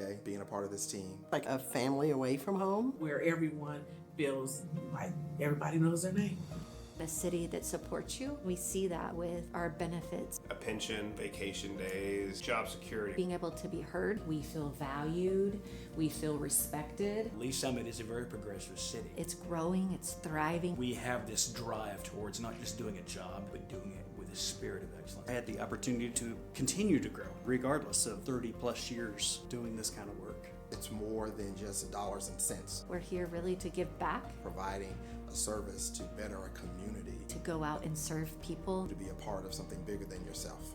day being a part of this team. Like a family away from home? Where everyone feels like everybody knows their name. A city that supports you. We see that with our benefits. A pension, vacation days, job security. Being able to be heard. We feel valued. We feel respected. Lee's Summit is a very progressive city. It's growing, it's thriving. We have this drive towards not just doing a job, but doing it with a spirit of excellence. I had the opportunity to continue to grow, regardless of 30 plus years doing this kind of work. It's more than just dollars and cents. We're here really to give back. Providing a service to better a community. To go out and serve people. To be a part of something bigger than yourself.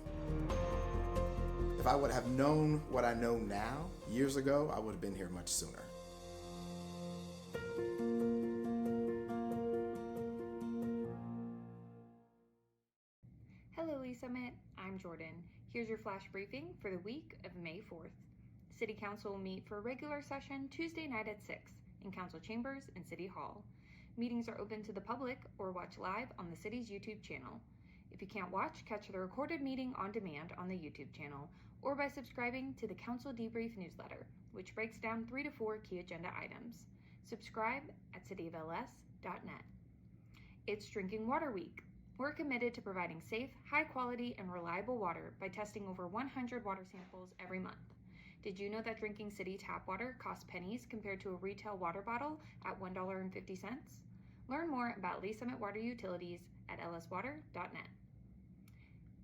If I would have known what I know now, years ago, I would have been here much sooner. Hello, Lease Summit. I'm Jordan. Here's your flash briefing for the week of May 4th. City Council will meet for a regular session Tuesday night at 6 in Council Chambers and City Hall. Meetings are open to the public or watch live on the city's YouTube channel. If you can't watch, catch the recorded meeting on demand on the YouTube channel or by subscribing to the Council Debrief newsletter, which breaks down 3 to 4 key agenda items. Subscribe at cityofls.net. It's Drinking Water Week. We're committed to providing safe, high quality, and reliable water by testing over 100 water samples every month. Did you know that drinking city tap water costs pennies compared to a retail water bottle at $1.50? Learn more about Lease Summit Water Utilities at lswater.net.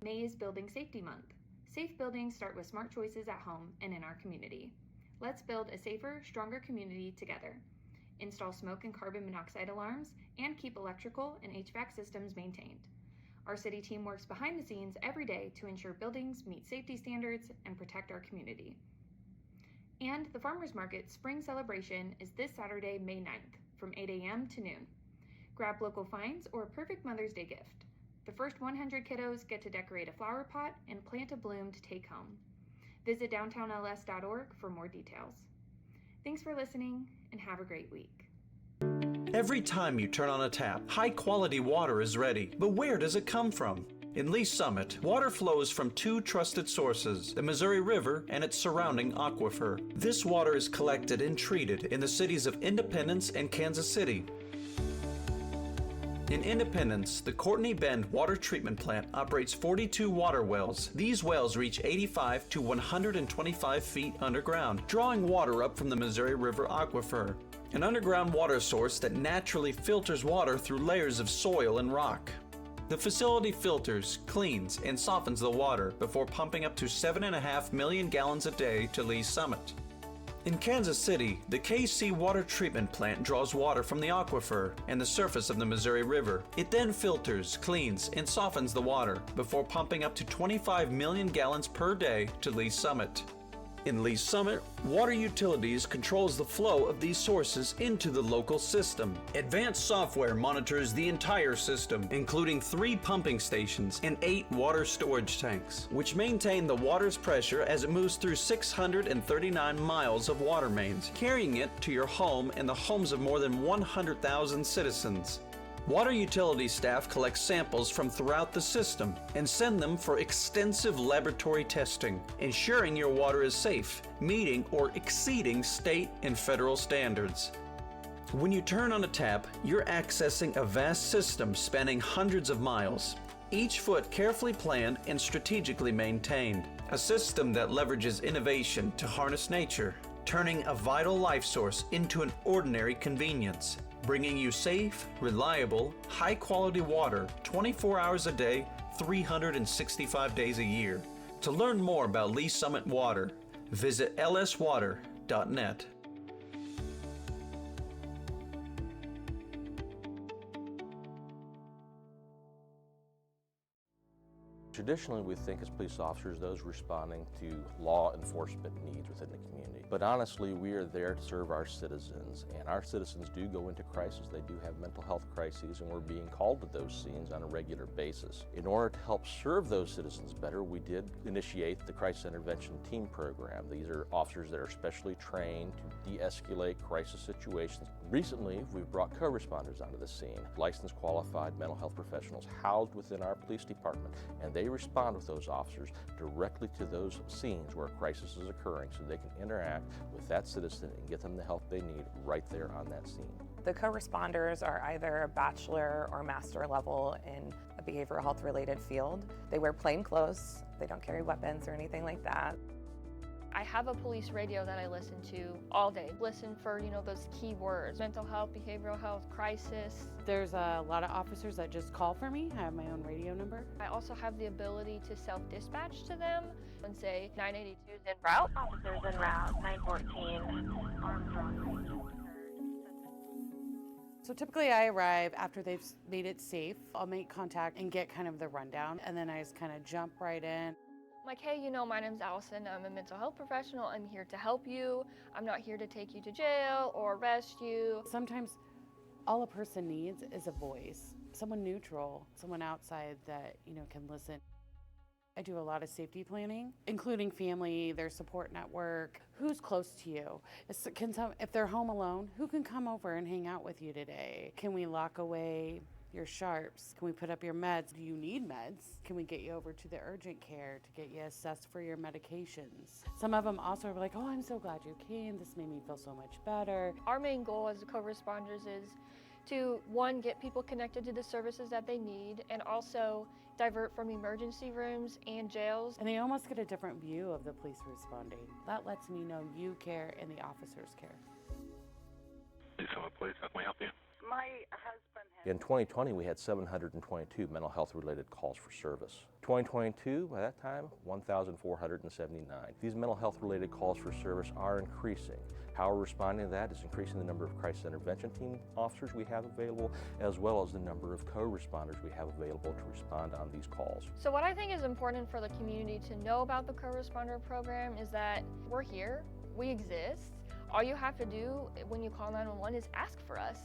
May is Building Safety Month. Safe buildings start with smart choices at home and in our community. Let's build a safer, stronger community together. Install smoke and carbon monoxide alarms and keep electrical and HVAC systems maintained. Our city team works behind the scenes every day to ensure buildings meet safety standards and protect our community. And the Farmers Market Spring Celebration is this Saturday, May 9th, from 8 a.m. to noon. Grab local finds or a perfect Mother's Day gift. The first 100 kiddos get to decorate a flower pot and plant a bloom to take home. Visit downtownls.org for more details. Thanks for listening and have a great week. Every time you turn on a tap, high-quality water is ready. But where does it come from? In Lee's Summit, water flows from 2 trusted sources, the Missouri River and its surrounding aquifer. This water is collected and treated in the cities of Independence and Kansas City. In Independence, the Courtney Bend Water Treatment Plant operates 42 water wells. These wells reach 85 to 125 feet underground, drawing water up from the Missouri River aquifer, an underground water source that naturally filters water through layers of soil and rock. The facility filters, cleans, and softens the water before pumping up to 7.5 million gallons a day to Lee's Summit. In Kansas City, the KC Water Treatment Plant draws water from the aquifer and the surface of the Missouri River. It then filters, cleans, and softens the water before pumping up to 25 million gallons per day to Lee's Summit. In Lee's Summit, Water Utilities controls the flow of these sources into the local system. Advanced software monitors the entire system, including 3 pumping stations and 8 water storage tanks, which maintain the water's pressure as it moves through 639 miles of water mains, carrying it to your home and the homes of more than 100,000 citizens. Water utility staff collect samples from throughout the system and send them for extensive laboratory testing, ensuring your water is safe, meeting or exceeding state and federal standards. When you turn on a tap, you're accessing a vast system spanning hundreds of miles, each foot carefully planned and strategically maintained. A system that leverages innovation to harness nature, turning a vital life source into an ordinary convenience, bringing you safe, reliable, high-quality water 24 hours a day, 365 days a year. To learn more about Lee's Summit Water, visit lswater.net. Traditionally, we think as police officers, those responding to law enforcement needs within the community. But honestly, we are there to serve our citizens, and our citizens do go into crisis. They do have mental health crises, and we're being called to those scenes on a regular basis. In order to help serve those citizens better, we did initiate the Crisis Intervention Team Program. These are officers that are specially trained to de-escalate crisis situations. Recently, we've brought co-responders onto the scene, licensed qualified mental health professionals housed within our police department, and they respond with those officers directly to those scenes where a crisis is occurring so they can interact with that citizen and get them the help they need right there on that scene. The co-responders are either a bachelor or master level in a behavioral health related field. They wear plain clothes, they don't carry weapons or anything like that. I have a police radio that I listen to all day. Listen for, those key words: mental health, behavioral health, crisis. There's a lot of officers that just call for me. I have my own radio number. I also have the ability to self-dispatch to them and say 982 is en route. Officers en route, 914, Armstrong. So typically I arrive after they've made it safe. I'll make contact and get kind of the rundown, and then I just kind of jump right in. Like, hey, my name's Allison. I'm a mental health professional. I'm here to help you. I'm not here to take you to jail or arrest you. Sometimes all a person needs is a voice, someone neutral, someone outside that, can listen. I do a lot of safety planning, including family, their support network, who's close to you. If they're home alone, who can come over and hang out with you today? Can we lock away your sharps? Can we put up your meds? Do you need meds? Can we get you over to the urgent care to get you assessed for your medications? Some of them also are like, oh, I'm so glad you came. This made me feel so much better. Our main goal as co-responders is to, one, get people connected to the services that they need, and also divert from emergency rooms and jails. And they almost get a different view of the police responding. That lets me know you care and the officers care. Please, how can we help you? My husband In 2020, we had 722 mental health related calls for service. 2022, by that time, 1,479. These mental health related calls for service are increasing. How we're responding to that is increasing the number of crisis intervention team officers we have available, as well as the number of co-responders we have available to respond on these calls. So what I think is important for the community to know about the co-responder program is that we're here, we exist. All you have to do when you call 911 is ask for us.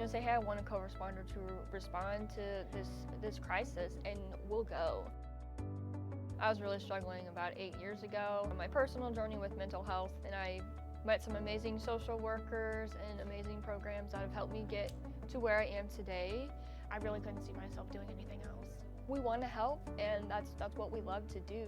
Say, hey, I want a co-responder to respond to this crisis, and we'll go. I was really struggling about 8 years ago on my personal journey with mental health, and I met some amazing social workers and amazing programs that have helped me get to where I am today. I really couldn't see myself doing anything else. We want to help, and that's what we love to do.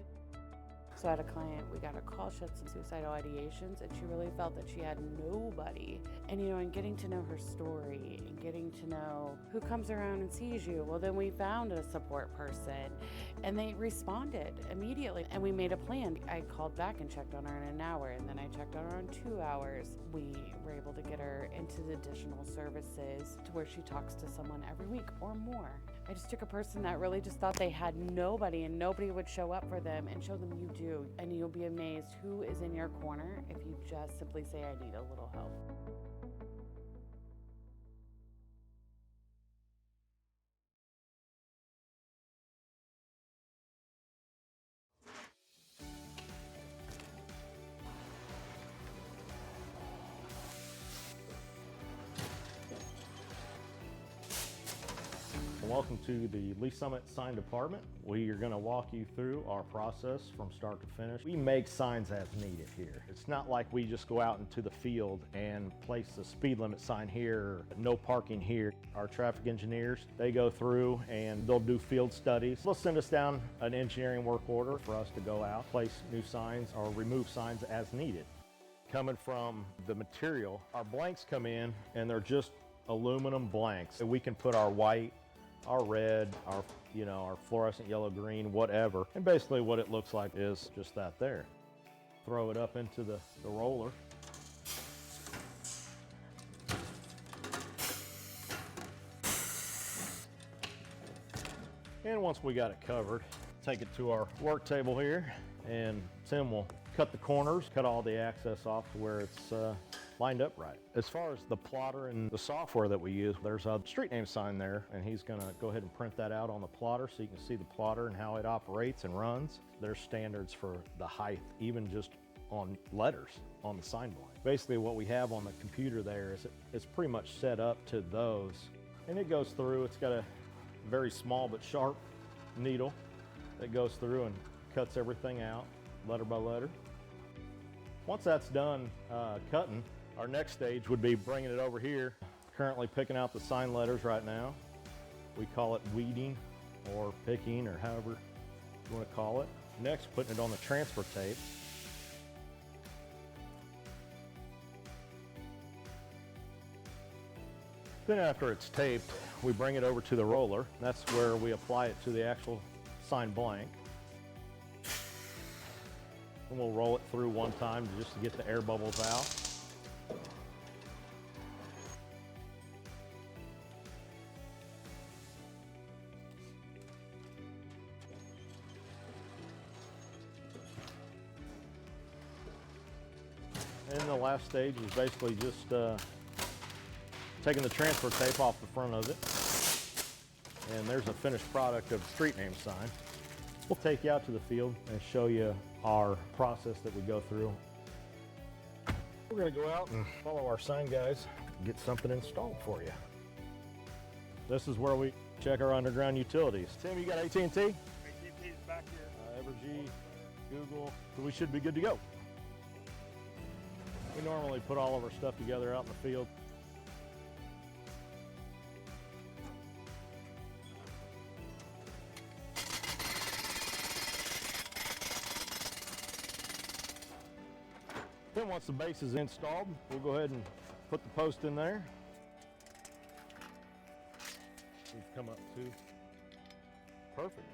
So I had a client, we got a call, she had some suicidal ideations, and she really felt that she had nobody. And and getting to know her story and getting to know who comes around and sees you, well, then we found a support person, and they responded immediately, and we made a plan. I called back and checked on her in an hour, and then I checked on her in 2 hours. We were able to get her into the additional services to where she talks to someone every week or more. I just took a person that really just thought they had nobody and nobody would show up for them, and show them you do. And you'll be amazed who is in your corner if you just simply say, I need a little help. Welcome to the Lease Summit Sign Department. We are going to walk you through our process from start to finish. We make signs as needed here. It's not like we just go out into the field and place a speed limit sign here, or no parking here. Our traffic engineers, they go through and they'll do field studies. They'll send us down an engineering work order for us to go out, place new signs or remove signs as needed. Coming from the material, our blanks come in and they're just aluminum blanks. We can put our white, our red, our fluorescent yellow, green, whatever. And basically what it looks like is just that there. Throw it up into the roller. And once we got it covered, take it to our work table here, and Tim will cut the corners, cut all the access off to where it's lined up right. As far as the plotter and the software that we use, there's a street name sign there, and he's gonna go ahead and print that out on the plotter so you can see the plotter and how it operates and runs. There's standards for the height, even just on letters on the sign blank. Basically what we have on the computer there is it's pretty much set up to those. And it goes through, it's got a very small but sharp needle that goes through and cuts everything out, letter by letter. Once that's done cutting, our next stage would be bringing it over here. Currently picking out the sign letters right now. We call it weeding or picking, or however you want to call it. Next, putting it on the transfer tape. Then after it's taped, we bring it over to the roller. That's where we apply it to the actual signed blank. And we'll roll it through one time just to get the air bubbles out. And the last stage is basically just taking the transfer tape off the front of it. And there's a finished product of the street name sign. We'll take you out to the field and show you our process that we go through. We're going to go out and follow our sign guys and get something installed for you. This is where we check our underground utilities. Tim, you got AT&T? AT&T's back here. Evergy, Google, so we should be good to go. We normally put all of our stuff together out in the field. Then once the base is installed, we'll go ahead and put the post in there. We've come up to perfect.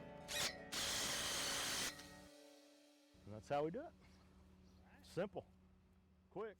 And that's how we do it. Simple. Quick.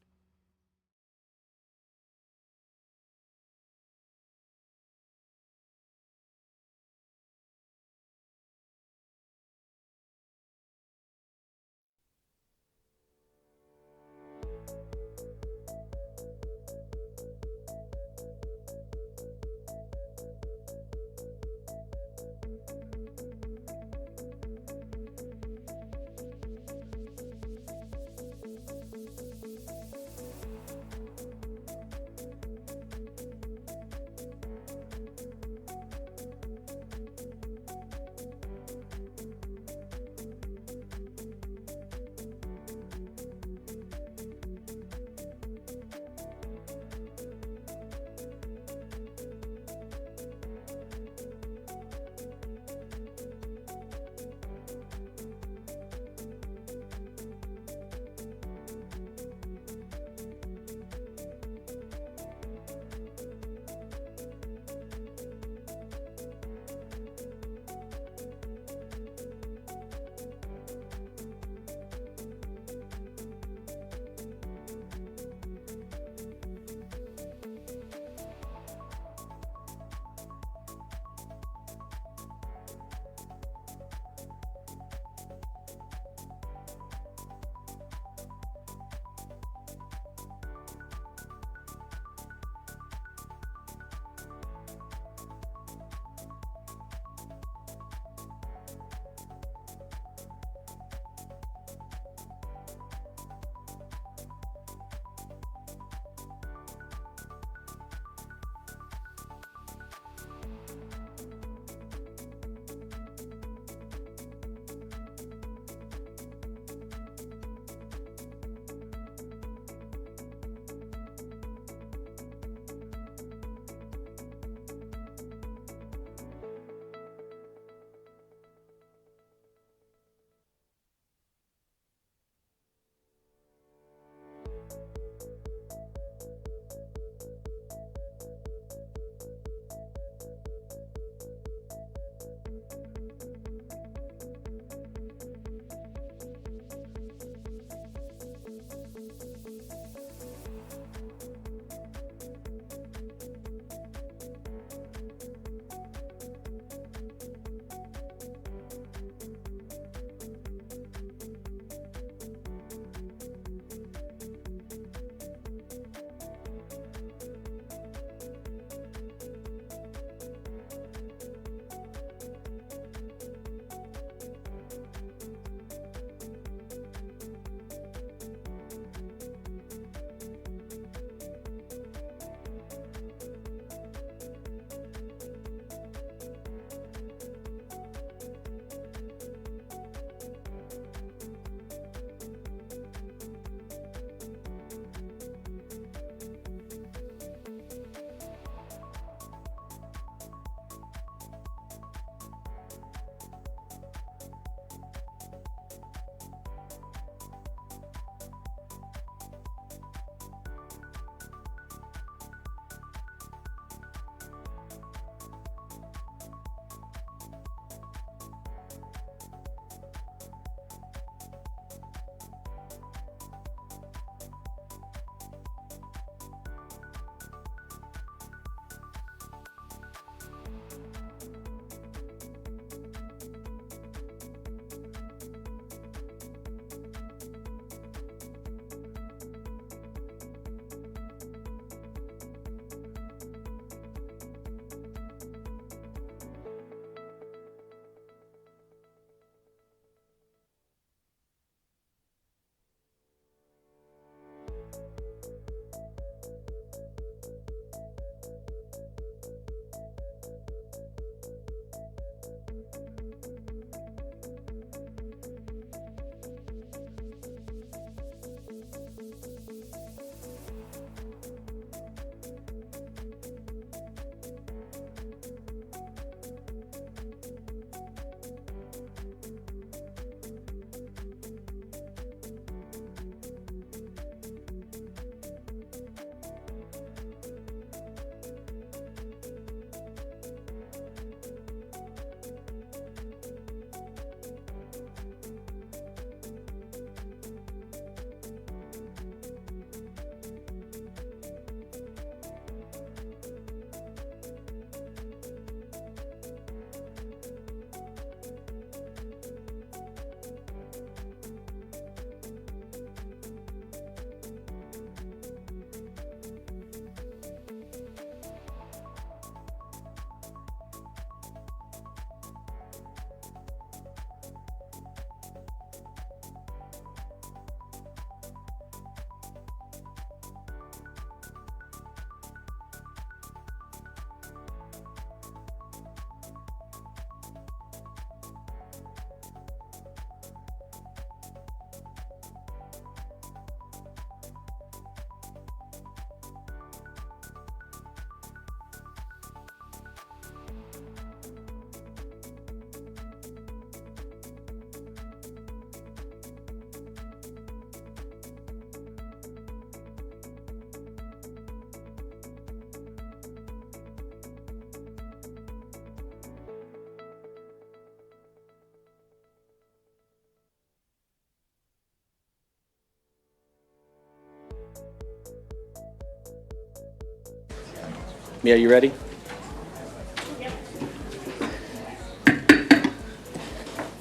Mia, you ready?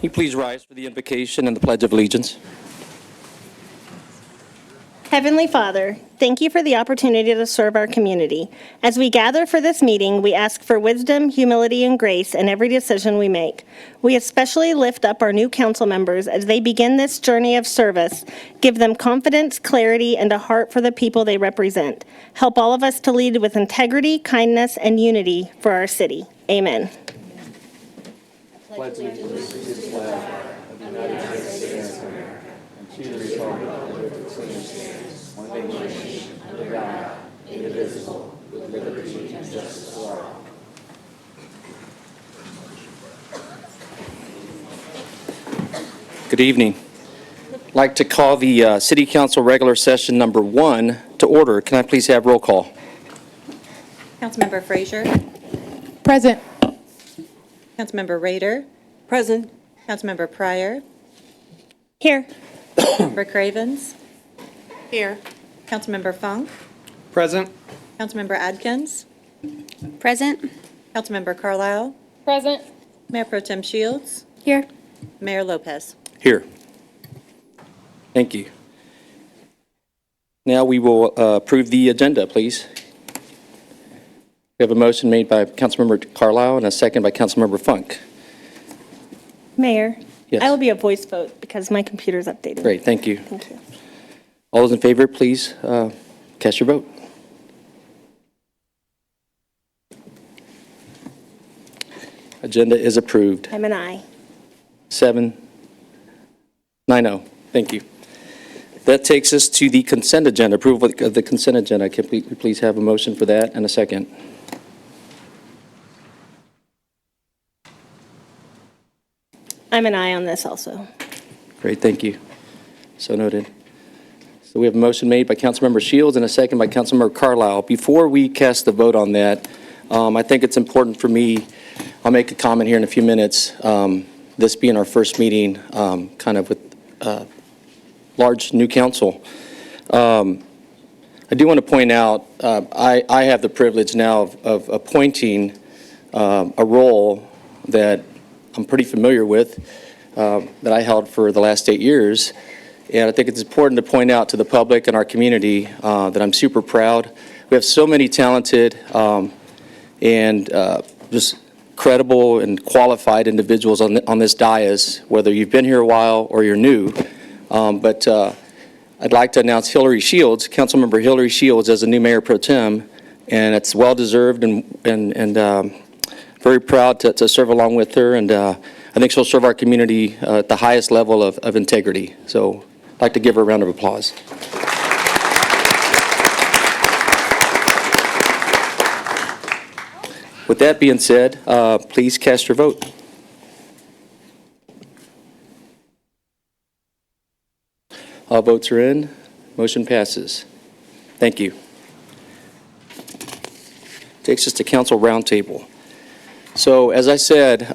You please rise for the invocation and the Pledge of Allegiance. Heavenly Father, thank you for the opportunity to serve our community. As we gather for this meeting, we ask for wisdom, humility, and grace in every decision we make. We especially lift up our new council members as they begin this journey of service. Give them confidence, clarity, and a heart for the people they represent. Help all of us to lead with integrity, kindness, and unity for our city. Amen. Pledge allegiance to the flag of the United States of America and to the republic for which it stands, one nation, under God, indivisible, with liberty and justice for all. Good evening. I'd like to call the City Council regular session number 1 to order. Can I please have roll call? Councilmember Frazier. Present. Councilmember Rader. Present. Councilmember Pryor. Here. Councilmember Cravens. Here. Councilmember Funk. Present. Councilmember Adkins. Present. Councilmember Carlisle. Present. Mayor Pro Tem Shields. Here. Mayor Lopez. Here. Thank you. Now we will approve the agenda, please. We have a motion made by Councilmember Carlisle and a second by Councilmember Funk. Mayor, Yes. I will be a voice vote because my computer's updated. Great, thank you. Thank you. All those in favor, please cast your vote. Agenda is approved. I'm an aye. 7-9-0. Thank you. That takes us to the consent agenda, approval of the consent agenda. Can we please have a motion for that and a second? I'm an aye on this also. Great, thank you. So noted. So we have a motion made by Councilmember Shields and a second by Councilmember Carlisle. Before we cast the vote on that, I think it's important for me, I'll make a comment here in a few minutes, this being our first meeting kind of with large new council. I do want to point out, I have the privilege now of appointing a role that I'm pretty familiar with, that I held for the last 8 years. And I think it's important to point out to the public and our community that I'm super proud. We have so many talented and just credible and qualified individuals on this dais, whether you've been here a while or you're new. But I'd like to announce Hillary Shields, Councilmember Hillary Shields, as the new Mayor Pro Tem, and it's well-deserved and very proud to serve along with her, and I think she'll serve our community at the highest level of integrity. So I'd like to give her a round of applause. With that being said, please cast your vote. All votes are in. Motion passes. Thank you. Takes us to Council Roundtable. So as I said,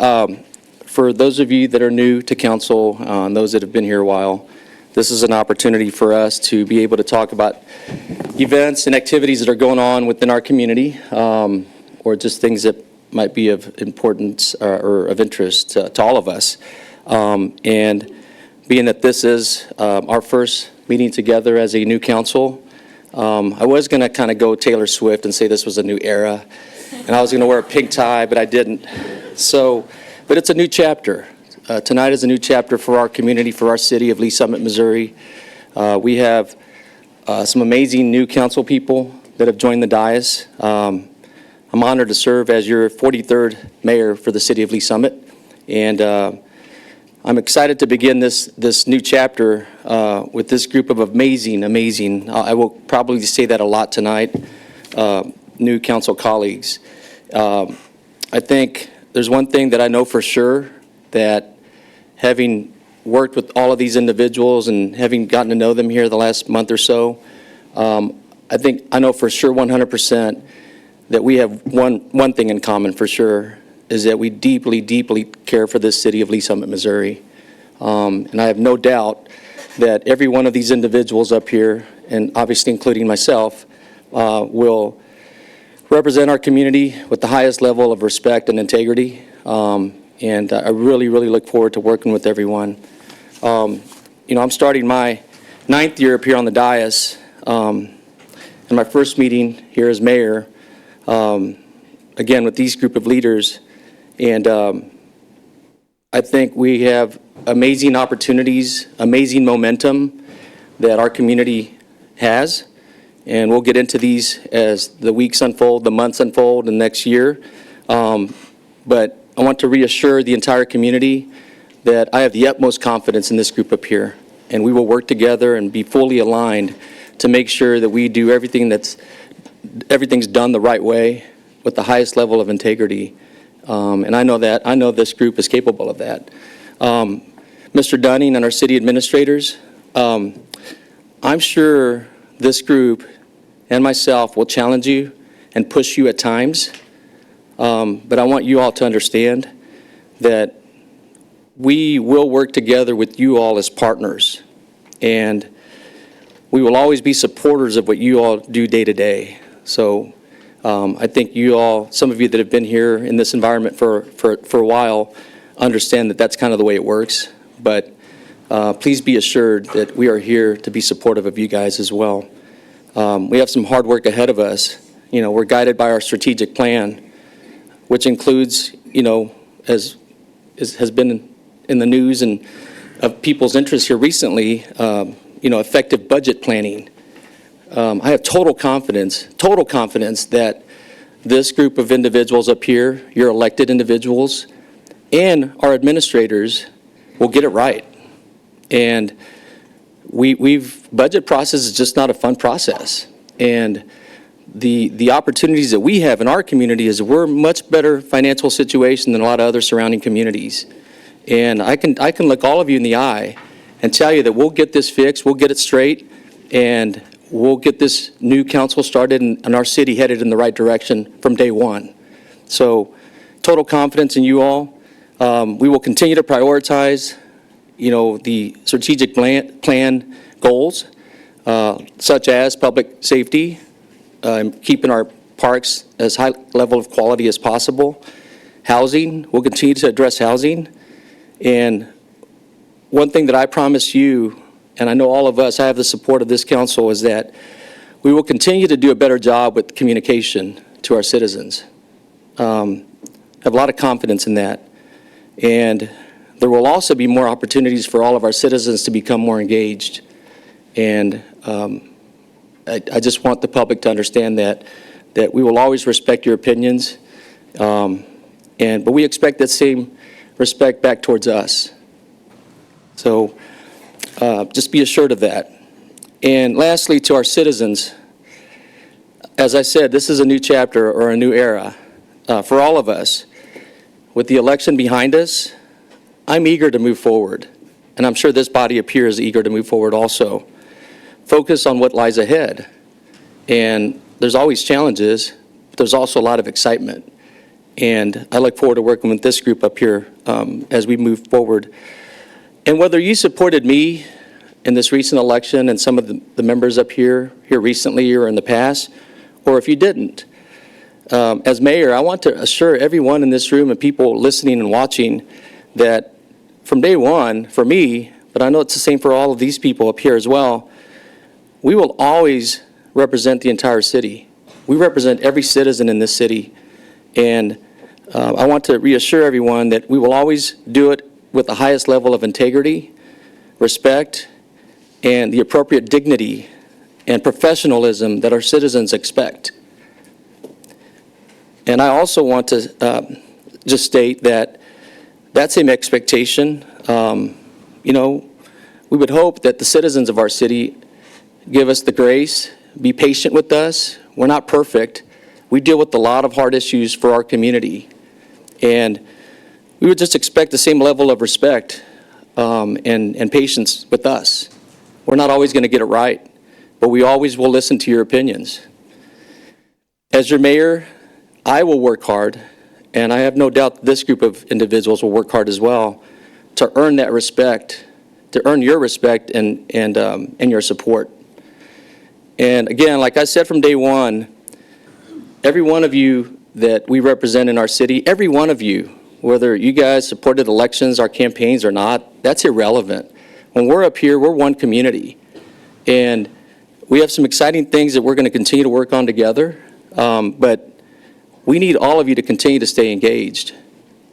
for those of you that are new to council, and those that have been here a while, this is an opportunity for us to be able to talk about events and activities that are going on within our community, or just things that might be of importance or of interest to all of us. And being that this is our first meeting together as a new council, I was going to kind of go Taylor Swift and say this was a new era, and I was going to wear a pink tie, but I didn't. So, but it's a new chapter. Tonight is a new chapter for our community, for our city of Lee Summit, Missouri. We have some amazing new council people that have joined the dais. I'm honored to serve as your 43rd mayor for the city of Lee Summit, and I'm excited to begin this new chapter with this group of amazing, I will probably say that a lot tonight, new council colleagues. I think there's one thing that I know for sure, that having worked with all of these individuals and having gotten to know them here the last month or so, I know for sure 100% that we have one thing in common for sure, is that we deeply, deeply care for this city of Lee Summit, Missouri. And I have no doubt that every one of these individuals up here, and obviously including myself, will represent our community with the highest level of respect and integrity. And I really, really look forward to working with everyone. You know, I'm starting my 9th year up here on the dais, and my first meeting here as mayor, again, with these group of leaders. And I think we have amazing opportunities, amazing momentum that our community has. And we'll get into these as the weeks unfold, the months unfold, and next year. But I want to reassure the entire community that I have the utmost confidence in this group up here. And we will work together and be fully aligned to make sure that we do everything's done the right way with the highest level of integrity. And I know this group is capable of that. Mr. Dunning and our city administrators, I'm sure this group and myself will challenge you and push you at times. But I want you all to understand that we will work together with you all as partners. And we will always be supporters of what you all do day to day. So I think you all, some of you that have been here in this environment for a while, understand that that's kind of the way it works. But please be assured that we are here to be supportive of you guys as well. We have some hard work ahead of us. You know, we're guided by our strategic plan, which includes, you know, as has been in the news and of people's interest here recently, you know, effective budget planning. I have total confidence that this group of individuals up here, your elected individuals, and our administrators will get it right. And budget process is just not a fun process. And the opportunities that we have in our community is we're much better financial situation than a lot of other surrounding communities. And I can look all of you in the eye and tell you that we'll get this fixed, we'll get it straight, and we'll get this new council started and our city headed in the right direction from day one. So total confidence in you all. We will continue to prioritize, you know, the strategic plan goals, such as public safety, keeping our parks as high level of quality as possible. Housing, we'll continue to address housing. And one thing that I promise you, and I know all of us, I have the support of this council, is that we will continue to do a better job with communication to our citizens. I have a lot of confidence in that. And there will also be more opportunities for all of our citizens to become more engaged. And I just want the public to understand that we will always respect your opinions, but we expect that same respect back towards us. So just be assured of that. And lastly, to our citizens, as I said, this is a new chapter or a new era for all of us. With the election behind us, I'm eager to move forward. And I'm sure this body up here is eager to move forward also. Focus on what lies ahead. And there's always challenges, but there's also a lot of excitement. And I look forward to working with this group up here as we move forward. And whether you supported me in this recent election and some of the members up here recently or in the past, or if you didn't, as mayor, I want to assure everyone in this room and people listening and watching that from day one, for me, but I know it's the same for all of these people up here as well, we will always represent the entire city. We represent every citizen in this city. And I want to reassure everyone that we will always do it with the highest level of integrity, respect, and the appropriate dignity and professionalism that our citizens expect. And I also want to just state that that same expectation, you know, we would hope that the citizens of our city give us the grace, be patient with us. We're not perfect. We deal with a lot of hard issues for our community. And we would just expect the same level of respect and patience with us. We're not always going to get it right, but we always will listen to your opinions. As your mayor, I will work hard, and I have no doubt this group of individuals will work hard as well to earn that respect, to earn your respect and your support. And again, like I said from day one, every one of you that we represent in our city, every one of you, whether you guys supported elections, our campaigns or not, that's irrelevant. When we're up here, we're one community. And we have some exciting things that we're going to continue to work on together, but we need all of you to continue to stay engaged.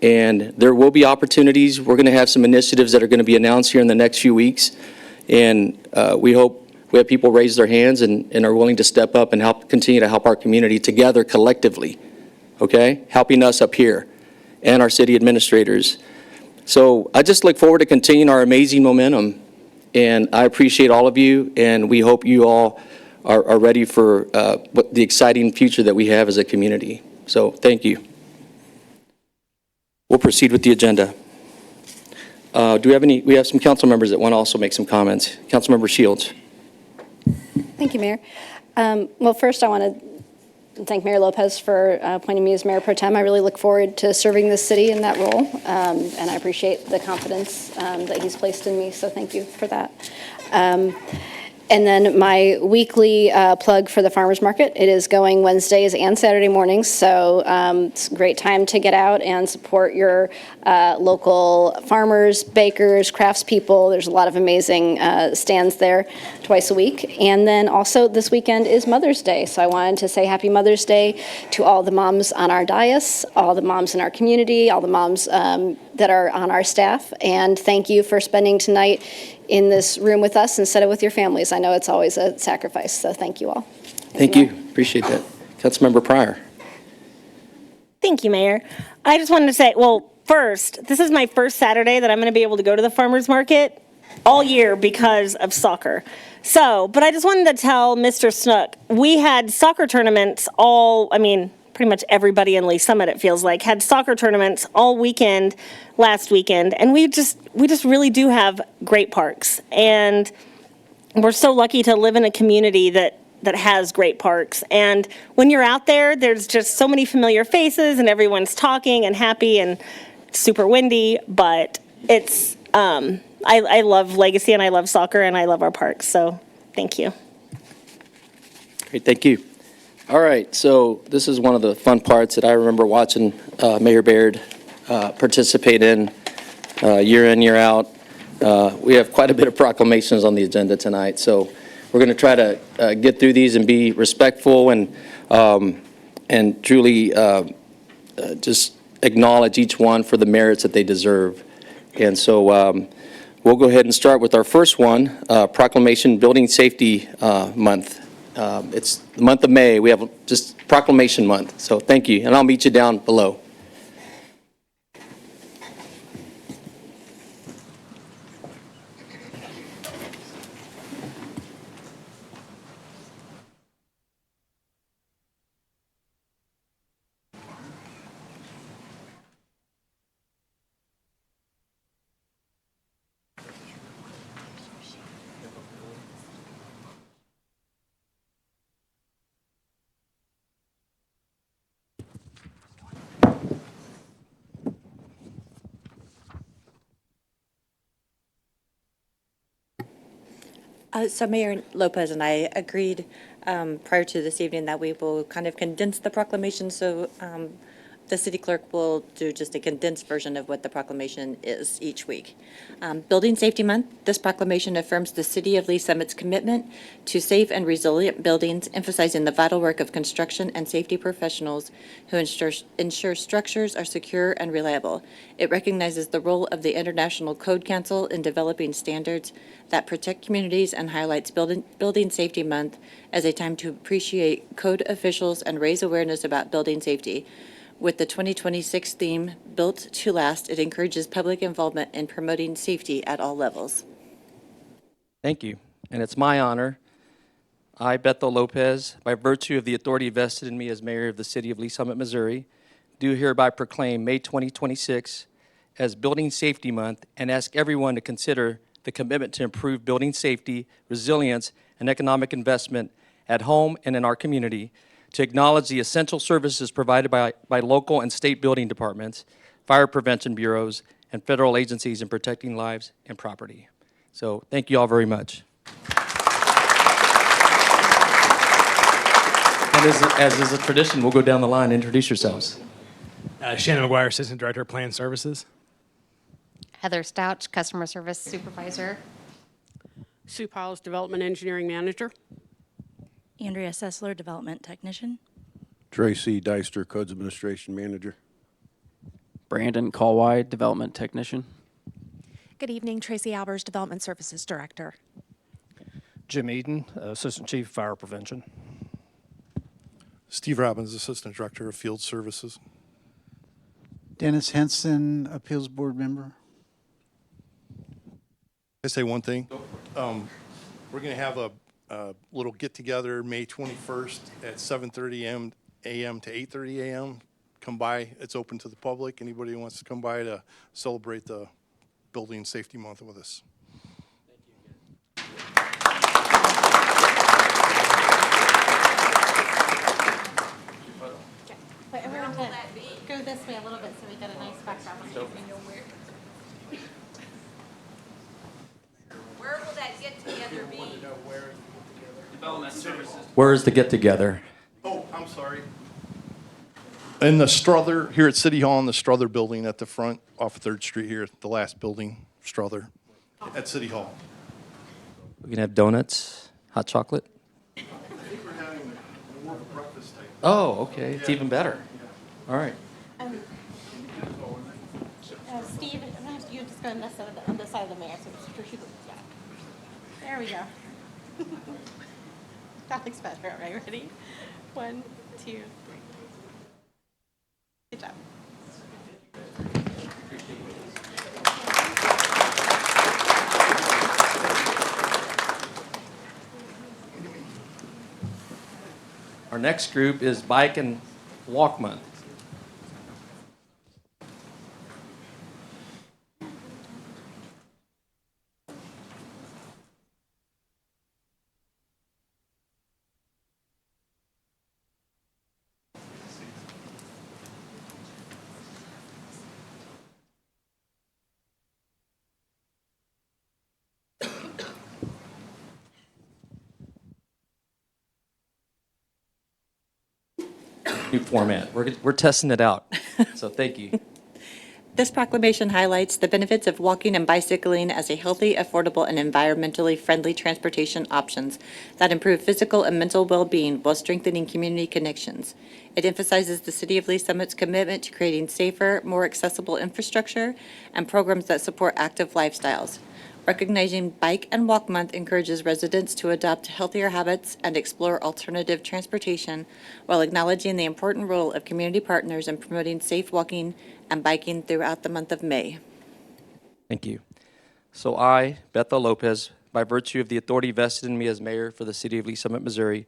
And there will be opportunities. We're going to have some initiatives that are going to be announced here in the next few weeks. And we hope we have people raise their hands and are willing to step up and continue to help our community together collectively, okay? Helping us up here and our city administrators. So I just look forward to continuing our amazing momentum. And I appreciate all of you, and we hope you all are ready for the exciting future that we have as a community. So thank you. We'll proceed with the agenda. Do we have any? We have some council members that want to also make some comments. Councilmember Shields. Thank you, Mayor. Well, first I want to thank Mayor Lopez for appointing me as Mayor Pro Tem. I really look forward to serving this city in that role, and I appreciate the confidence that he's placed in me, so thank you for that. And then my weekly plug for the farmers market. It is going Wednesdays and Saturday mornings, so it's a great time to get out and support your local farmers, bakers, craftspeople. There's a lot of amazing stands there twice a week. And then also this weekend is Mother's Day, so I wanted to say Happy Mother's Day to all the moms on our dais, all the moms in our community, all the moms that are on our staff, and thank you for spending tonight in this room with us instead of with your families. I know it's always a sacrifice, so thank you all. Thank you. Appreciate that. Councilmember Pryor. Thank you, Mayor. I just wanted to say, well, first, this is my first Saturday that I'm going to be able to go to the farmers market all year because of soccer. So, but I just wanted to tell Mr. Snook, we had soccer tournaments pretty much everybody in Lee Summit, it feels like, had soccer tournaments all weekend, last weekend, and we just really do have great parks. And we're so lucky to live in a community that has great parks. And when you're out there, there's just so many familiar faces, and everyone's talking and happy, and it's super windy, but it's, I love Legacy, and I love soccer, and I love our parks, so thank you. Great, thank you. All right, so this is one of the fun parts that I remember watching Mayor Baird participate in, year out. We have quite a bit of proclamations on the agenda tonight, so we're going to try to get through these and be respectful and truly just acknowledge each one for the merits that they deserve. And so we'll go ahead and start with our first one, Proclamation Building Safety Month. It's the month of May. We have just Proclamation Month. So thank you. And I'll meet you down below. So Mayor Lopez and I agreed prior to this evening that we will kind of condense the proclamation, so the city clerk will do just a condensed version of what the proclamation is each week. Building Safety Month, this proclamation affirms the City of Lee Summit's commitment to safe and resilient buildings, emphasizing the vital work of construction and safety professionals who ensure structures are secure and reliable. It recognizes the role of the International Code Council in developing standards that protect communities and highlights Building Safety Month as a time to appreciate code officials and raise awareness about building safety. With the 2026 theme, Built to Last, it encourages public involvement in promoting safety at all levels. Thank you. And it's my honor. I, Bethel Lopez, by virtue of the authority vested in me as mayor of the city of Lee Summit, Missouri, do hereby proclaim May 2026 as Building Safety Month and ask everyone to consider the commitment to improve building safety, resilience, and economic investment at home and in our community, to acknowledge the essential services provided by local and state building departments, fire prevention bureaus, and federal agencies in protecting lives and property. So thank you all very much. And And as is a tradition, we'll go down the line. Introduce yourselves. Shannon McGuire, Assistant Director of Plan Services. Heather Stouch, Customer Service Supervisor. Sue Powles, Development Engineering Manager. Andrea Sessler, Development Technician. Tracy Deister, Codes Administration Manager. Brandon Callwide, Development Technician. Good evening, Tracy Albers, Development Services Director. Jim Eden, Assistant Chief Fire Prevention. Steve Robbins, Assistant Director of Field Services. Dennis Henson, Appeals Board Member. I say one thing. We're going to have a little get-together May 21st at 7:30 a.m. to 8:30 a.m. Come by. It's open to the public. Anybody who wants to come by to celebrate the Building Safety Month with us. Wait, everyone go this way a little bit so we get a nice background. Where will that get-together be? Development Services. Where is the get-together? Oh, I'm sorry. In the Strother, here at City Hall in the Strother building at the front off 3rd Street here, the last building, Strother, at City Hall. We can have donuts, hot chocolate. I think we're having more of a breakfast type. Oh, okay. It's even better. All right. Steve, you just go on this side on the side of the mayor, so she goes, yeah. There we go. That looks better. All right, ready? 1, 2, 3. Good job. Our next group is Bike and Walk Month. New format. We're testing it out. So thank you. This proclamation highlights the benefits of walking and bicycling as a healthy, affordable, and environmentally friendly transportation options that improve physical and mental well-being while strengthening community connections. It emphasizes the City of Lee Summit's commitment to creating safer, more accessible infrastructure and programs that support active lifestyles. Recognizing Bike and Walk Month encourages residents to adopt healthier habits and explore alternative transportation while acknowledging the important role of community partners in promoting safe walking and biking throughout the month of May. Thank you. So I, Bethel Lopez, by virtue of the authority vested in me as mayor for the City of Lee Summit, Missouri,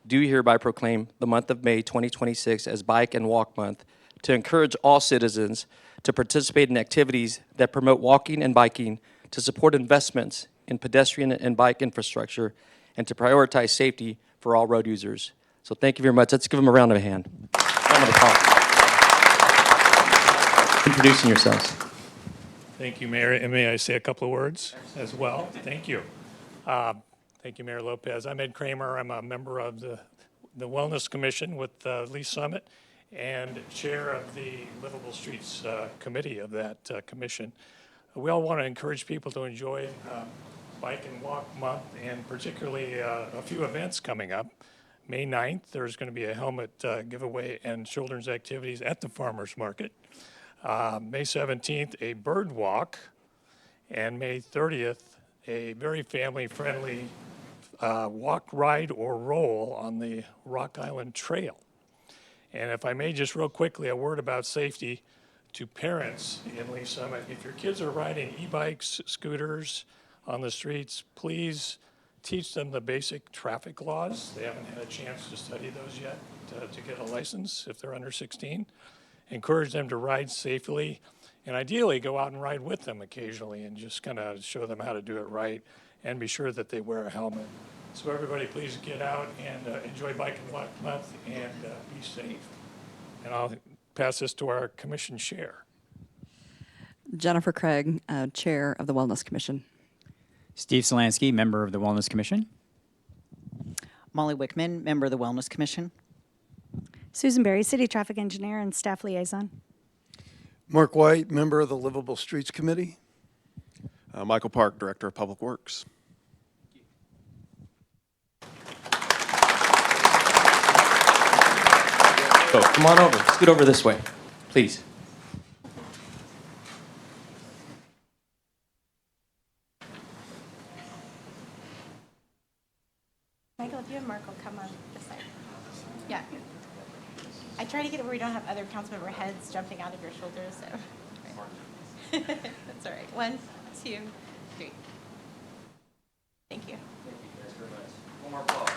do hereby proclaim the month of May 2026 as Bike and Walk Month to encourage all citizens to participate in activities that promote walking and biking, to support investments in pedestrian and bike infrastructure, and to prioritize safety for all road users. So thank you very much. Let's give them a round of applause. Introducing yourselves. Thank you, Mayor. And may I say a couple of words as well? Thank you. Thank you, Mayor Lopez. I'm Ed Kramer. I'm a member of the Wellness Commission with Lee Summit and chair of the Livable Streets Committee of that commission. We all want to encourage people to enjoy Bike and Walk Month, and particularly a few events coming up. May 9th, there's going to be a helmet giveaway and children's activities at the farmers market. May 17th, a bird walk, and May 30th, a very family-friendly walk, ride, or roll on the Rock Island Trail. And if I may just real quickly, a word about safety to parents in Lee Summit. If your kids are riding e-bikes, scooters on the streets, please teach them the basic traffic laws. They haven't had a chance to study those yet to get a license if they're under 16. Encourage them to ride safely, and ideally go out and ride with them occasionally and just kind of show them how to do it right, and be sure that they wear a helmet. So everybody please get out and enjoy Bike and Walk Month and be safe. And I'll pass this to our commission chair. Jennifer Craig, Chair of the Wellness Commission. Steve Solansky, Member of the Wellness Commission. Molly Wickman, Member of the Wellness Commission. Susan Berry, City Traffic Engineer and Staff Liaison. Mark White, member of the Livable Streets Committee. Michael Park, Director of Public Works. So come on over, scoot over this way, please. Michael, if you and Mark will come on this side. Yeah. I try to get it where we don't have other council member heads jumping out of your shoulders, so. That's all right. 1, 2, 3. Thank you. One more applause.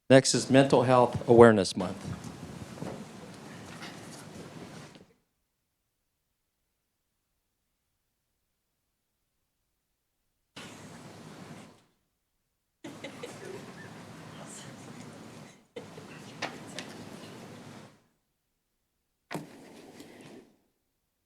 Next is Mental Health Awareness Month.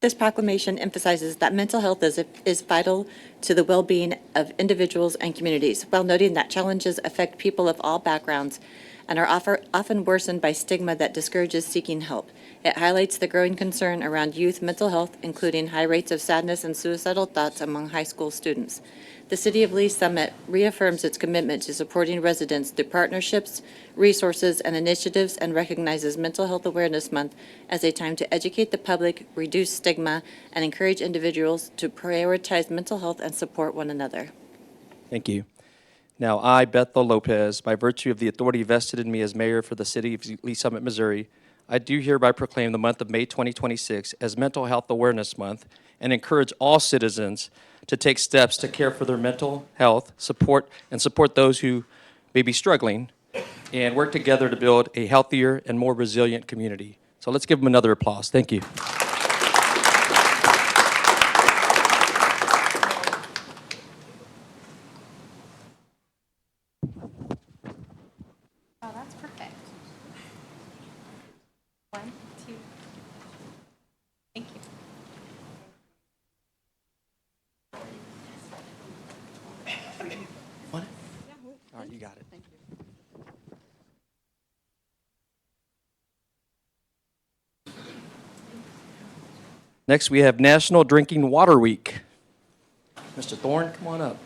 This proclamation emphasizes that mental health is vital to the well-being of individuals and communities, while noting that challenges affect people of all backgrounds and are often worsened by stigma that discourages seeking help. It highlights the growing concern around youth mental health, including high rates of sadness and suicidal thoughts among high school students. The City of Lee Summit reaffirms its commitment to supporting residents through partnerships, resources, and initiatives, and recognizes Mental Health Awareness Month as a time to educate the public, reduce stigma, and encourage individuals to prioritize mental health and support one another. Thank you. Now, I, Bethel Lopez, by virtue of the authority vested in me as mayor for the City of Lee Summit, Missouri, I do hereby proclaim the month of May 2026 as Mental Health Awareness Month and encourage all citizens to take steps to care for their mental health, support those who may be struggling, and work together to build a healthier and more resilient community. So let's give them another applause. Thank you. Oh, that's perfect. 1, 2. Thank you. What? All right, you got it. Thank you. Next, we have National Drinking Water Week. Mr. Thorne, come on up.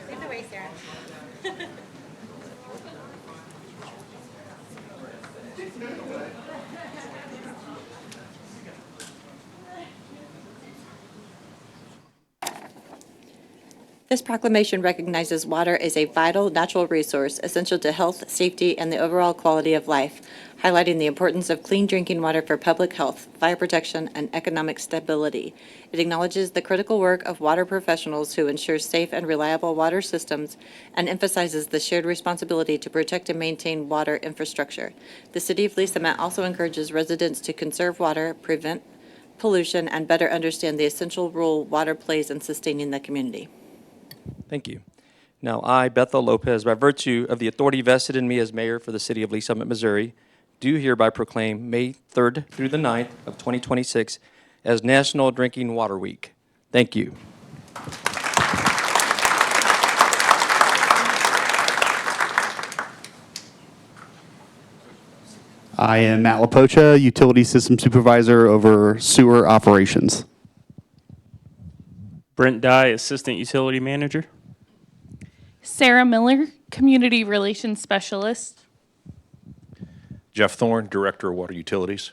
Lead the way, Sarah. This proclamation recognizes water as a vital natural resource essential to health, safety, and the overall quality of life, highlighting the importance of clean drinking water for public health, fire protection, and economic stability. It acknowledges the critical work of water professionals who ensure safe and reliable water systems and emphasizes the shared responsibility to protect and maintain water infrastructure. The City of Lee Summit also encourages residents to conserve water, prevent pollution, and better understand the essential role water plays in sustaining the community. Thank you. Now, I, Bethel Lopez, by virtue of the authority vested in me as mayor for the City of Lee Summit, Missouri, do hereby proclaim May 3rd through the 9th of 2026 as National Drinking Water Week. Thank you. I am Matt Lapocha, Utility System Supervisor over Sewer Operations. Brent Dye, Assistant Utility Manager. Sarah Miller, Community Relations Specialist. Jeff Thorne, Director of Water Utilities.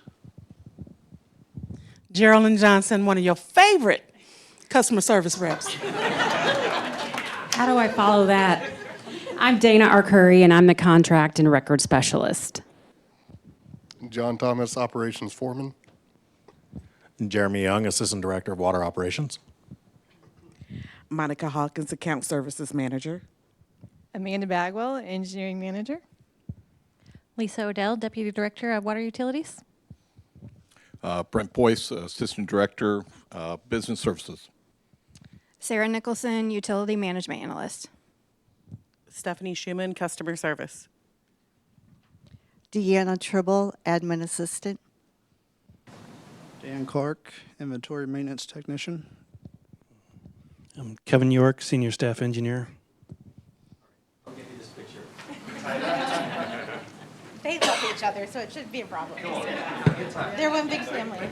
Geraldine Johnson, one of your favorite customer service reps. How do I follow that? I'm Dana Arcuri, and I'm the Contract and Record Specialist. John Thomas, Operations Foreman. Jeremy Young, Assistant Director of Water Operations. Monica Hawkins, Account Services Manager. Amanda Bagwell, Engineering Manager. Lisa Odell, Deputy Director of Water Utilities. Brent Boyce, Assistant Director, Business Services. Sarah Nicholson, Utility Management Analyst. Stephanie Schuman, Customer Service. Deanna Tribble, Admin Assistant. Dan Clark, Inventory Maintenance Technician. Kevin York, Senior Staff Engineer. I'll give you this picture. They love each other, so it shouldn't be a problem. They're one big family.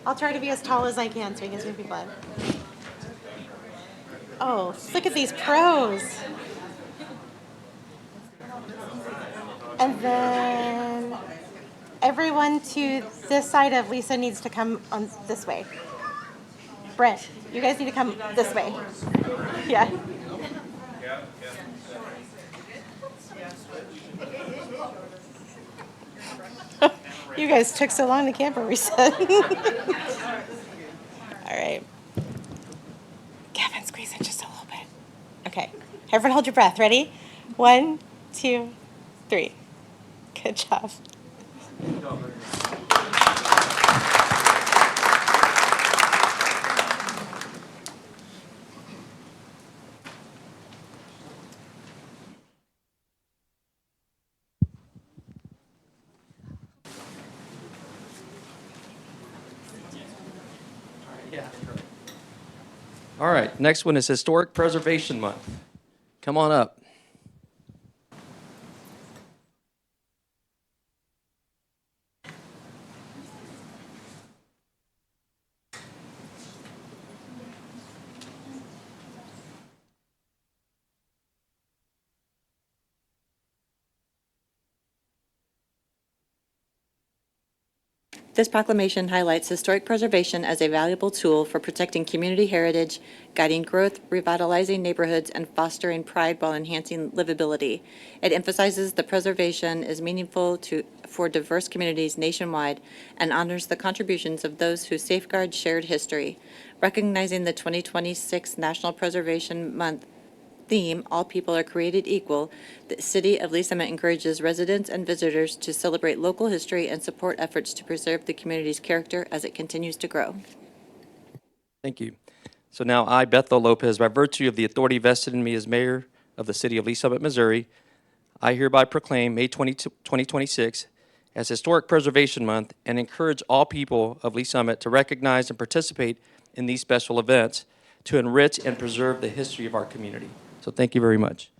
I'll try to be as tall as I can so he gives me big love. Oh, look at these pros. And then everyone to this side of Lisa needs to come on this way. Brent, you guys need to come this way. Yeah. You guys took so long to camper reset. All right. Kevin, squeeze in just a little bit. Okay. Everyone hold your breath. Ready? 1, 2, 3. Good job. All right, next one is Historic Preservation Month. Come on up. This proclamation highlights historic preservation as a valuable tool for protecting community heritage, guiding growth, revitalizing neighborhoods, and fostering pride while enhancing livability. It emphasizes the preservation is meaningful for diverse communities nationwide and honors the contributions of those who safeguard shared history. Recognizing the 2026 National Preservation Month theme, All People Are Created Equal, the City of Lee Summit encourages residents and visitors to celebrate local history and support efforts to preserve the community's character as it continues to grow. Thank you. So now I, Bethel Lopez, by virtue of the authority vested in me as mayor of the City of Lee Summit, Missouri, I hereby proclaim May 2026 as Historic Preservation Month and encourage all people of Lee Summit to recognize and participate in these special events to enrich and preserve the history of our community. So thank you very much.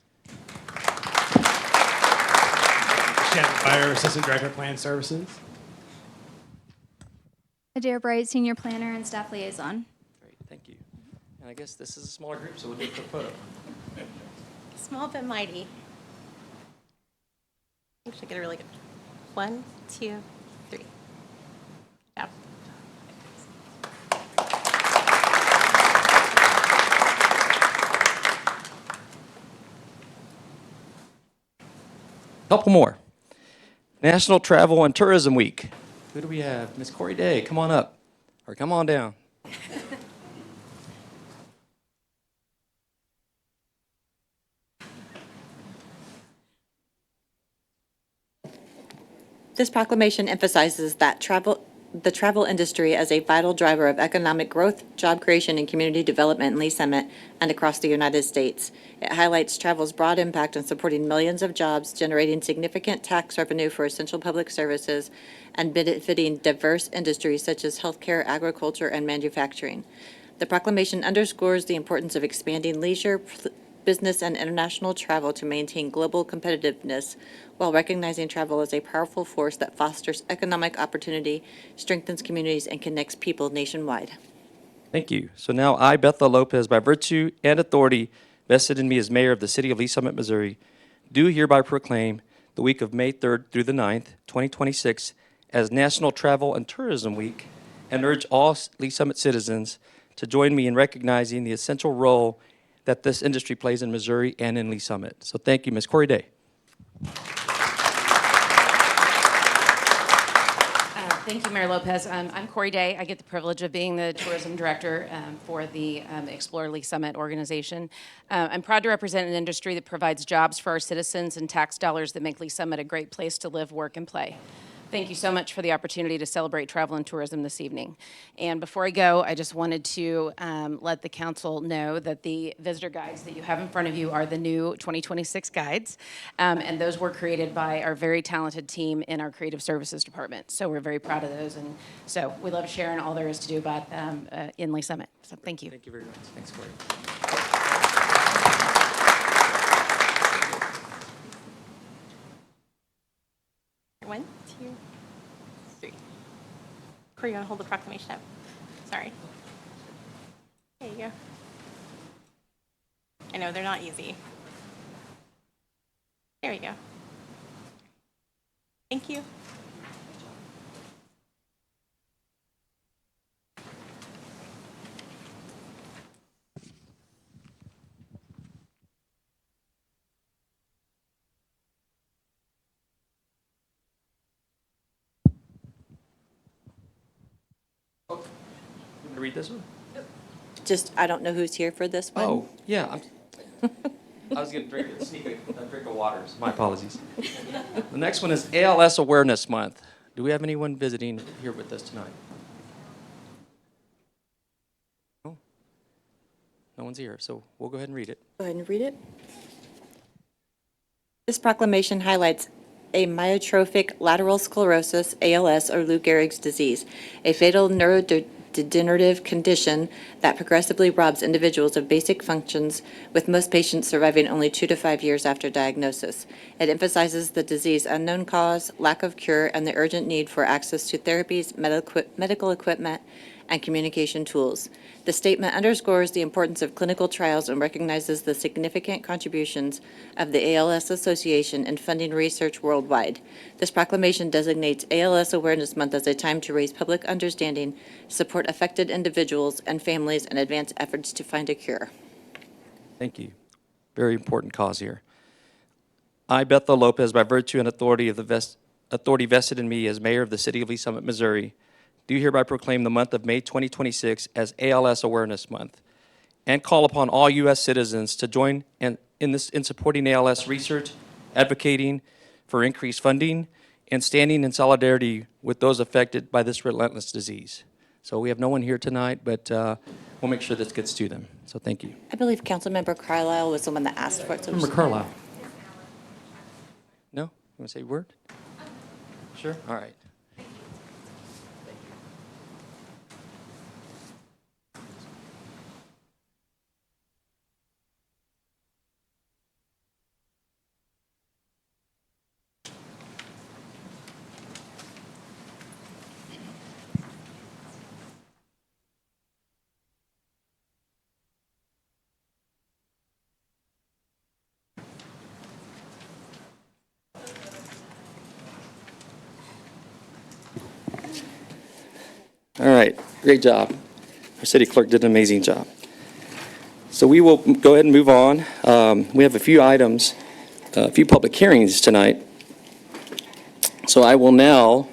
Pryor, Assistant Director of Plan Services. Adair Bright, Senior Planner and Staff Liaison. Great, thank you. And I guess this is a smaller group, so we'll do a quick photo. Small but mighty. I should get a really good 1, 2, 3. Yeah. Couple more. National Travel and Tourism Week. Who do we have? Miss Corey Day, come on up, or come on down. This proclamation emphasizes that the travel industry as a vital driver of economic growth, job creation, and community development in Lee Summit and across the United States. It highlights travel's broad impact on supporting millions of jobs, generating significant tax revenue for essential public services, and benefiting diverse industries such as healthcare, agriculture, and manufacturing. The proclamation underscores the importance of expanding leisure, business, and international travel to maintain global competitiveness, while recognizing travel as a powerful force that fosters economic opportunity, strengthens communities, and connects people nationwide. Thank you. So now I, Bethel Lopez, by virtue and authority vested in me as mayor of the City of Lee Summit, Missouri, do hereby proclaim the week of May 3rd through the 9th, 2026, as National Travel and Tourism Week, and urge all Lee Summit citizens to join me in recognizing the essential role that this industry plays in Missouri and in Lee Summit. So thank you, Ms. Corey Day. Thank you, Mayor Lopez. I'm Corey Day. I get the privilege of being the tourism director for the Explore Lee Summit organization. I'm proud to represent an industry that provides jobs for our citizens and tax dollars that make Lee Summit a great place to live, work, and play. Thank you so much for the opportunity to celebrate travel and tourism this evening. And before I go, I just wanted to let the council know that the visitor guides that you have in front of you are the new 2026 guides. And those were created by our very talented team in our creative services department. So we're very proud of those. And so we love sharing all there is to do about in Lee Summit. So thank you. Thank you very much. Thanks, Corey. One, two, three. Corey, you want to hold the proclamation up? Sorry. There you go. I know, they're not easy. There you go. Thank you. Want to read this one? Just, I don't know who's here for this one. Oh, yeah. I was going to drink a drink of water. My apologies. The next one is ALS Awareness Month. Do we have anyone visiting here with us tonight? No? No one's here, so we'll go ahead and read it. Go ahead and read it. This proclamation highlights amyotrophic lateral sclerosis, ALS, or Lou Gehrig's disease, a fatal neurodegenerative condition that progressively robs individuals of basic functions, with most patients surviving only 2 to 5 years after diagnosis. It emphasizes the disease's unknown cause, lack of cure, and the urgent need for access to therapies, medical equipment, and communication tools. The statement underscores the importance of clinical trials and recognizes the significant contributions of the ALS Association in funding research worldwide. This proclamation designates ALS Awareness Month as a time to raise public understanding, support affected individuals and families, and advance efforts to find a cure. Thank you. Very important cause here. I, Bethel Lopez, by virtue and authority vested in me as mayor of the city of Lee Summit, Missouri, do hereby proclaim the month of May 2026 as ALS Awareness Month, and call upon all U.S. citizens to join in supporting ALS research, advocating for increased funding, and standing in solidarity with those affected by this relentless disease. So we have no one here tonight, but we'll make sure this gets to them. So thank you. I believe Councilmember Carlisle was the one that asked for it. So Member Carlisle. No? You want to say a word? Sure. All right. All right, great job. Our city clerk did an amazing job. So we will go ahead and move on. We have a few items, a few public hearings tonight. So we will now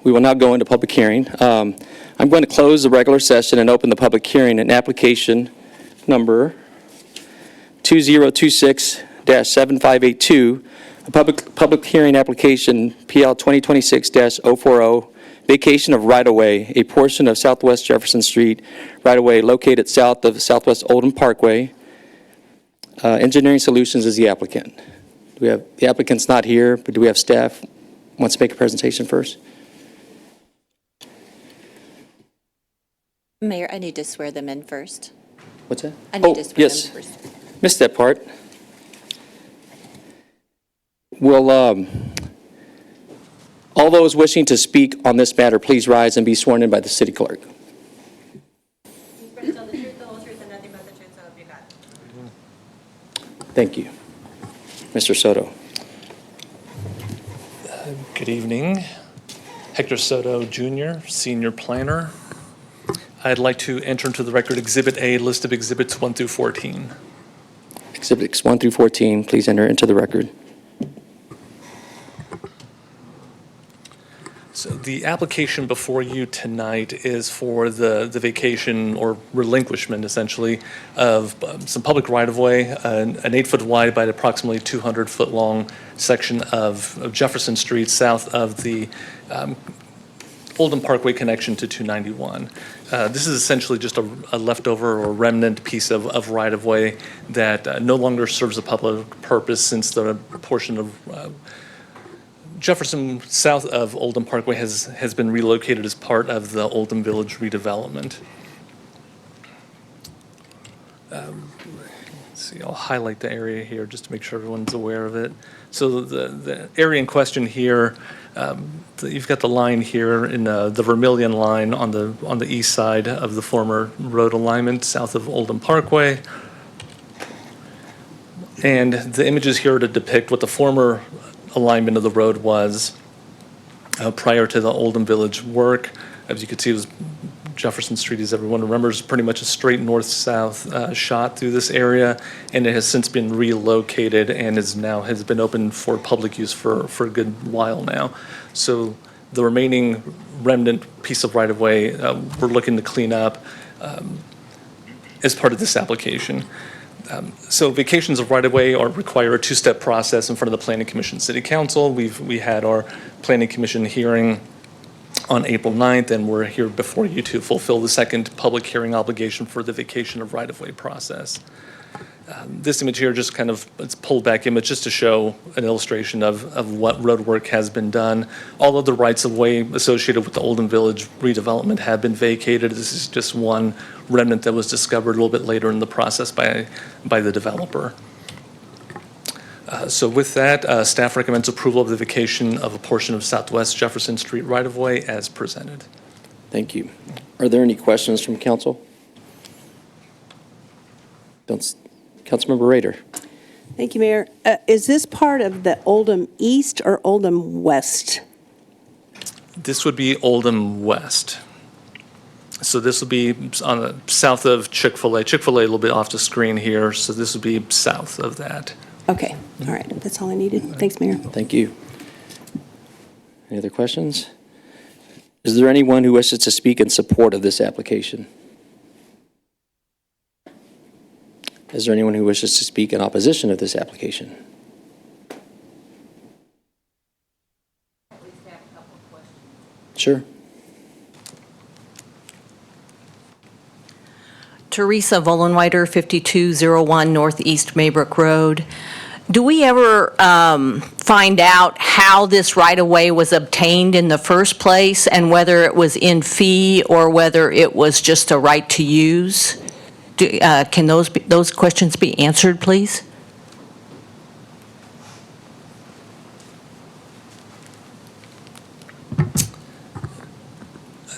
go into public hearing. I'm going to close the regular session and open the public hearing in application number 2026-7582, a public hearing application PL 2026-040, vacation of right-of-way, a portion of Southwest Jefferson Street right-of-way located south of Southwest Oldham Parkway. Engineering Solutions is the applicant. The applicant's not here, but do we have staff wants to make a presentation first? Mayor, I need to swear them in first. What's that? I need to swear yes. them first. Missed that part. Will all those wishing to speak on this matter please rise and be sworn in by the city clerk. Thank you. Mr. Soto. Good evening. Hector Soto, Jr., Senior Planner. I'd like to enter into the record Exhibit A, list of Exhibits 1 through 14. Exhibits 1 through 14, please enter into the record. So the application before you tonight is for the vacation or relinquishment, essentially, of some public right-of-way, an 8-foot wide by approximately 200-foot long section of Jefferson Street south of the Oldham Parkway connection to 291. This is essentially just a leftover or remnant piece of right-of-way that no longer serves a public purpose, since the portion of Jefferson south of Oldham Parkway has been relocated as part of the Oldham Village redevelopment. Let's see, I'll highlight the area here just to make sure everyone's aware of it. So the area in question here, you've got the line here in the Vermilion line on the east side of the former road alignment south of Oldham Parkway. And the images here are to depict what the former alignment of the road was prior to the Oldham Village work. As you can see, it was Jefferson Street, as everyone remembers, pretty much a straight north-south shot through this area, and it has since been relocated and has been open for public use for a good while now. So the remaining remnant piece of right-of-way we're looking to clean up as part of this application. So vacations of right-of-way require a two-step process in front of the Planning Commission City Council. We had our Planning Commission hearing on April 9th, and we're here before you to fulfill the second public hearing obligation for the vacation of right-of-way process. This image here just it's pulled back image just to show an illustration of what road work has been done. All of the rights-of-way associated with the Oldham Village redevelopment have been vacated. This is just one remnant that was discovered a little bit later in the process by the developer. So with that, staff recommends approval of the vacation of a portion of Southwest Jefferson Street right-of-way as presented. Thank you. Are there any questions from council? Councilmember Rader. Thank you, Mayor. Is this part of the Oldham East or Oldham West? This would be Oldham West. So this would be on the south of Chick-fil-A. Chick-fil-A a little bit off the screen here, so this would be south of that. Okay, all right, that's all I needed. Thanks, Mayor. Thank you. Any other questions? Is there anyone who wishes to speak in support of this application? Is there anyone who wishes to speak in opposition of this application? Sure. Teresa Vollenweider, 5201 Northeast Maybrook Road. Do we ever find out how this right-of-way was obtained in the first place, and whether it was in fee or whether it was just a right to use? Can those questions be answered, please?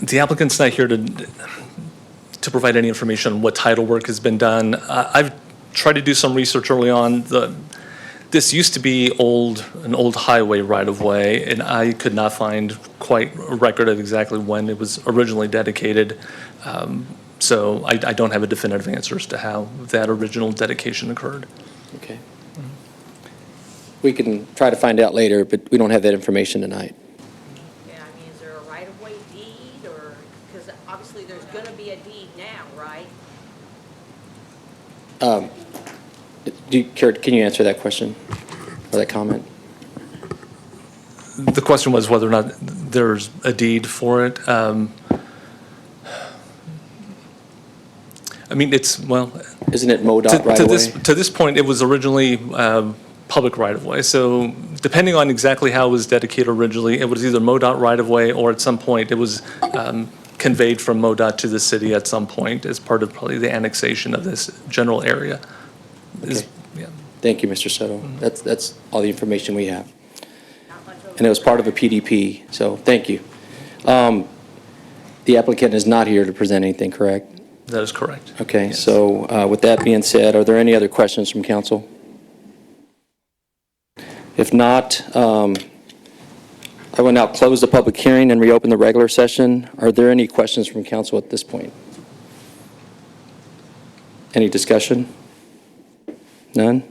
The applicant's not here to provide any information on what title work has been done. I've tried to do some research early on. This used to be an old highway right-of-way, and I could not find quite a record of exactly when it was originally dedicated. So I don't have a definitive answer as to how that original dedication occurred. Okay. We can try to find out later, but we don't have that information tonight. Yeah, I mean, is there a right-of-way deed, or, because obviously there's going to be a deed now, right? Can you answer that question or that comment? The question was whether or not there's a deed for it. I mean, isn't it MoDOT right-of-way? To this point, it was originally public right-of-way. So depending on exactly how it was dedicated originally, it was either MoDOT right-of-way, or at some point it was conveyed from MoDOT to the city at some point as part of probably the annexation of this general area. Okay. Thank you, Mr. Soto. That's all the information we have. And it was part of a PDP, so thank you. The applicant is not here to present anything, correct? That is correct. Okay, Yes. so with that being said, are there any other questions from council? If not, I will now close the public hearing and reopen the regular session. Are there any questions from council at this point? Any discussion? None?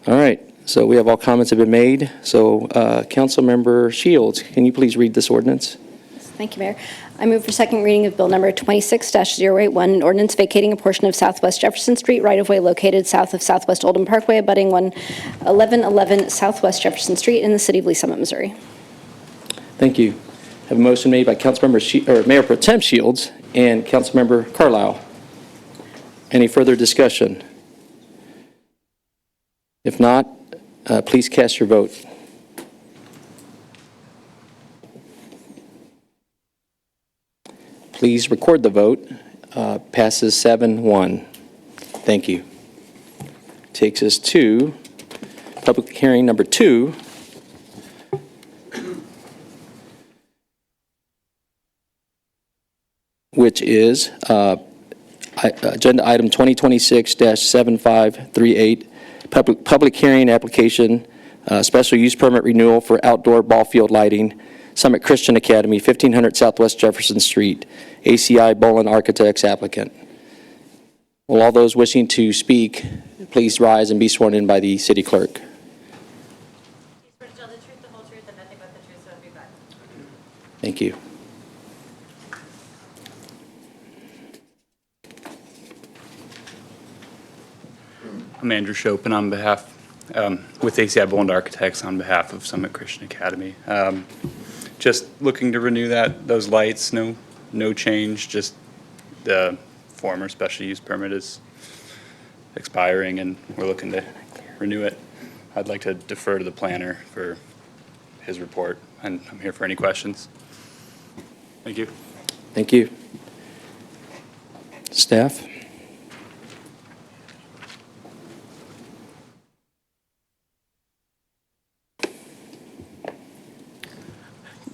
All right. So we have all comments have been made. So Councilmember Shields, can you please read this ordinance? Thank you, Mayor. I move for second reading of Bill Number 26-081, an ordinance vacating a portion of Southwest Jefferson Street right-of-way located south of Southwest Oldham Parkway, abutting 1111 Southwest Jefferson Street in the city of Lee Summit, Missouri. Thank you. I have a motion made by Mayor Pro Tem Shields and Councilmember Carlisle. Any further discussion? If not, please cast your vote. Please record the vote. Passes 7-1. Thank you. Takes us to public hearing number 2. Which is agenda item 2026-7538, public hearing application, special use permit renewal for outdoor ball field lighting, Summit Christian Academy, 1500 Southwest Jefferson Street, ACI Boland Architects applicant. Will all those wishing to speak please rise and be sworn in by the city clerk? Thank you. I'm Andrew Chopin on behalf, with ACI Boland Architects on behalf of Summit Christian Academy. Just looking to renew those lights, no change, just the former special use permit is expiring and we're looking to renew it. I'd like to defer to the planner for his report, and I'm here for any questions. Thank you. Thank you. Staff?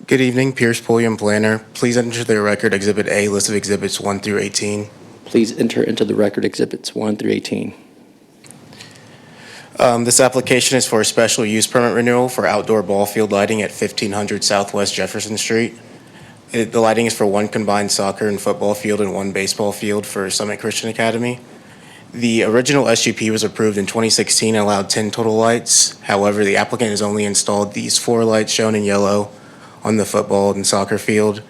Good evening, Pierce Pulliam, Planner. Please enter the record Exhibit A, list of exhibits 1 through 18. Please enter into the record exhibits 1 through 18. This application is for a special use permit renewal for outdoor ball field lighting at 1500 Southwest Jefferson Street. The lighting is for 1 combined soccer and football field and 1 baseball field for Summit Christian Academy. The original SUP was approved in 2016 and allowed 10 total lights. However, the applicant has only installed these 4 lights shown in yellow on the football and soccer field.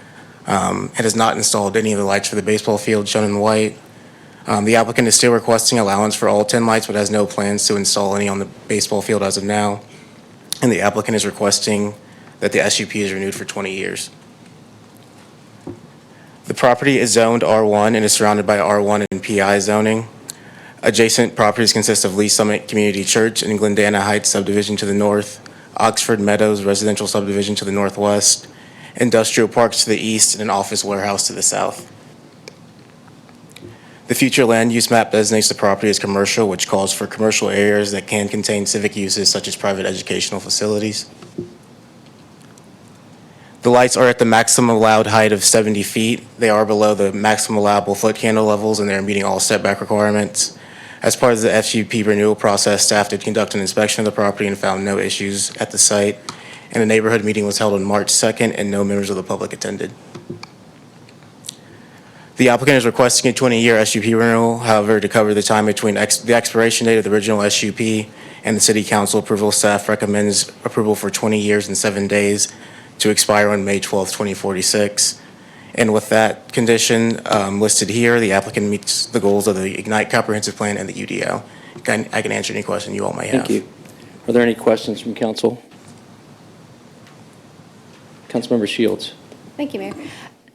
It has not installed any of the lights for the baseball field shown in white. The applicant is still requesting allowance for all 10 lights, but has no plans to install any on the baseball field as of now. And the applicant is requesting that the SUP is renewed for 20 years. The property is zoned R1 and is surrounded by R1 and PI zoning. Adjacent properties consist of Lee Summit Community Church and Glendana Heights subdivision to the north, Oxford Meadows residential subdivision to the northwest, industrial parks to the east, and an office warehouse to the south. The future land use map designates the property as commercial, which calls for commercial areas that can contain civic uses such as private educational facilities. The lights are at the maximum allowed height of 70 feet. They are below the maximum allowable foot candle levels, and they're meeting all setback requirements. As part of the SUP renewal process, staff did conduct an inspection of the property and found no issues at the site. And a neighborhood meeting was held on March 2nd, and no members of the public attended. The applicant is requesting a 20-year SUP renewal. However, to cover the time between the expiration date of the original SUP and the City Council approval, staff recommends approval for 20 years and 7 days to expire on May 12th, 2046. And with that condition listed here, the applicant meets the goals of the Ignite Comprehensive Plan and the UDO. I can answer any question you all may have. Thank you. Are there any questions from council? Councilmember Shields. Thank you, Mayor.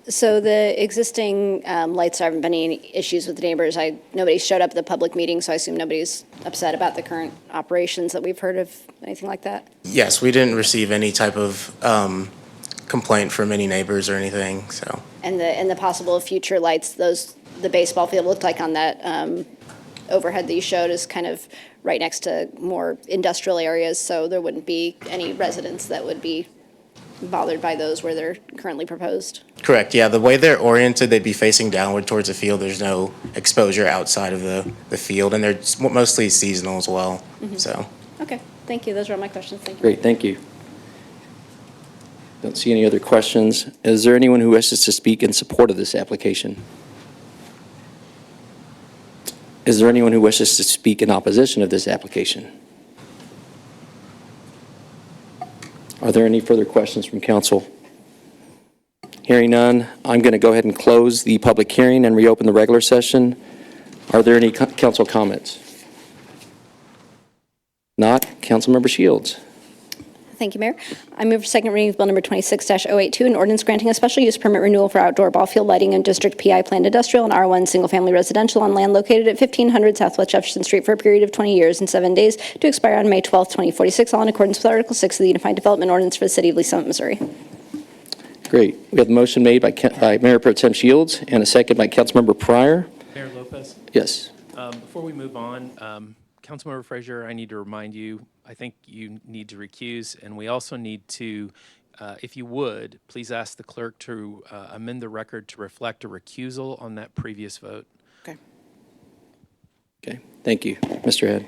So the existing lights, there haven't been any issues with the neighbors. Nobody showed up at the public meeting, so I assume nobody's upset about the current operations that we've heard of, anything like that? Yes, we didn't receive any type of complaint from any neighbors or anything, so. And the possible future lights, the baseball field looked like on that overhead that you showed is kind of right next to more industrial areas, so there wouldn't be any residents that would be bothered by those where they're currently proposed? Correct, yeah. The way they're oriented, they'd be facing downward towards the field. There's no exposure outside of the field, and they're mostly seasonal as well, so. Okay, thank you. Those are all my questions. Thank you. Great, thank you. Don't see any other questions. Is there anyone who wishes to speak in support of this application? Is there anyone who wishes to speak in opposition of this application? Are there any further questions from council? Hearing none, I'm going to go ahead and close the public hearing and reopen the regular session. Are there any council comments? Not. Councilmember Shields. Thank you, Mayor. I move for second reading of Bill number 26-082, an ordinance granting a special use permit renewal for outdoor ball field lighting in District PI Planned Industrial and R1 Single Family Residential on land located at 1500 Southwest Jefferson Street for a period of 20 years and 7 days to expire on May 12, 2046, all in accordance with Article 6 of the Unified Development Ordinance for the City of Lee Summit, Missouri. Great. We have the motion made by Mayor Pro Tem Shields and a second by Councilmember Pryor. Mayor Lopez? Yes. Before we move on, Councilmember Frazier, I need to remind you, I think you need to recuse, and we also need to, if you would, please ask the clerk to amend the record to reflect a recusal on that previous vote. Okay. Okay. Thank you, Mr. Head.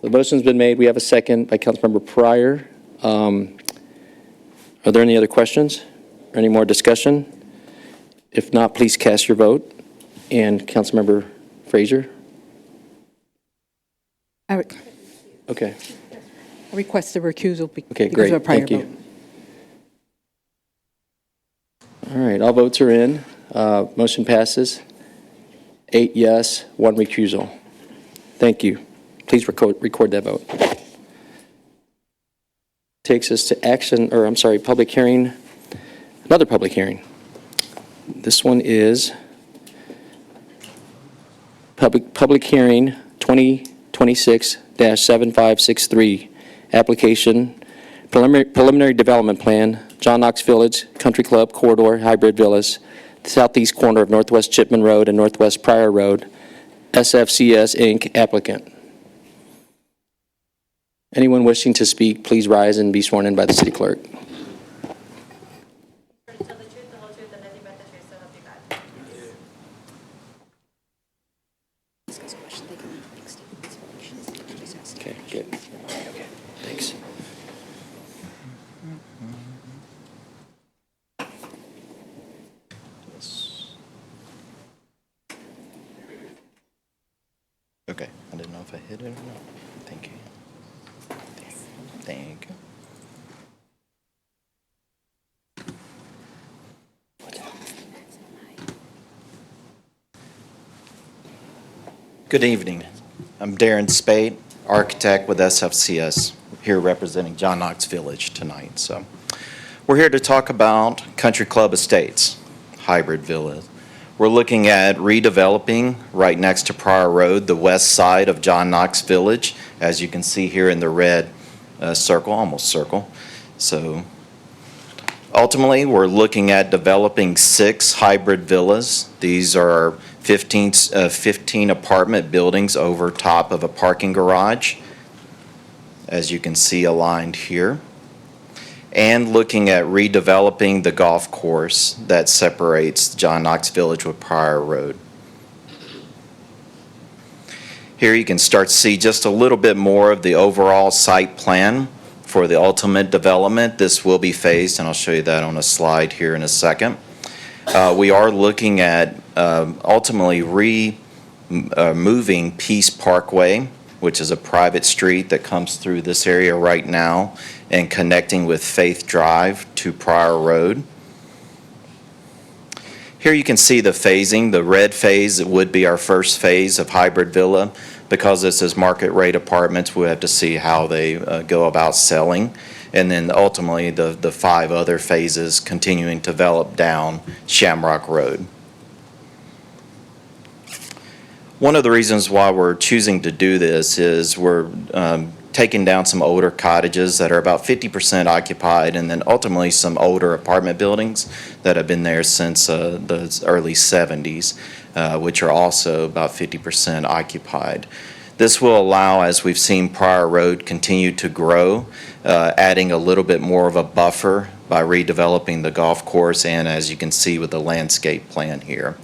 The motion's been made. We have a second by Councilmember Pryor. Are there any other questions or any more discussion? If not, please cast your vote. And Councilmember Frazier? Okay. I request a recusal Okay, because great. of a prior Thank you. vote. All right, all votes are in. Motion passes. 8 yes, 1 recusal. Thank you. Please record that vote. Takes us to public hearing, another public hearing. This one is public hearing 2026-7563, application, preliminary development plan, John Knox Village, Country Club Corridor, Hybrid Villas, southeast corner of Northwest Chipman Road and Northwest Pryor Road, SFCS Inc., applicant. Anyone wishing to speak, please rise and be sworn in by the city clerk. Okay, good. Okay, thanks. Okay, I didn't know if I hit it or not. Thank you. Thank you. Good evening. I'm Darren Spade, architect with SFCS, here representing John Knox Village tonight. So we're here to talk about Country Club Estates, hybrid villas. We're looking at redeveloping right next to Pryor Road, the west side of John Knox Village, as you can see here in the red circle, almost circle. So ultimately, we're looking at developing 6 hybrid villas. These are 15 apartment buildings over top of a parking garage, as you can see aligned here. And looking at redeveloping the golf course that separates John Knox Village with Pryor Road. Here you can start to see just a little bit more of the overall site plan for the ultimate development. This will be phased, and I'll show you that on a slide here in a second. We are looking at ultimately moving Peace Parkway, which is a private street that comes through this area right now, and connecting with Faith Drive to Pryor Road. Here you can see the phasing. The red phase would be our first phase of hybrid villa. Because this is market rate apartments, we have to see how they go about selling. And then ultimately the 5 other phases continuing to develop down Shamrock Road. One of the reasons why we're choosing to do this is we're taking down some older cottages that are about 50% occupied, and then ultimately some older apartment buildings that have been there since the early 70s, which are also about 50% occupied. This will allow, as we've seen Pryor Road continue to grow, adding a little bit more of a buffer by redeveloping the golf course, and as you can see with the landscape plan here.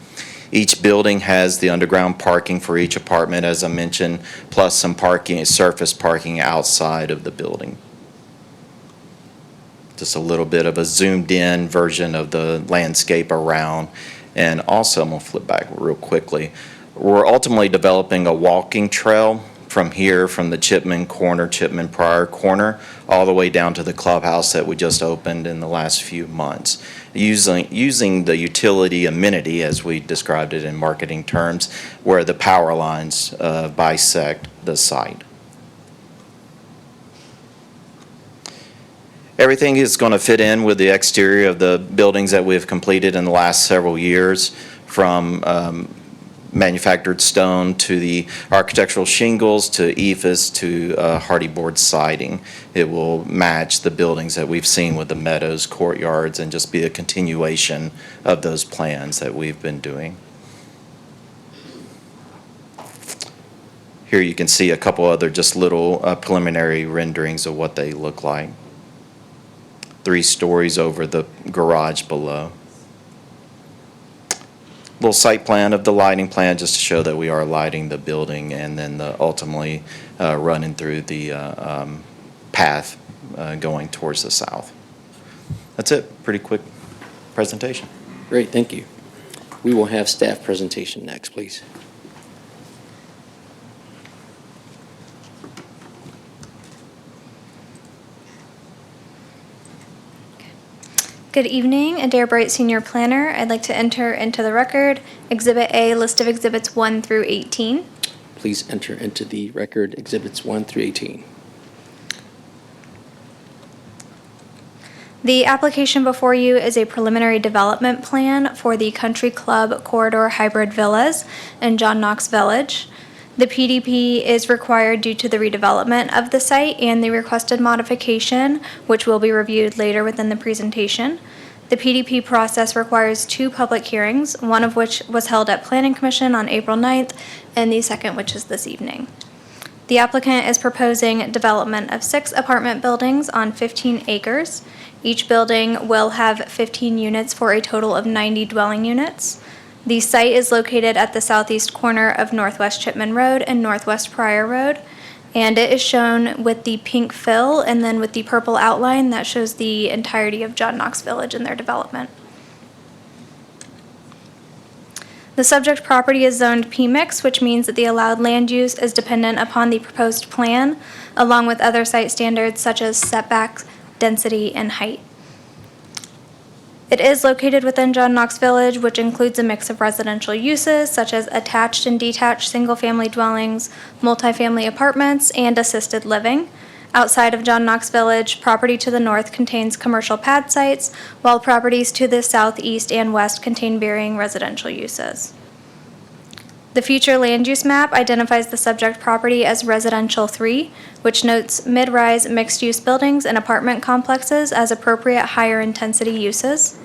Each building has the underground parking for each apartment, as I mentioned, plus some parking, surface parking outside of the building. Just a little bit of a zoomed in version of the landscape around. And also, I'm gonna flip back real quickly. We're ultimately developing a walking trail from here, from the Chipman corner, Chipman Pryor corner, all the way down to the clubhouse that we just opened in the last few months. Using the utility amenity, as we described it in marketing terms, where the power lines bisect the site. Everything is going to fit in with the exterior of the buildings that we've completed in the last several years, from manufactured stone to the architectural shingles to EIFS to hardy board siding. It will match the buildings that we've seen with the meadows, courtyards, and just be a continuation of those plans that we've been doing. Here you can see a couple other just little preliminary renderings of what they look like. 3 stories over the garage below. Little site plan of the lighting plan just to show that we are lighting the building, and then ultimately running through the path going towards the south. That's it. Pretty quick presentation. Great, thank you. We will have staff presentation next, please. Good evening, Adair Bright, Senior Planner. I'd like to enter into the record Exhibit A, list of exhibits 1 through 18. Please enter into the record exhibits 1 through 18. The application before you is a preliminary development plan for the Country Club Corridor Hybrid Villas in John Knox Village. The PDP is required due to the redevelopment of the site and the requested modification, which will be reviewed later within the presentation. The PDP process requires 2 public hearings, one of which was held at Planning Commission on April 9th, and the second, which is this evening. The applicant is proposing development of 6 apartment buildings on 15 acres. Each building will have 15 units for a total of 90 dwelling units. The site is located at the southeast corner of Northwest Chipman Road and Northwest Pryor Road, and it is shown with the pink fill and then with the purple outline that shows the entirety of John Knox Village and their development. The subject property is zoned P-mix, which means that the allowed land use is dependent upon the proposed plan, along with other site standards such as setbacks, density, and height. It is located within John Knox Village, which includes a mix of residential uses such as attached and detached single-family dwellings, multifamily apartments, and assisted living. Outside of John Knox Village, property to the north contains commercial pad sites, while properties to the south, east, and west contain varying residential uses. The future land use map identifies the subject property as Residential 3, which notes mid-rise mixed-use buildings and apartment complexes as appropriate higher intensity uses.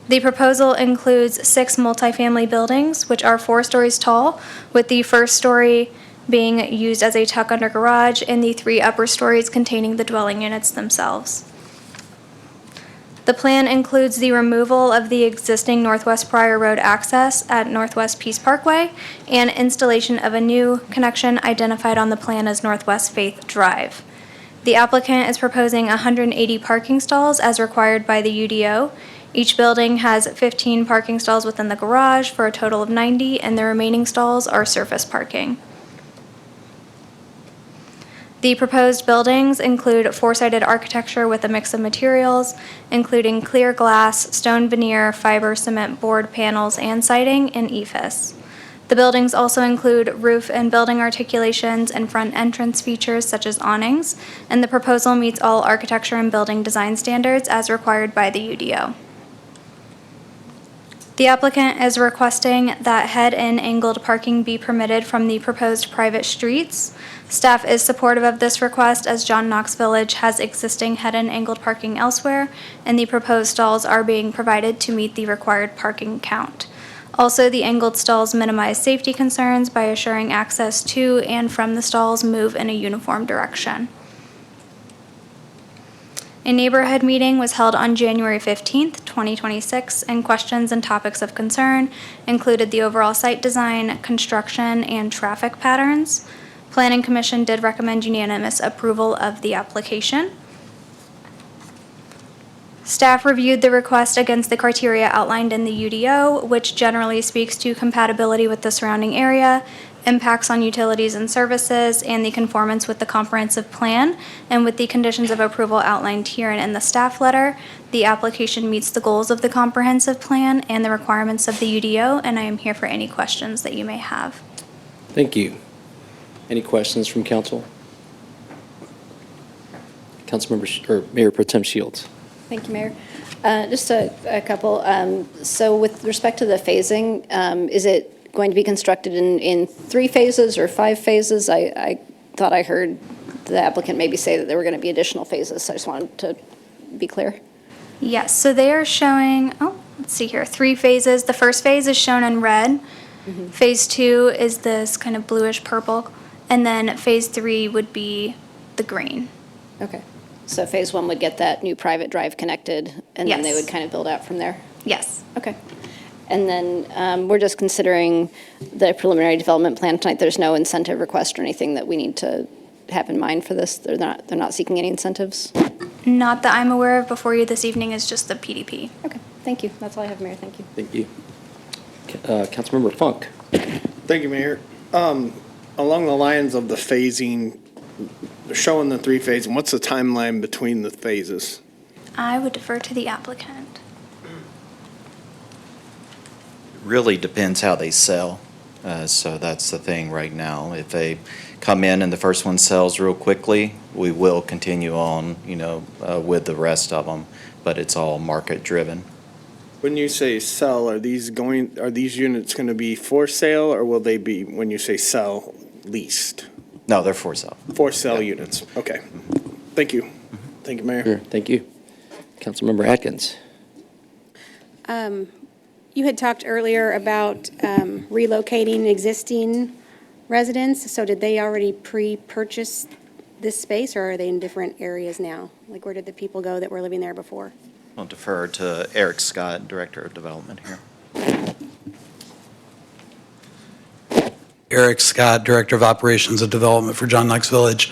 The proposal includes 6 multifamily buildings, which are 4 stories tall, with the first story being used as a tuck-under garage and the 3 upper stories containing the dwelling units themselves. The plan includes the removal of the existing Northwest Pryor Road access at Northwest Peace Parkway and installation of a new connection identified on the plan as Northwest Faith Drive. The applicant is proposing 180 parking stalls as required by the UDO. Each building has 15 parking stalls within the garage for a total of 90, and the remaining stalls are surface parking. The proposed buildings include 4-sided architecture with a mix of materials, including clear glass, stone veneer, fiber, cement, board panels, and siding, and EIFS. The buildings also include roof and building articulations and front entrance features such as awnings, and the proposal meets all architecture and building design standards as required by the UDO. The applicant is requesting that head-in angled parking be permitted from the proposed private streets. Staff is supportive of this request as John Knox Village has existing head-in angled parking elsewhere, and the proposed stalls are being provided to meet the required parking count. Also, the angled stalls minimize safety concerns by assuring access to and from the stalls move in a uniform direction. A neighborhood meeting was held on January 15th, 2026, and questions and topics of concern included the overall site design, construction, and traffic patterns. Planning Commission did recommend unanimous approval of the application. Staff reviewed the request against the criteria outlined in the UDO, which generally speaks to compatibility with the surrounding area, impacts on utilities and services, and the conformance with the comprehensive plan, and with the conditions of approval outlined herein in the staff letter. The application meets the goals of the comprehensive plan and the requirements of the UDO, and I am here for any questions that you may have. Thank you. Any questions from council? Councilmember, or Mayor Pro Tem Shields. Thank you, Mayor. Just a couple. So with respect to the phasing, is it going to be constructed in 3 phases or 5 phases? I thought I heard the applicant maybe say that there were going to be additional phases, so I just wanted to be clear. Yes, so they are showing, let's see here, 3 phases. The first phase is shown in red. Phase 2 is this kind of bluish purple, and then phase 3 would be the green. Okay. So phase 1 would get that new private drive connected, and then they Yes. would kind of build out from there? Yes. Okay. And then we're just considering the preliminary development plan tonight. There's no incentive request or anything that we need to have in mind for this? They're not seeking any incentives? Not that I'm aware of before you this evening, is just the PDP. Okay, thank you. That's all I have, Mayor. Thank you. Thank you. Councilmember Funk. Thank you, Mayor. Along the lines of the phasing, showing the 3 phases, what's the timeline between the phases? I would defer to the applicant. Really depends how they sell. So that's the thing right now. If they come in and the first one sells real quickly, we will continue on, with the rest of them, but it's all market driven. When you say sell, are these units going to be for sale, or will they be, when you say sell, leased? No, they're for sale. For sale units. Okay. Thank you. Thank you, Mayor. Sure, thank you. Councilmember Atkins. You had talked earlier about relocating existing residents. So did they already pre-purchase this space, or are they in different areas now? Like, where did the people go that were living there before? I'll defer to Eric Scott, Director of Development here. Eric Scott, Director of Operations and Development for John Knox Village.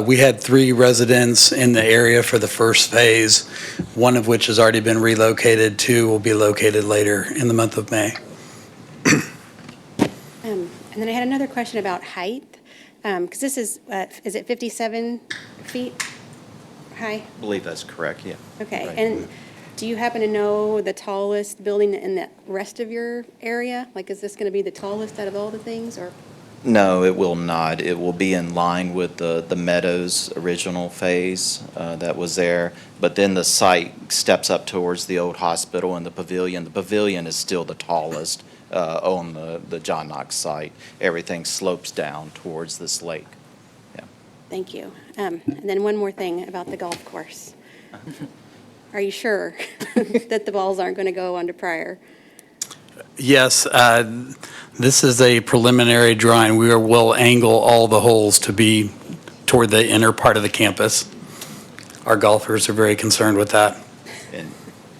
We had 3 residents in the area for the first phase, one of which has already been relocated. 2 will be located later in the month of May. And then I had another question about height, because this is it 57 feet high? I believe that's correct, yeah. Okay, Right. and do you happen to know the tallest building in the rest of your area? Like, is this going to be the tallest out of all the things, or? No, it will not. It will be in line with the Meadows original phase that was there. But then the site steps up towards the old hospital and the pavilion. The pavilion is still the tallest on the John Knox site. Everything slopes down towards this lake. Yeah. Thank you. And then one more thing about the golf course. Are you sure that the balls aren't going to go onto Pryor? Yes, this is a preliminary drawing. We will angle all the holes to be toward the inner part of the campus. Our golfers are very concerned with that. And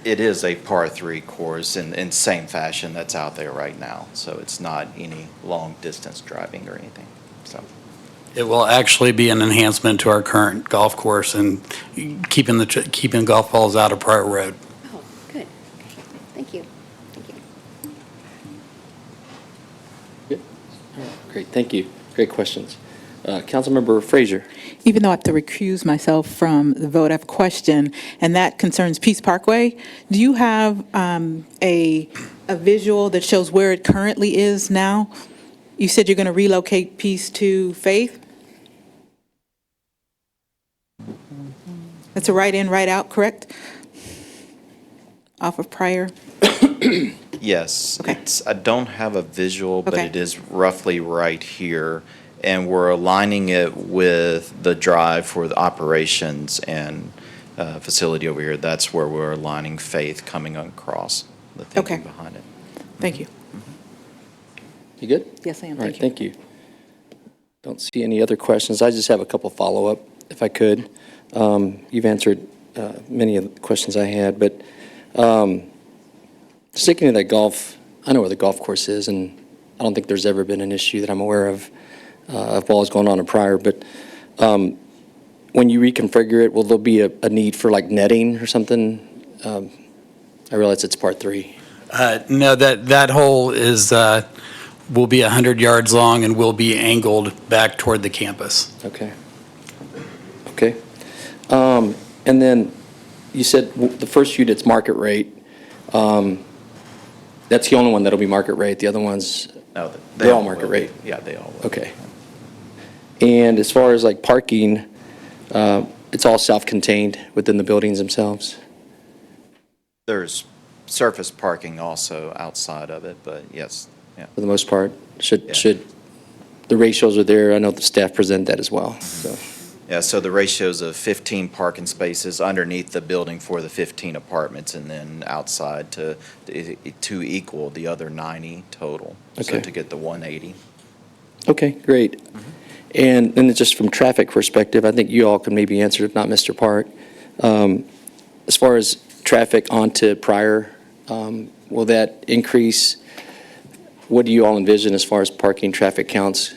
it is a par 3 course in same fashion that's out there right now. So it's not any long distance driving or anything. So. It will actually be an enhancement to our current golf course and keeping golf balls out of Pryor Road. Oh, good. Thank you. Great, thank you. Great questions. Councilmember Frazier. Even though I have to recuse myself from the vote, I have a question, and that concerns Peace Parkway. Do you have a visual that shows where it currently is now? You said you're going to relocate Peace to Faith? That's a right in, right out, correct? Off of Pryor? Yes, I don't have a visual, but Okay. it is roughly right here. And we're aligning it with the drive for the operations and facility over here. That's where we're aligning Faith coming across, the thinking behind it. Thank you. You good? Yes, I am. All right, thank you. Don't see any other questions. I just have a couple follow-up, if I could. You've answered many of the questions I had, but sticking to that golf, I know where the golf course is, and I don't think there's ever been an issue that I'm aware of balls going on in Pryor, but when you reconfigure it, will there be a need for like netting or something? I realize it's part 3. No, that hole is will be 100 yards long and will be angled back toward the campus. Okay. Okay. And then you said the first unit's market rate. That's the only one that'll be market rate. The other ones, No, they're all market rate. Yeah, they all will. Okay. And as far as like parking, it's all self-contained within the buildings themselves? There's surface parking also outside of it, but yes, yeah. For the most part? Yeah. Should, the ratios are there, I know the staff present that as well, so. Yeah, so the ratios of 15 parking spaces underneath the building for the 15 apartments, and then outside to equal the other 90 total. So Okay. to get the 180. Okay, great. And then just from traffic perspective, I think you all can maybe answer, if not Mr. Park. As far as traffic onto Pryor, will that increase? What do you all envision as far as parking traffic counts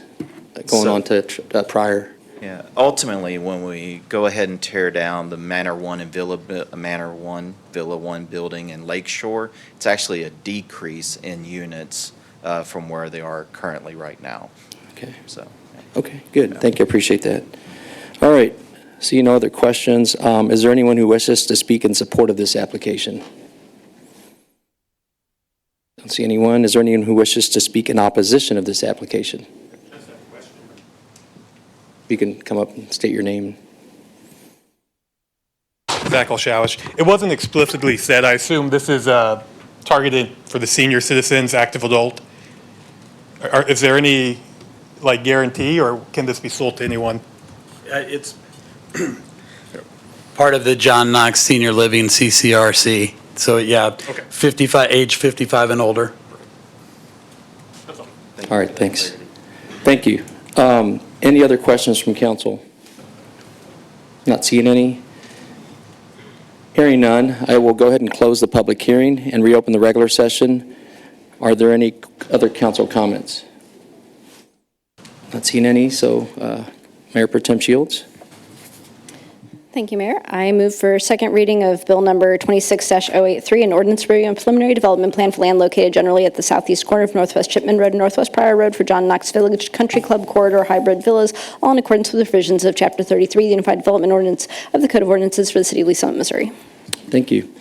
going on to Pryor? Yeah, ultimately, when we go ahead and tear down the Manor 1 and Villa 1 building in Lakeshore, it's actually a decrease in units from where they are currently right now. Okay. So. Okay, good. Thank you. Appreciate that. All right. See no other questions. Is there anyone who wishes to speak in support of this application? Don't see anyone. Is there anyone who wishes to speak in opposition of this application? You can come up and state your name. Zach Olshawish. It wasn't explicitly said. I assume this is targeted for the senior citizens, active adult. Is there any guarantee, or can this be sold to anyone? It's part of the John Knox Senior Living CCRC. So yeah, okay. Age 55 and older. All right, thanks. Thank you. Any other questions from council? Not seeing any. Hearing none, I will go ahead and close the public hearing and reopen the regular session. Are there any other council comments? Not seeing any, so Mayor Pro Tem Shields. Thank you, Mayor. I move for second reading of Bill Number 26-083, an ordinance reviewing a preliminary development plan for land located generally at the southeast corner of Northwest Chipman Road and Northwest Pryor Road for John Knox Village Country Club Corridor Hybrid Villas, all in accordance with the provisions of Chapter 33, the Unified Development Ordinance of the Code of Ordinances for the City of Lee Summit, Missouri. Thank you.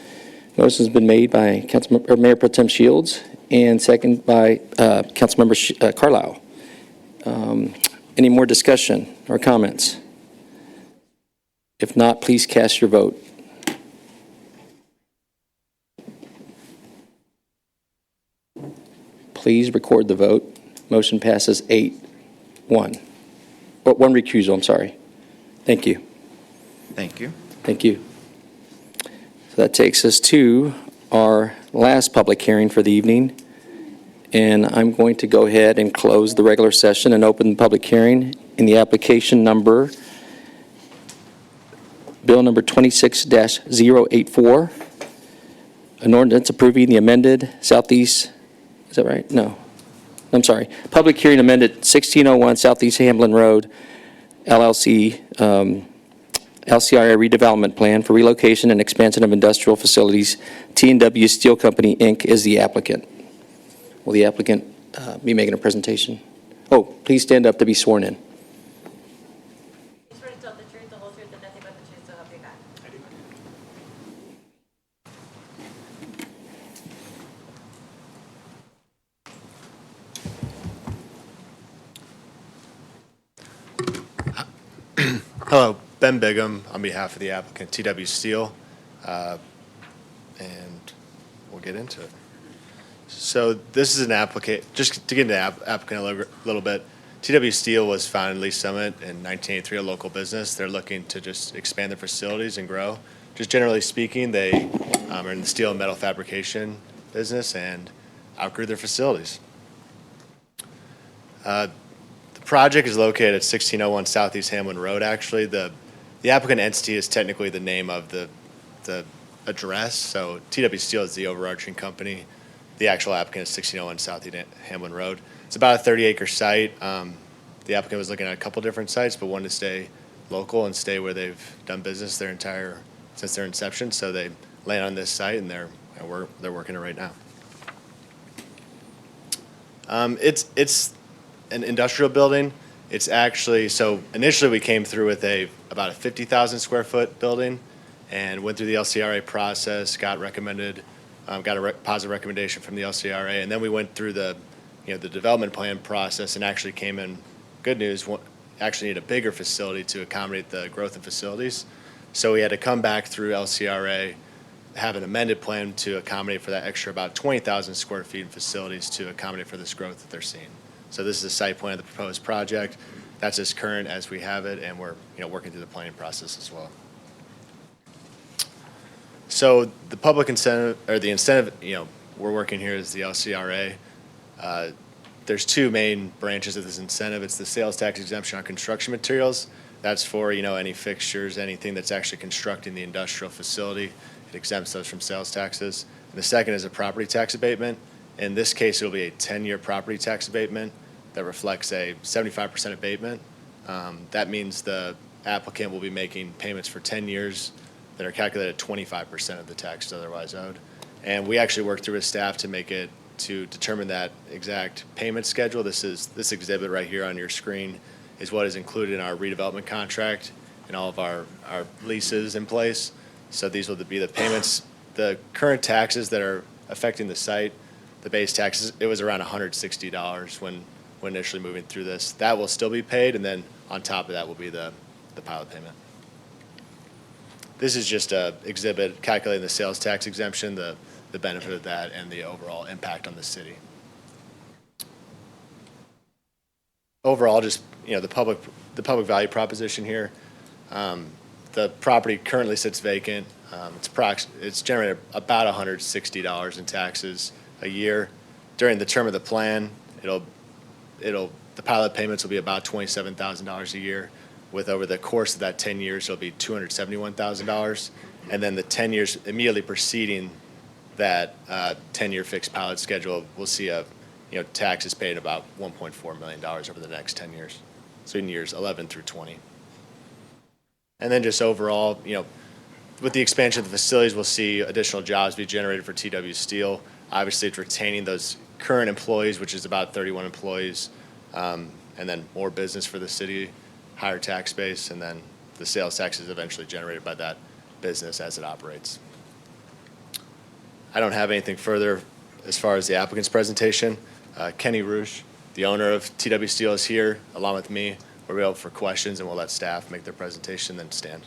Motion's been made by Mayor Pro Tem Shields and second by Councilmember Carlisle. Any more discussion or comments? If not, please cast your vote. Please record the vote. Motion passes 8-1. One recusal, I'm sorry. Thank you. Thank you. Thank you. So that takes us to our last public hearing for the evening. And I'm going to go ahead and close the regular session and open the public hearing in the application number, Bill number 26-084, an ordinance approving the amended Southeast, is that right? No. I'm sorry. Public hearing amended 1601 Southeast Hamblen Road, LLC LCRA Redevelopment Plan for relocation and expansion of industrial facilities. T&W Steel Co, Inc. is the applicant. Will the applicant be making a presentation? Oh, please stand up to be sworn in. Hello, Ben Bigham on behalf of the applicant T&W Steel, and we'll get into it. So this is an applicant, just to get into the applicant a little bit, T&W Steel was founded in Lee Summit in 1983, a local business. They're looking to just expand their facilities and grow. Just generally speaking, they are in the steel and metal fabrication business and outgrew their facilities. The project is located at 1601 Southeast Hamblen Road, actually. The applicant entity is technically the name of the address, so T&W Steel is the overarching company. The actual applicant is 1601 Southeast Hamblen Road. It's about a 30-acre site. The applicant was looking at a couple different sites, but wanted to stay local and stay where they've done business since their inception, so they land on this site, and they're working it right now. It's an industrial building. It's actually, so initially we came through with about a 50,000 square foot building and went through the LCRA process, got recommended, got a positive recommendation from the LCRA, and then we went through the development plan process and actually came in, good news, actually need a bigger facility to accommodate the growth in facilities. So we had to come back through LCRA, have an amended plan to accommodate for that extra about 20,000 square feet in facilities to accommodate for this growth that they're seeing. So this is a site plan of the proposed project. That's as current as we have it, and we're working through the planning process as well. So the public incentive, or the incentive, we're working here is the LCRA. There's two main branches of this incentive. It's the sales tax exemption on construction materials. That's for, any fixtures, anything that's actually constructing the industrial facility. It exempts those from sales taxes. And the second is a property tax abatement. In this case, it'll be a 10-year property tax abatement that reflects a 75% abatement. That means the applicant will be making payments for 10 years that are calculated at 25% of the tax otherwise owed. And we actually worked through with staff to determine that exact payment schedule. This exhibit right here on your screen is what is included in our redevelopment contract and all of our leases in place. So these will be the payments. The current taxes that are affecting the site, the base taxes, it was around $160 when initially moving through this. That will still be paid, and then on top of that will be the pilot payment. This is just an exhibit calculating the sales tax exemption, the benefit of that, and the overall impact on the city. Overall, just the public value proposition here. The property currently sits vacant. It's generated about $160 in taxes a year. During the term of the plan, the pilot payments will be about $27,000 a year. With over the course of that 10 years, it'll be $271,000. And then the 10 years immediately preceding that 10-year fixed pilot schedule, we'll see taxes paid about $1.4 million over the next 10 years. So in years 11 through 20. And then just overall, with the expansion of the facilities, we'll see additional jobs be generated for T&W Steel. Obviously, it's retaining those current employees, which is about 31 employees, and then more business for the city, higher tax base, and then the sales tax is eventually generated by that business as it operates. I don't have anything further as far as the applicant's presentation. Kenny Roosh, the owner of T&W Steel, is here along with me. We're available for questions, and we'll let staff make their presentation, then stand.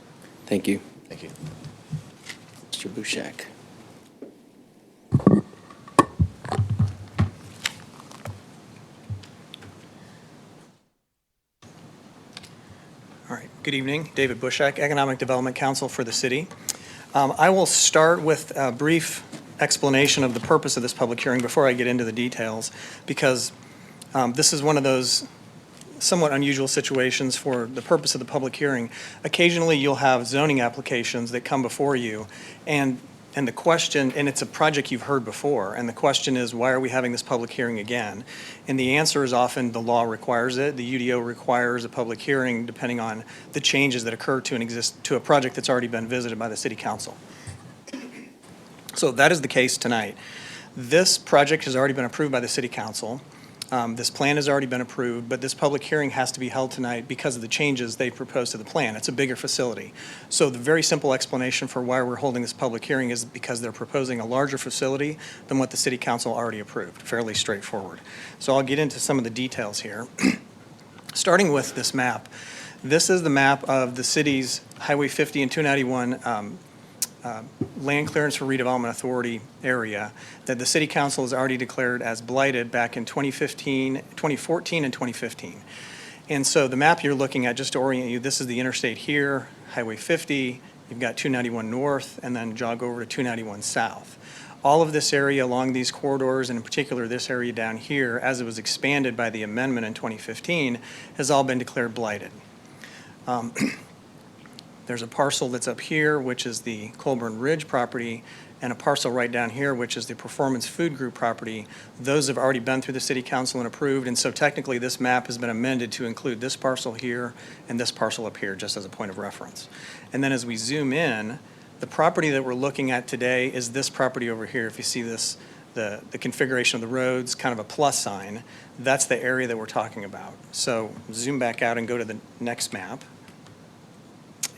Thank you. Thank you. Mr. Bushak. All right, good evening. David Bushak, Economic Development Counsel for the city. I will start with a brief explanation of the purpose of this public hearing before I get into the details, because this is one of those somewhat unusual situations for the purpose of the public hearing. Occasionally, you'll have zoning applications that come before you, and the question, and it's a project you've heard before, and the question is, why are we having this public hearing again? And the answer is often the law requires it. The UDO requires a public hearing depending on the changes that occur to a project that's already been visited by the city council. So that is the case tonight. This project has already been approved by the city council. This plan has already been approved, but this public hearing has to be held tonight because of the changes they proposed to the plan. It's a bigger facility. So the very simple explanation for why we're holding this public hearing is because they're proposing a larger facility than what the city council already approved. Fairly straightforward. So I'll get into some of the details here. Starting with this map. This is the map of the city's Highway 50 and 291 Land Clearance for Redevelopment Authority area that the City Council has already declared as blighted back in 2014 and 2015. And so the map you're looking at, just to orient you, this is the interstate here, Highway 50, you've got 291 North, and then jog over to 291 South. All of this area along these corridors, and in particular this area down here, as it was expanded by the amendment in 2015, has all been declared blighted. There's a parcel that's up here, which is the Colburn Ridge property, and a parcel right down here, which is the Performance Food Group property. Those have already been through the City Council and approved, and so technically this map has been amended to include this parcel here and this parcel up here, just as a point of reference. And then as we zoom in, the property that we're looking at today is this property over here. If you see this the configuration of the roads, kind of a plus sign, that's the area that we're talking about. So zoom back out and go to the next map.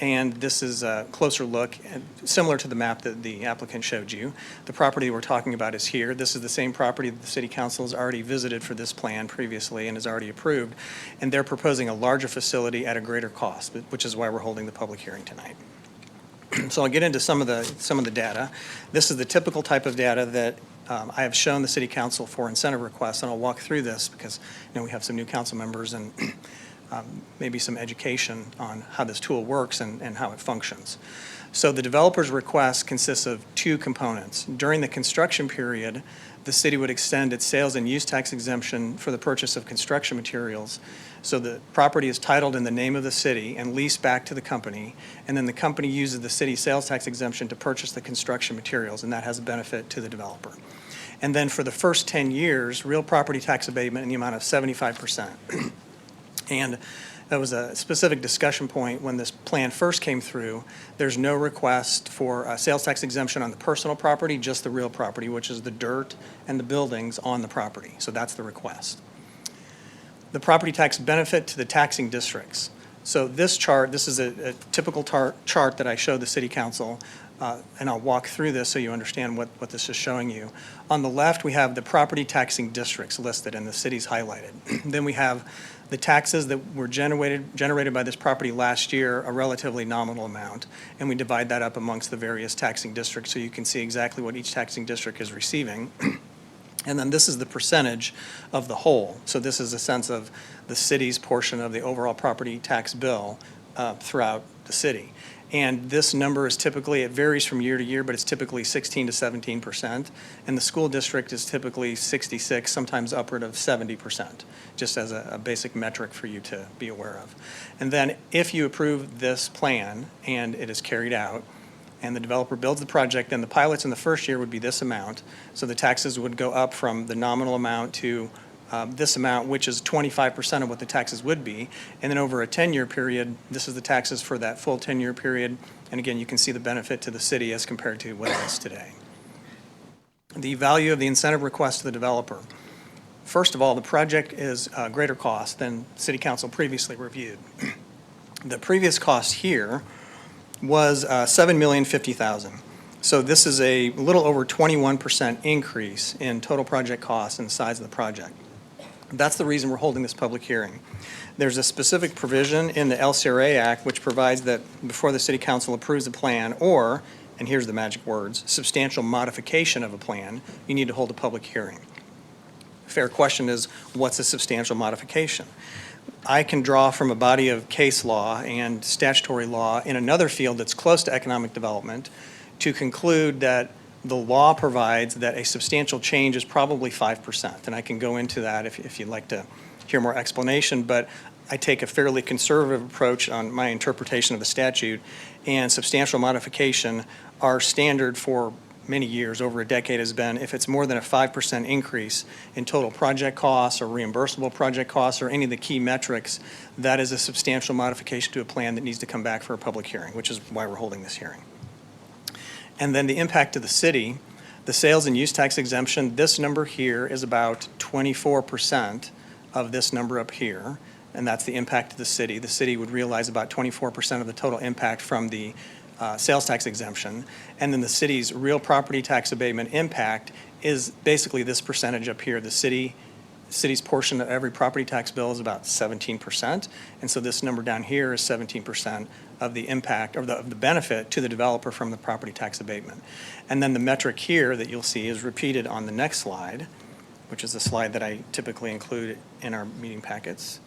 And this is a closer look, similar to the map that the applicant showed you. The property we're talking about is here. This is the same property that the City Council has already visited for this plan previously and has already approved. And they're proposing a larger facility at a greater cost, which is why we're holding the public hearing tonight. So I'll get into some of the data. This is the typical type of data that I have shown the City Council for incentive requests, and I'll walk through this because we have some new council members and maybe some education on how this tool works and how it functions. So the developer's request consists of two components. During the construction period, the city would extend its sales and use tax exemption for the purchase of construction materials. So the property is titled in the name of the city and leased back to the company, and then the company uses the city sales tax exemption to purchase the construction materials, and that has a benefit to the developer. And then for the first 10 years, real property tax abatement in the amount of 75%. And that was a specific discussion point when this plan first came through. There's no request for a sales tax exemption on the personal property, just the real property, which is the dirt and the buildings on the property. So that's the request. The property tax benefit to the taxing districts. So this chart, this is a typical chart that I showed the City Council, and I'll walk through this so you understand what this is showing you. On the left, we have the property taxing districts listed and the cities highlighted. Then we have the taxes that were generated by this property last year, a relatively nominal amount, and we divide that up amongst the various taxing districts so you can see exactly what each taxing district is receiving. And then this is the percentage of the whole. So this is a sense of the city's portion of the overall property tax bill throughout the city. And this number is typically, it varies from year to year, but it's typically 16 to 17%. And the school district is typically 66, sometimes upward of 70%, just as a basic metric for you to be aware of. And then if you approve this plan and it is carried out, and the developer builds the project, then the pilots in the first year would be this amount. So the taxes would go up from the nominal amount to this amount, which is 25% of what the taxes would be. And then over a 10-year period, this is the taxes for that full 10-year period. And again, you can see the benefit to the city as compared to what it is today. The value of the incentive request to the developer. First of all, the project is a greater cost than City Council previously reviewed. The previous cost here was $7,050,000. So this is a little over 21% increase in total project costs and the size of the project. That's the reason we're holding this public hearing. There's a specific provision in the LCRA Act which provides that before the City Council approves a plan or, and here's the magic words, substantial modification of a plan, you need to hold a public hearing. Fair question is, what's a substantial modification? I can draw from a body of case law and statutory law in another field that's close to economic development to conclude that the law provides that a substantial change is probably 5%. And I can go into that if you'd like to hear more explanation, but I take a fairly conservative approach on my interpretation of the statute, and substantial modification, our standard for many years, over a decade, has been if it's more than a 5% increase in total project costs or reimbursable project costs or any of the key metrics, that is a substantial modification to a plan that needs to come back for a public hearing, which is why we're holding this hearing. And then the impact to the city, the sales and use tax exemption, this number here is about 24% of this number up here, and that's the impact to the city. The city would realize about 24% of the total impact from the sales tax exemption, and then the city's real property tax abatement impact is basically this percentage up here. The city's portion of every property tax bill is about 17%, and so this number down here is 17% of the impact or the benefit to the developer from the property tax abatement. And then the metric here that you'll see is repeated on the next slide, which is the slide that I typically include in our meeting packets.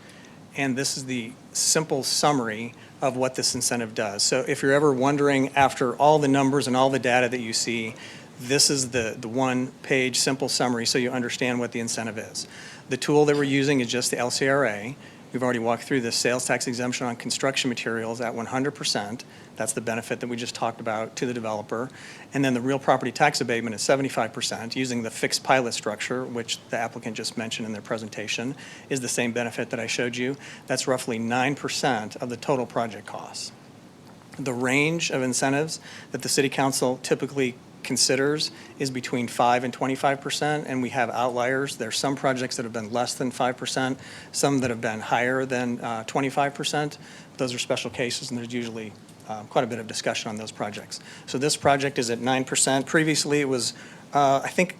And this is the simple summary of what this incentive does. So if you're ever wondering, after all the numbers and all the data that you see, this is the one-page simple summary so you understand what the incentive is. The tool that we're using is just the LCRA. We've already walked through the sales tax exemption on construction materials at 100%. That's the benefit that we just talked about to the developer. And then the real property tax abatement is 75% using the fixed pilot structure, which the applicant just mentioned in their presentation, is the same benefit that I showed you. That's roughly 9% of the total project costs. The range of incentives that the City Council typically considers is between 5 and 25%, and we have outliers. There's some projects that have been less than 5%, some that have been higher than 25%. Those are special cases, and there's usually quite a bit of discussion on those projects. So this project is at 9%. Previously, it was, I think,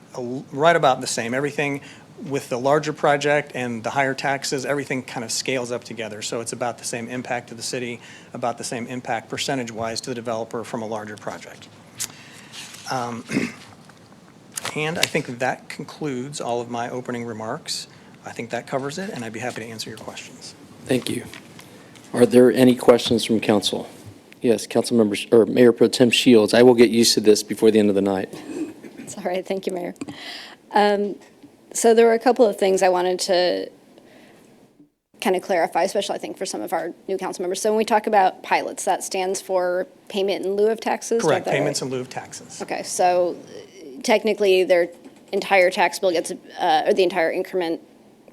right about the same. Everything with the larger project and the higher taxes, everything kind of scales up together. So it's about the same impact to the city, about the same impact percentage-wise to the developer from a larger project. And I think that concludes all of my opening remarks. I think that covers it, and I'd be happy to answer your questions. Thank you. Are there any questions from council? Yes, council members, or Mayor Pro Tem Shields. I will get used to this before the end of the night. It's all right. Thank you, Mayor. So there were a couple of things I wanted to kind of clarify, especially I think for some of our new council members. So when we talk about pilots, that stands for payment in lieu of taxes? Correct, payments in lieu of taxes. Okay, so technically their entire tax bill gets, or the entire increment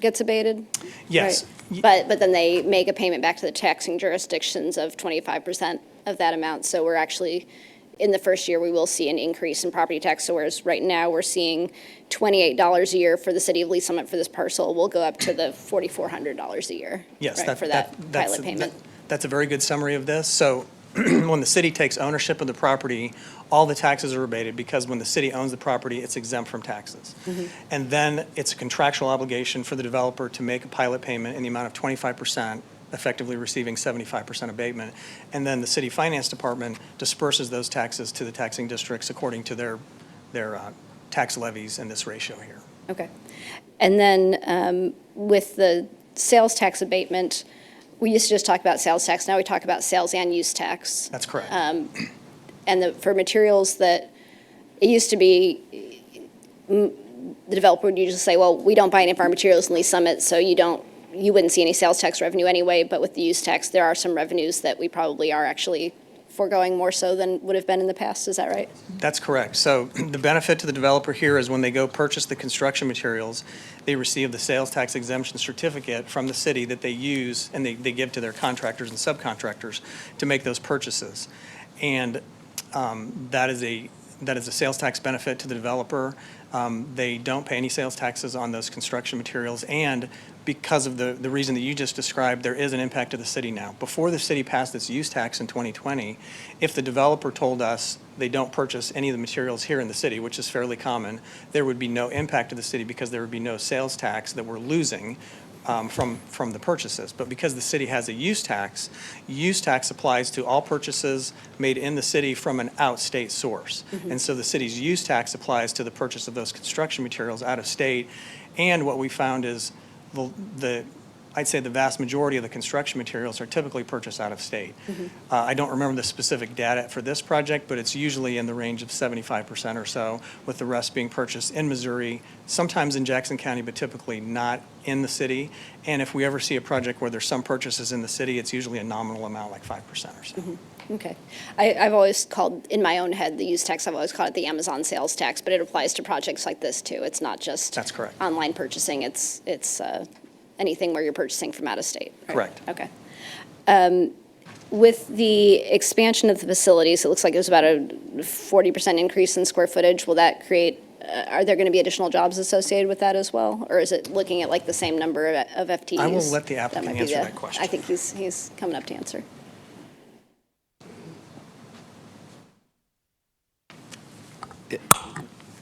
gets abated? Yes. Right? But then they make a payment back to the taxing jurisdictions of 25% of that amount. So we're actually, in the first year, we will see an increase in property tax. So whereas right now we're seeing $28 a year for the city of Lee Summit for this parcel, we'll go up to the $4,400 a year. Yes, right, for that pilot payment. That's a very good summary of this. So when the city takes ownership of the property, all the taxes are abated because when the city owns the property, it's exempt from taxes. And then it's a contractual obligation for the developer to make a pilot payment in the amount of 25%, effectively receiving 75% abatement. And then the city finance department disperses those taxes to the taxing districts according to their tax levies in this ratio here. Okay. And then with the sales tax abatement, we used to just talk about sales tax. Now we talk about sales and use tax. That's correct. And for materials that, it used to be, the developer would usually say, well, we don't buy any of our materials in Lee Summit, so you wouldn't see any sales tax revenue anyway, but with the use tax, there are some revenues that we probably are actually foregoing more so than would have been in the past. Is that right? That's correct. So the benefit to the developer here is when they go purchase the construction materials, they receive the sales tax exemption certificate from the city that they use and they give to their contractors and subcontractors to make those purchases. And that is a sales tax benefit to the developer. They don't pay any sales taxes on those construction materials, and because of the reason that you just described, there is an impact to the city now. Before the city passed its use tax in 2020, if the developer told us they don't purchase any of the materials here in the city, which is fairly common, there would be no impact to the city because there would be no sales tax that we're losing from the purchases. But because the city has a use tax applies to all purchases made in the city from an out-state source. And so the city's use tax applies to the purchase of those construction materials out of state. And what we found is I'd say the vast majority of the construction materials are typically purchased out of state. I don't remember the specific data for this project, but it's usually in the range of 75% or so, with the rest being purchased in Missouri, sometimes in Jackson County, but typically not in the city. And if we ever see a project where there's some purchases in the city, it's usually a nominal amount, like 5% or so. Okay. I've always called, in my own head, the use tax, I've always called it the Amazon sales tax, but it applies to projects like this too. It's not just That's correct. online purchasing, it's anything where you're purchasing from out of state. Right? Correct. Okay. With the expansion of the facilities, it looks like it was about a 40% increase in square footage. Will that create, are there going to be additional jobs associated with that as well? Or is it looking at like the same number of FTEs? I will let the applicant answer that question. I think he's coming up to answer.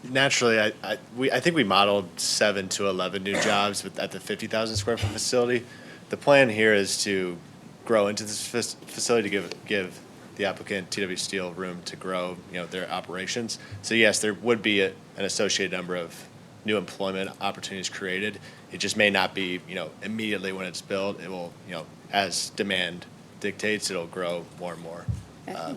Naturally, I think we modeled 7 to 11 new jobs at the 50,000 square foot facility. The plan here is to grow into this facility to give the applicant TW Steel room to grow, their operations. So yes, there would be an associated number of new employment opportunities created. It just may not be, immediately when it's built. It will, as demand dictates, it'll grow more and more.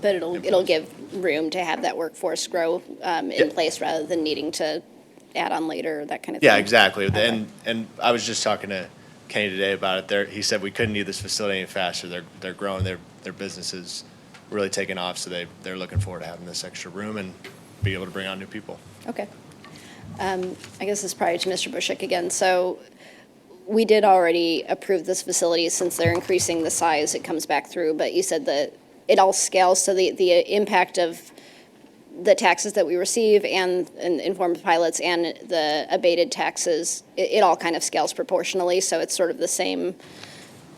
But it'll give room to have that workforce grow in place rather than needing to add on later, that kind of thing. Yeah, exactly. Okay. And I was just talking to Kenny today about it. He said we couldn't need this facility any faster. They're growing. Their business is really taking off, so they're looking forward to having this extra room and be able to bring on new people. Okay. I guess this is probably to Mr. Bushek again. So we did already approve this facility. Since they're increasing the size, it comes back through. But you said that it all scales, so the impact of the taxes that we receive and informed pilots and the abated taxes, it all kind of scales proportionally, so it's sort of the same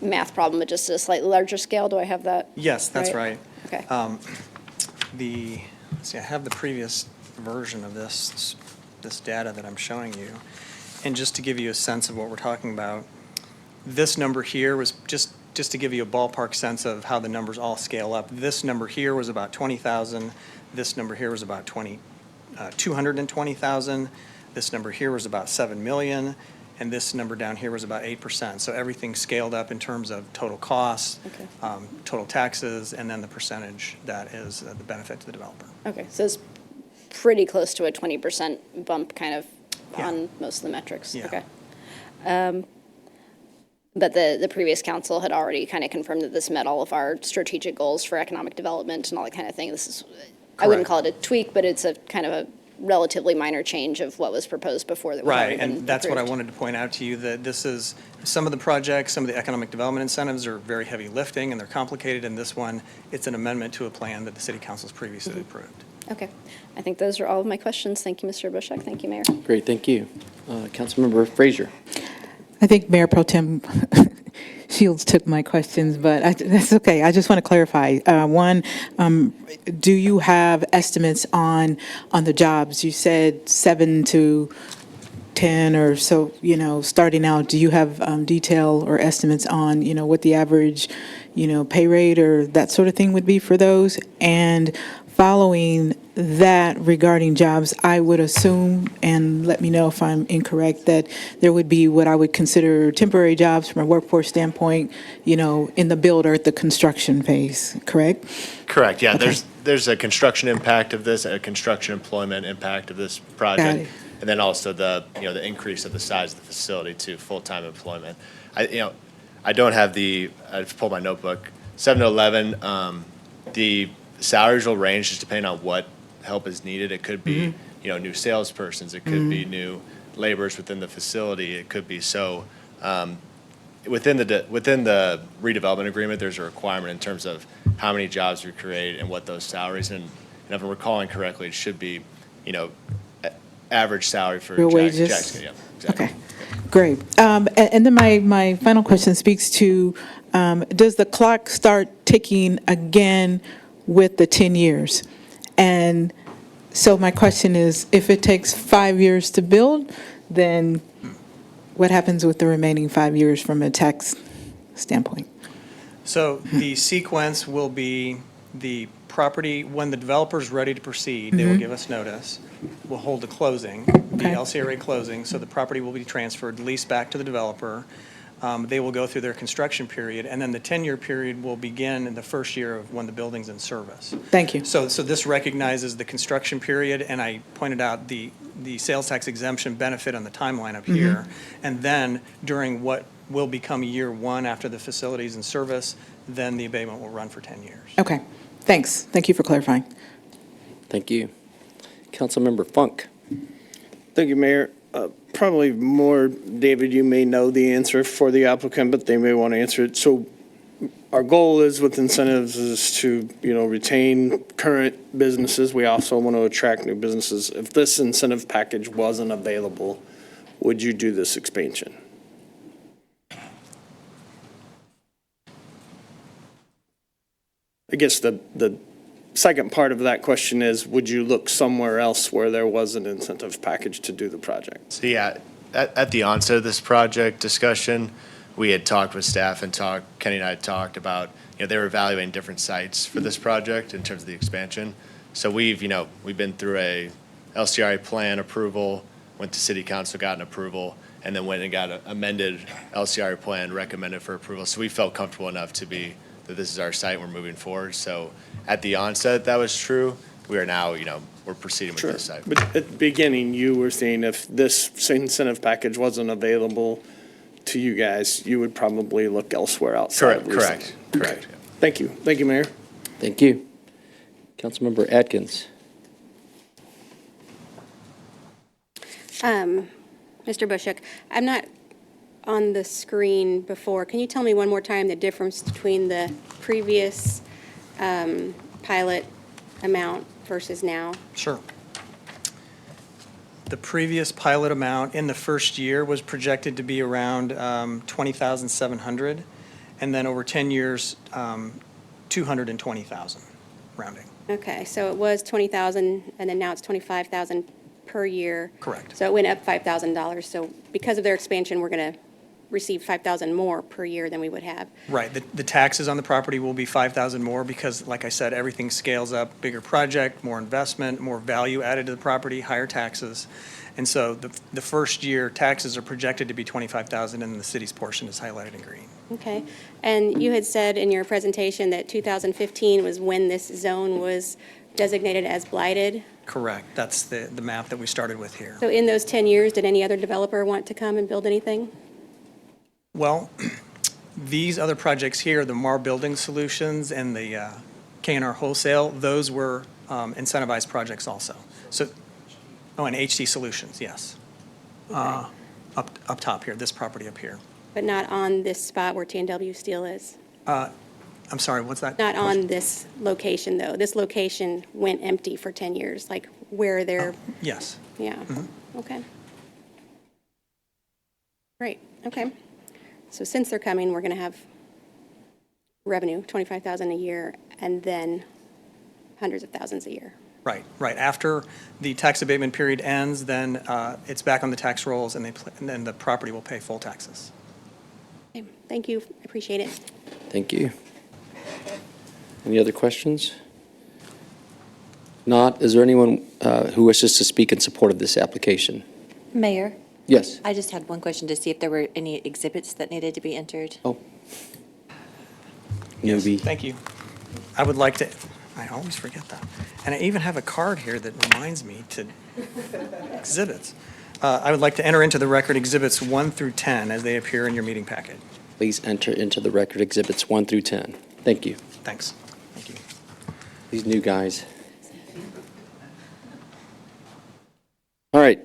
math problem, but just at a slightly larger scale. Do I have that? Yes, that's right. Okay. I have the previous version of this data that I'm showing you. And just to give you a sense of what we're talking about, this number here was just to give you a ballpark sense of how the numbers all scale up. This number here was about 20,000. This number here was about 220,000. This number here was about 7 million. And this number down here was about 8%. So everything scaled up in terms of total costs, total taxes, and then the percentage that is the benefit to the developer. Okay, so it's pretty close to a 20% bump kind of on most of the metrics. Yeah. Okay. But the previous council had already kind of confirmed that this met all of our strategic goals for economic development and all that kind of thing. This is, I wouldn't call it a tweak, but it's a kind of a relatively minor change of what was proposed before that was already been And that's what I approved. wanted to point out to you, that this is, some of the projects, some of the economic development incentives are very heavy lifting and they're complicated, and this one, it's an amendment to a plan that the city council's previously approved. Okay. I think those are all of my questions. Thank you, Mr. Bushek. Thank you, Mayor. Great, thank you. Councilmember Frazier. I think Mayor Pro Tem Shields took my questions, but that's okay. I just want to clarify. One, do you have estimates on the jobs? You said 7 to 10 or so, starting out. Do you have detail or estimates on, what the average, pay rate or that sort of thing would be for those? And following that, regarding jobs, I would assume, and let me know if I'm incorrect, that there would be what I would consider temporary jobs from a workforce standpoint, in the build or at the construction phase, correct? Correct, yeah. Okay. There's a construction impact of this, a construction employment impact of this project. it. And then also the increase of the size of the facility to full-time employment. I don't have I've pulled my notebook. 7 to 11, the salaries will range just depending on what help is needed. It could be, new salespersons. It could be new laborers within the facility. It could be within the redevelopment agreement, there's a requirement in terms of how many jobs we create and what those salaries. And if I'm recalling correctly, it should be, average salary for Real wages? Jackson. Yeah, exactly. Okay, great. And then my final question speaks to, does the clock start ticking again with the 10 years? And so my question is, if it takes 5 years to build, then what happens with the remaining 5 years from a tax standpoint? So the sequence will be the property, when the developer's ready to proceed, they will give us notice. We'll hold a closing, the LCRA closing, so the property will be transferred, leased back to the developer. They will go through their construction period, and then the 10-year period will begin in the first year of when the building's in service. Thank you. So this recognizes the construction period, and I pointed out the sales tax exemption benefit on the timeline up here. And then during what will become year one after the facility's in service, then the abatement will run for 10 years. Okay, thanks. Thank you for clarifying. Thank you. Councilmember Funk. Thank you, Mayor. Probably more, David, you may know the answer for the applicant, but they may want to answer it. So our goal is with incentives is to, retain current businesses. We also want to attract new businesses. If this incentive package wasn't available, would you do this expansion? I guess the second part of that question is, would you look somewhere else where there was an incentive package to do the project? So yeah, at the onset of this project discussion, we had talked with staff and Kenny and I had talked about, they were evaluating different sites for this project in terms of the expansion. So we've been through a LCRA plan approval, went to city council, got an approval, and then went and got an amended LCRA plan recommended for approval. So we felt comfortable enough that this is our site, we're moving forward. So at the onset, that was true. We are now, we're proceeding with this site. But at the beginning, you were saying if this incentive package wasn't available to you guys, you would probably look elsewhere outside of Lee's. Correct. Okay. Thank you. Thank you, Mayor. Thank you. Councilmember Atkins. Mr. Bushek, I'm not on the screen before. Can you tell me one more time the difference between the previous pilot amount versus now? Sure. The previous pilot amount in the first year was projected to be around 20,700, and then over 10 years, 220,000, rounding. Okay, so it was 20,000, and then now it's 25,000 per year. Correct. So it went up $5,000. So because of their expansion, we're going to receive 5,000 more per year than we would have. Right, the taxes on the property will be 5,000 more because, like I said, everything scales up, bigger project, more investment, more value added to the property, higher taxes. And so the first year, taxes are projected to be 25,000, and the city's portion is highlighted in green. Okay. And you had said in your presentation that 2015 was when this zone was designated as blighted. Correct, that's the map that we started with here. So in those 10 years, did any other developer want to come and build anything? Well, these other projects here, the Mar Building Solutions and the K&R Wholesale, those were incentivized projects also. So, oh, and HD Solutions, yes. Up top here, this property up here. But not on this spot where T&W Steel is? I'm sorry, what's that? Not on this location, though. This location went empty for 10 years, like where they're, Yes. yeah, okay. Great, okay. So since they're coming, we're going to have revenue, 25,000 a year, and then hundreds of thousands a year. Right, right. After the tax abatement period ends, then it's back on the tax rolls, and then the property will pay full taxes. Okay, thank you, I appreciate it. Thank you. Any other questions? Not, is there anyone who wishes to speak in support of this application? Mayor, Yes. I just had one question to see if there were any exhibits that needed to be entered. Oh. Yes, Newbie. thank you. I would like to, I always forget that. And I even have a card here that reminds me to exhibits. I would like to enter into the record exhibits 1 through 10 as they appear in your meeting packet. Please enter into the record exhibits 1 through 10. Thank you. Thanks. Thank you. These new guys. All right.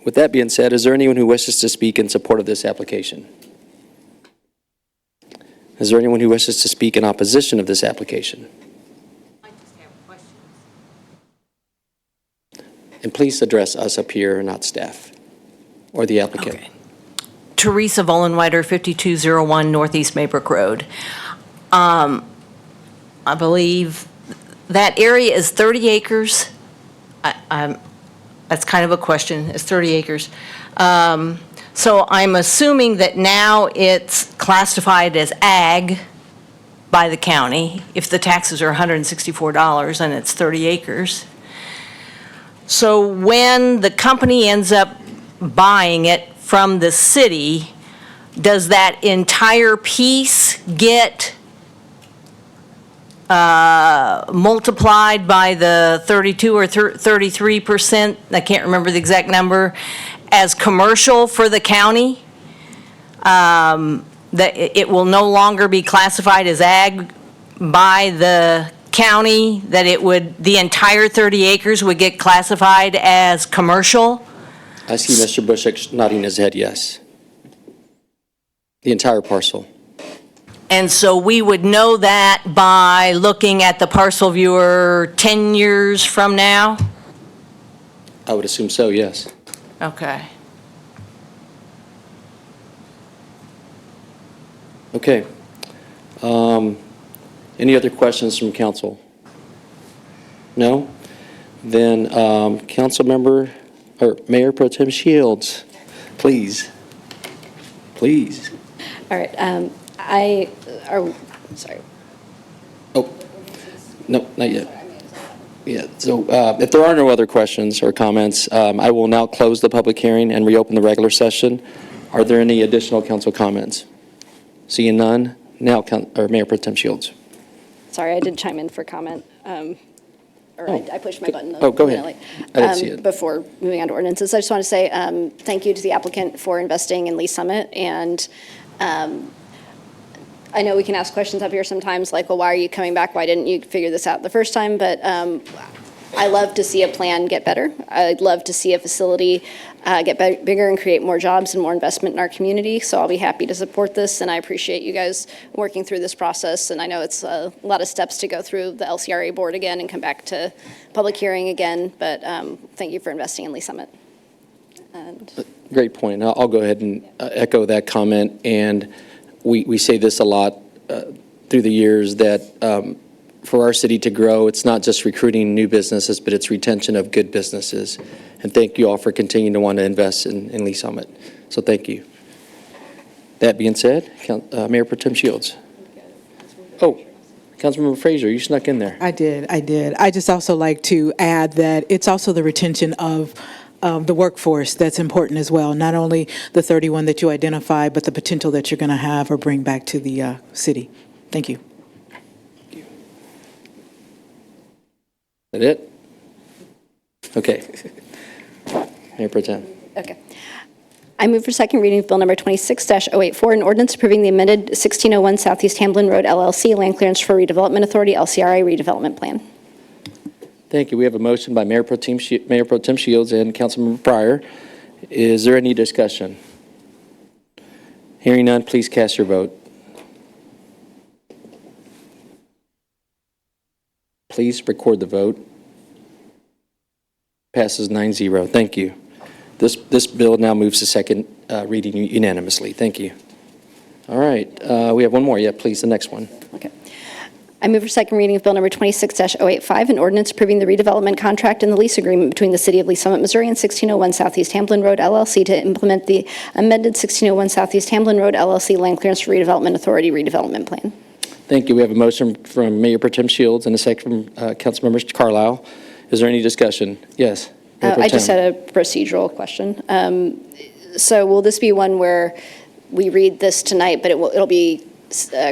With that being said, is there anyone who wishes to speak in support of this application? Is there anyone who wishes to speak in opposition of this application? And please address us up here, not staff or the applicant. Okay. Teresa Vollenweider, 5201 Northeast Maybrook Road. I believe that area is 30 acres. That's kind of a question. It's 30 acres. So I'm assuming that now it's classified as ag by the county if the taxes are $164 and it's 30 acres. So when the company ends up buying it from the city, does that entire piece get multiplied by the 32 or 33%, I can't remember the exact number, as commercial for the county? That it will no longer be classified as ag by the county, that it would, the entire 30 acres would get classified as commercial? I see Mr. Bushek nodding his head yes. The entire parcel. And so we would know that by looking at the parcel viewer 10 years from now? I would assume so, yes. Okay. Okay. Any other questions from council? No? Then, council member, or Mayor Pro Tem Shields, please. Please. All right, sorry. Oh, no, not yet. Yeah, so if there are no other questions or comments, I will now close the public hearing and reopen the regular session. Are there any additional council comments? Seeing none, now, Mayor Pro Tem Shields. Sorry, I did chime in for comment. I pushed my button. Oh, go ahead. I didn't see it. Before moving on to ordinances, I just want to say thank you to the applicant for investing in Lease Summit. And I know we can ask questions up here sometimes like, well, why are you coming back? Why didn't you figure this out the first time? But I love to see a plan get better. I'd love to see a facility get bigger and create more jobs and more investment in our community. So I'll be happy to support this, and I appreciate you guys working through this process. And I know it's a lot of steps to go through the LCRA board again and come back to public hearing again, but thank you for investing in Lee Summit. And Great point. I'll go ahead and echo that comment. And we say this a lot through the years that for our city to grow, it's not just recruiting new businesses, but it's retention of good businesses. And thank you all for continuing to want to invest in Lee Summit. So thank you. That being said, Mayor Pro Tem Shields. Oh, Councilmember Frazier, you snuck in there. I did. I just also like to add that it's also the retention of the workforce that's important as well. Not only the 31 that you identify, but the potential that you're going to have or bring back to the city. Thank you. Is that it? Okay. Mayor Pro Tem. Okay. I move for second reading of Bill number 26-084, an ordinance approving the amended 1601 Southeast Hamblen Road LLC Land Clearance for Redevelopment Authority LCRA Redevelopment Plan. Thank you. We have a motion by Mayor Pro Tem Shields and Councilmember Pryor. Is there any discussion? Hearing none, please cast your vote. Please record the vote. Passes 9-0. Thank you. This bill now moves to second reading unanimously. Thank you. All right. We have one more. Yeah, please, the next one. Okay. I move for second reading of Bill number 26-085, an ordinance approving the redevelopment contract and the lease agreement between the City of Lee Summit, Missouri and 1601 Southeast Hamblen Road LLC to implement the amended 1601 Southeast Hamblen Road LLC Land Clearance for Redevelopment Authority Redevelopment Plan. Thank you. We have a motion from Mayor Pro Tem Shields and a second from Councilmember Carlisle. Is there any discussion? Yes. I just had a procedural question. So will this be one where we read this tonight, but it'll be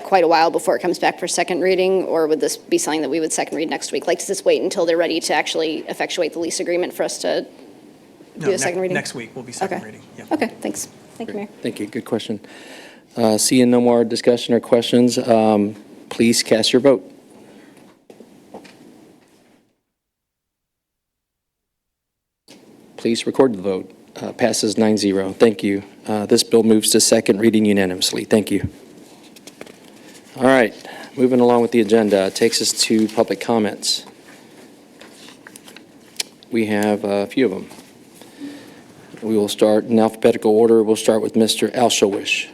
quite a while before it comes back for second reading, or would this be something that we would second read next week? Like, does this wait until they're ready to actually effectuate the lease agreement for us to do a second reading? Next week will be second reading. Yeah. Okay, thanks. Thank you, Mayor. Thank you. Good question. Seeing no more discussion or questions, please cast your vote. Please record the vote. Passes 9-0. Thank you. This bill moves to second reading unanimously. Thank you. All right, moving along with the agenda, it takes us to public comments. We have a few of them. We will start in alphabetical order. We'll start with Mr. Alshowish.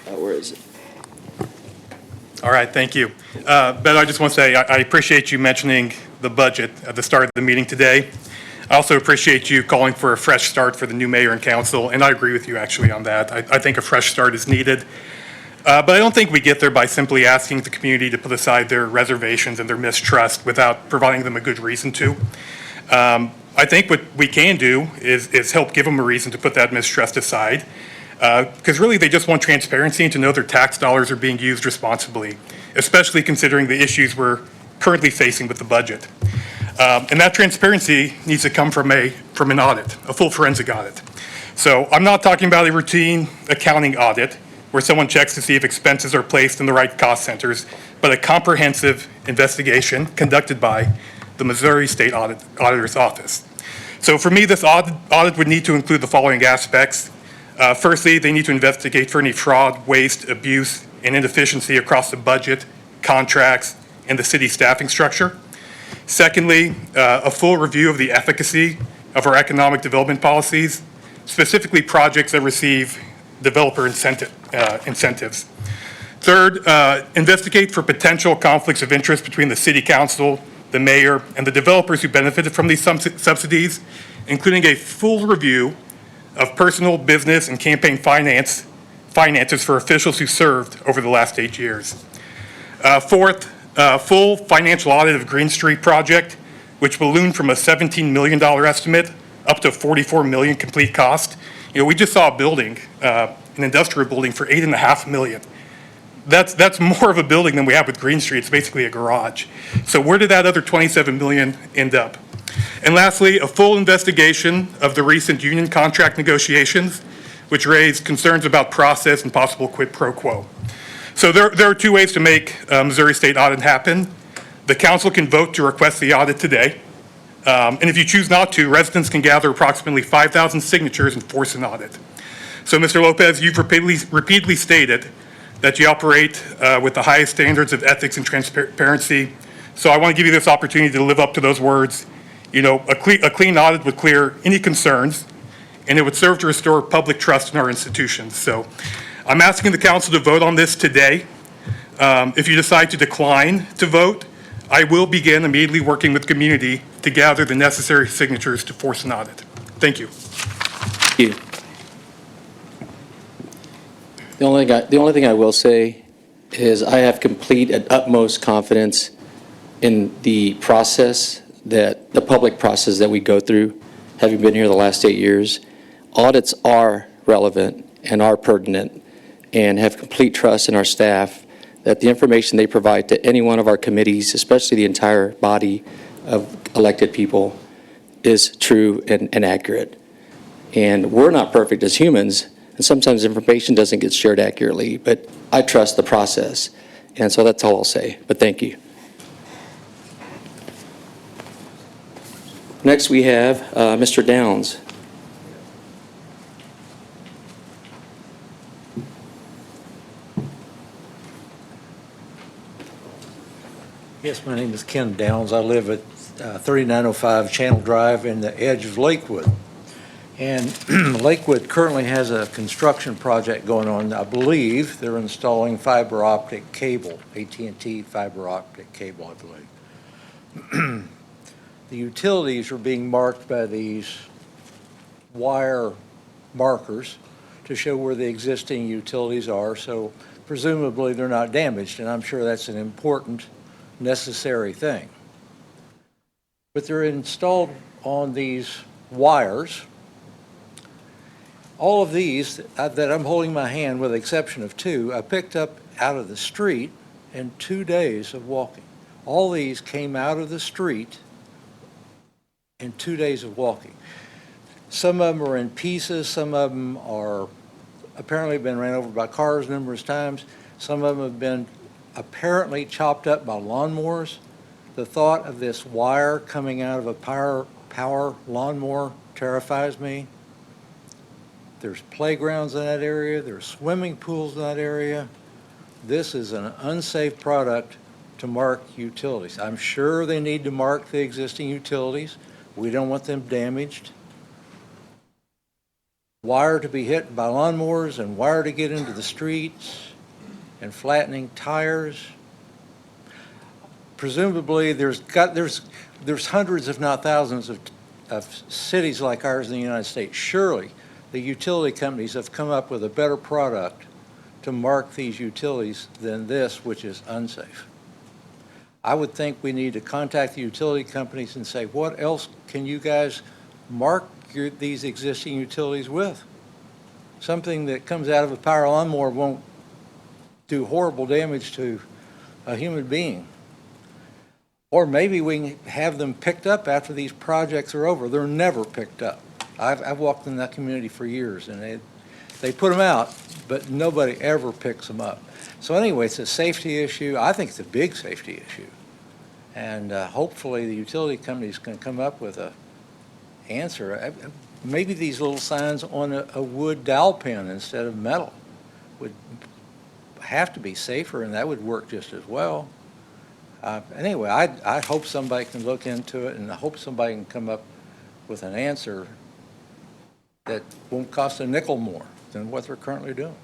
Where is it? All right, thank you. Ben, I just want to say I appreciate you mentioning the budget at the start of the meeting today. I also appreciate you calling for a fresh start for the new mayor and council, and I agree with you actually on that. I think a fresh start is needed. But I don't think we get there by simply asking the community to put aside their reservations and their mistrust without providing them a good reason to. I think what we can do is help give them a reason to put that mistrust aside. Because really they just want transparency and to know their tax dollars are being used responsibly, especially considering the issues we're currently facing with the budget. And that transparency needs to come from an audit, a full forensic audit. So I'm not talking about a routine accounting audit where someone checks to see if expenses are placed in the right cost centers, but a comprehensive investigation conducted by the Missouri State Auditor's Office. So for me, this audit would need to include the following aspects. Firstly, they need to investigate for any fraud, waste, abuse, and inefficiency across the budget, contracts, and the city staffing structure. Secondly, a full review of the efficacy of our economic development policies, specifically projects that receive developer incentives. Third, investigate for potential conflicts of interest between the city council, the mayor, and the developers who benefited from these subsidies, including a full review of personal, business, and campaign finances for officials who served over the last 8 years. Fourth, full financial audit of Green Street project, which ballooned from a $17 million estimate up to $44 million complete cost. You know, we just saw a building, an industrial building for $8.5 million. That's more of a building than we have with Green Street. It's basically a garage. So where did that other $27 million end up? And lastly, a full investigation of the recent union contract negotiations, which raised concerns about process and possible quid pro quo. So there are two ways to make Missouri State audit happen. The council can vote to request the audit today. And if you choose not to, residents can gather approximately 5,000 signatures and force an audit. So, Mr. Lopez, you've repeatedly stated that you operate with the highest standards of ethics and transparency. So I want to give you this opportunity to live up to those words. You know, a clean audit would clear any concerns, and it would serve to restore public trust in our institutions. So I'm asking the council to vote on this today. If you decide to decline to vote, I will begin immediately working with the community to gather the necessary signatures to force an audit. Thank you. Thank you. The only thing I will say is I have complete and utmost confidence in the process, that the public process that we go through, having been here the last 8 years. Audits are relevant and are pertinent, and have complete trust in our staff that the information they provide to any one of our committees, especially the entire body of elected people, is true and accurate. And we're not perfect as humans, and sometimes information doesn't get shared accurately, but I trust the process. And so that's all I'll say, but thank you. Next, we have Mr. Downs. Yes, my name is Ken Downs. I live at 3905 Channel Drive in the edge of Lakewood. And Lakewood currently has a construction project going on. I believe they're installing fiber optic cable, AT&T fiber optic cable, I believe. The utilities are being marked by these wire markers to show where the existing utilities are, so presumably they're not damaged, and I'm sure that's an important, necessary thing. But they're installed on these wires. All of these that I'm holding my hand, with the exception of two, I picked up out of the street in 2 days of walking. All these came out of the street in 2 days of walking. Some of them are in pieces, some of them are apparently been ran over by cars numerous times, some of them have been apparently chopped up by lawnmowers. The thought of this wire coming out of a power lawnmower terrifies me. There's playgrounds in that area, there's swimming pools in that area. This is an unsafe product to mark utilities. I'm sure they need to mark the existing utilities. We don't want them damaged. Wire to be hit by lawnmowers and wire to get into the streets and flattening tires. Presumably there's hundreds if not thousands of cities like ours in the United States. Surely the utility companies have come up with a better product to mark these utilities than this, which is unsafe. I would think we need to contact the utility companies and say, what else can you guys mark these existing utilities with? Something that comes out of a power lawnmower won't do horrible damage to a human being. Or maybe we can have them picked up after these projects are over. They're never picked up. I've walked in that community for years, and they put them out, but nobody ever picks them up. So anyway, it's a safety issue. I think it's a big safety issue. And hopefully the utility companies can come up with an answer. Maybe these little signs on a wood dowel pin instead of metal would have to be safer, and that would work just as well. Anyway, I hope somebody can look into it, and I hope somebody can come up with an answer that won't cost a nickel more than what they're currently doing.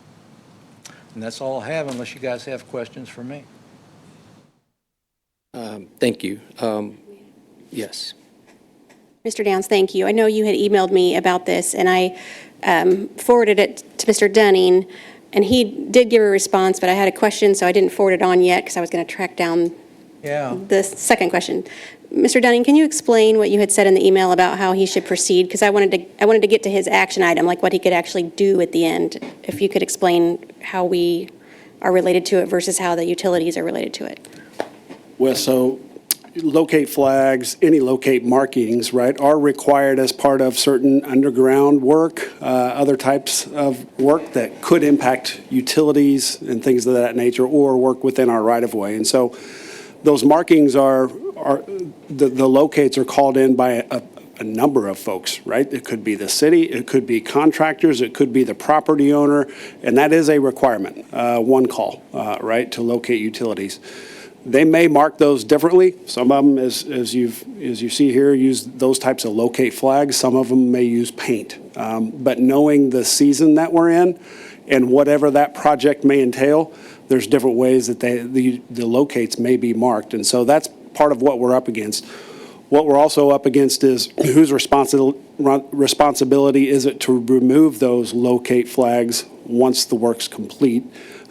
And that's all I have, unless you guys have questions for me. Thank you. Yes. Mr. Downs, thank you. I know you had emailed me about this, and I forwarded it to Mr. Dunning, and he did give a response, but I had a question, so I didn't forward it on yet because I was going to track down the second question. Mr. Dunning, can you explain what you had said in the email about how he should proceed? Because I wanted to get to his action item, like what he could actually do at the end. If you could explain how we are related to it versus how the utilities are related to it. Well, so locate flags, any locate markings, right, are required as part of certain underground work, other types of work that could impact utilities and things of that nature, or work within our right-of-way. And so those markings the locates are called in by a number of folks, right? It could be the city, it could be contractors, it could be the property owner, and that is a requirement, one call, right, to locate utilities. They may mark those differently. Some of them, as you see here, use those types of locate flags. Some of them may use paint. But knowing the season that we're in and whatever that project may entail, there's different ways that the locates may be marked. And so that's part of what we're up against. What we're also up against is whose responsibility is it to remove those locate flags once the work's complete.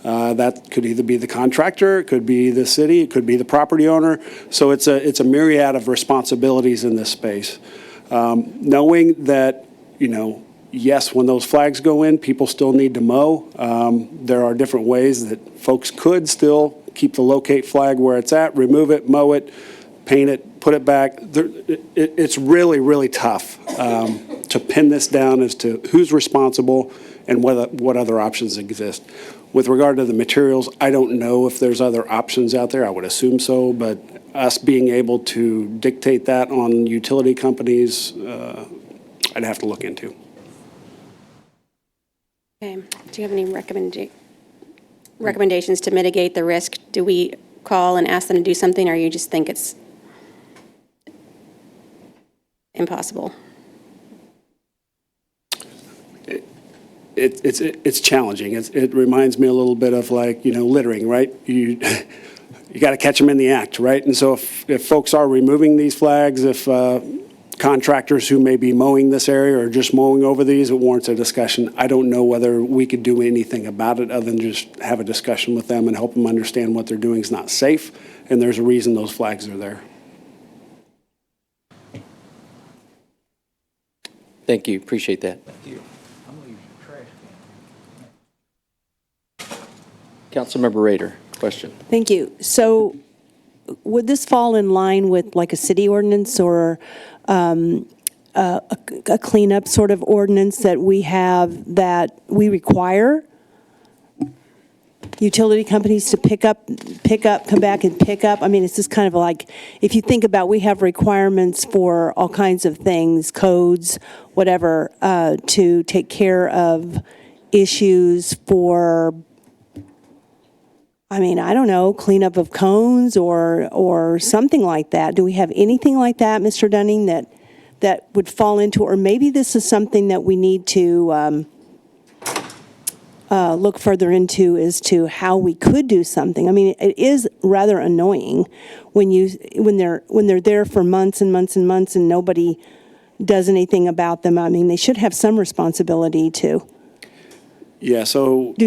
That could either be the contractor, it could be the city, it could be the property owner. So it's a myriad of responsibilities in this space. Knowing that, yes, when those flags go in, people still need to mow. There are different ways that folks could still keep the locate flag where it's at, remove it, mow it, paint it, put it back. It's really, really tough to pin this down as to who's responsible and what other options exist. With regard to the materials, I don't know if there's other options out there. I would assume so, but us being able to dictate that on utility companies, I'd have to look into. Okay. Do you have any recommendations to mitigate the risk? Do we call and ask them to do something, or you just think it's impossible? It's challenging. It reminds me a little bit of littering, right? You got to catch them in the act, right? And so if folks are removing these flags, if contractors who may be mowing this area or just mowing over these, it warrants a discussion. I don't know whether we could do anything about it other than just have a discussion with them and help them understand what they're doing is not safe, and there's a reason those flags are there. Thank you. Appreciate that. Thank you. I'm going to use your trash can. Councilmember Rader, question. Thank you. So would this fall in line with like a city ordinance or a cleanup sort of ordinance that we have that we require utility companies to pick up, come back and pick up? I mean, it's just kind of like, if you think about, we have requirements for all kinds of things, codes, whatever, to take care of issues for, I mean, I don't know, cleanup of cones or something like that. Do we have anything like that, Mr. Dunning, that would fall into, or maybe this is something that we need to look further into as to how we could do something? I mean, it is rather annoying when they're there for months and months and months and nobody does anything about them. I mean, they should have some responsibility to do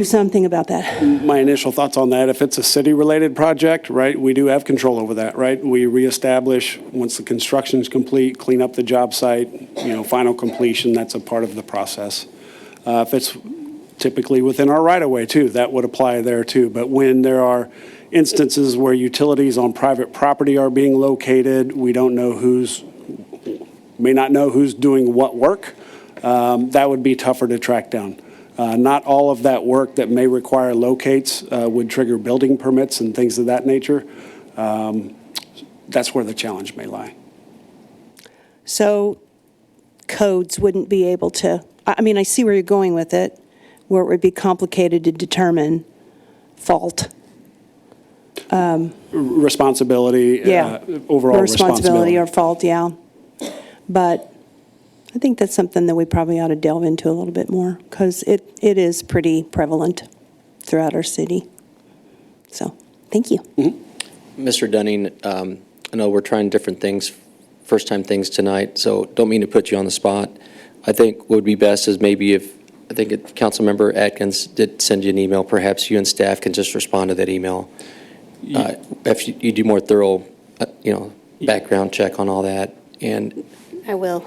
something about that. My initial thoughts on that, if it's a city-related project, right, we do have control over that, right? We reestablish, once the construction's complete, clean up the job site, final completion, that's a part of the process. If it's typically within our right-of-way, too, that would apply there, too. But when there are instances where utilities on private property are being located, we don't know may not know who's doing what work, that would be tougher to track down. Not all of that work that may require locates would trigger building permits and things of that nature. That's where the challenge may lie. So codes wouldn't be able to, I mean, I see where you're going with it, where it would be complicated to determine fault. Responsibility, overall responsibility. Or fault, yeah. But I think that's something that we probably ought to delve into a little bit more, because it is pretty prevalent throughout our city. So, thank you. Mm-hmm. Mr. Dunning, I know we're trying different things, first-time things tonight, so don't mean to put you on the spot. I think what would be best is maybe if Councilmember Atkins did send you an email, perhaps you and staff can just respond to that email. If you do more thorough, background check on all that. And I will.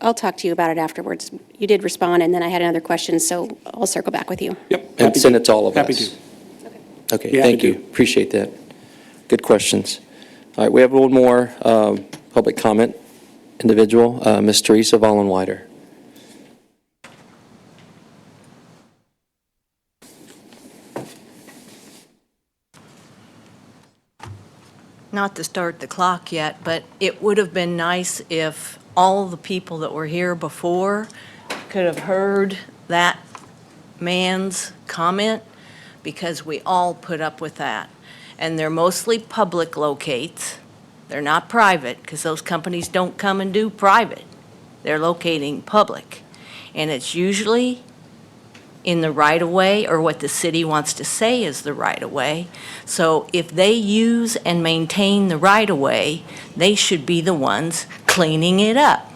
I'll talk to you about it afterwards. You did respond, and then I had another question, so I'll circle back with you. Yep. And send it to all of us. Happy to. Okay, thank you. Appreciate that. Good questions. All right, we have one more public comment individual, Ms. Teresa Vollenweider. Not to start the clock yet, but it would have been nice if all the people that were here before could have heard that man's comment, because we all put up with that. And they're mostly public locates. They're not private, because those companies don't come and do private. They're locating public. And it's usually in the right-of-way, or what the city wants to say is the right-of-way. So if they use and maintain the right-of-way, they should be the ones cleaning it up.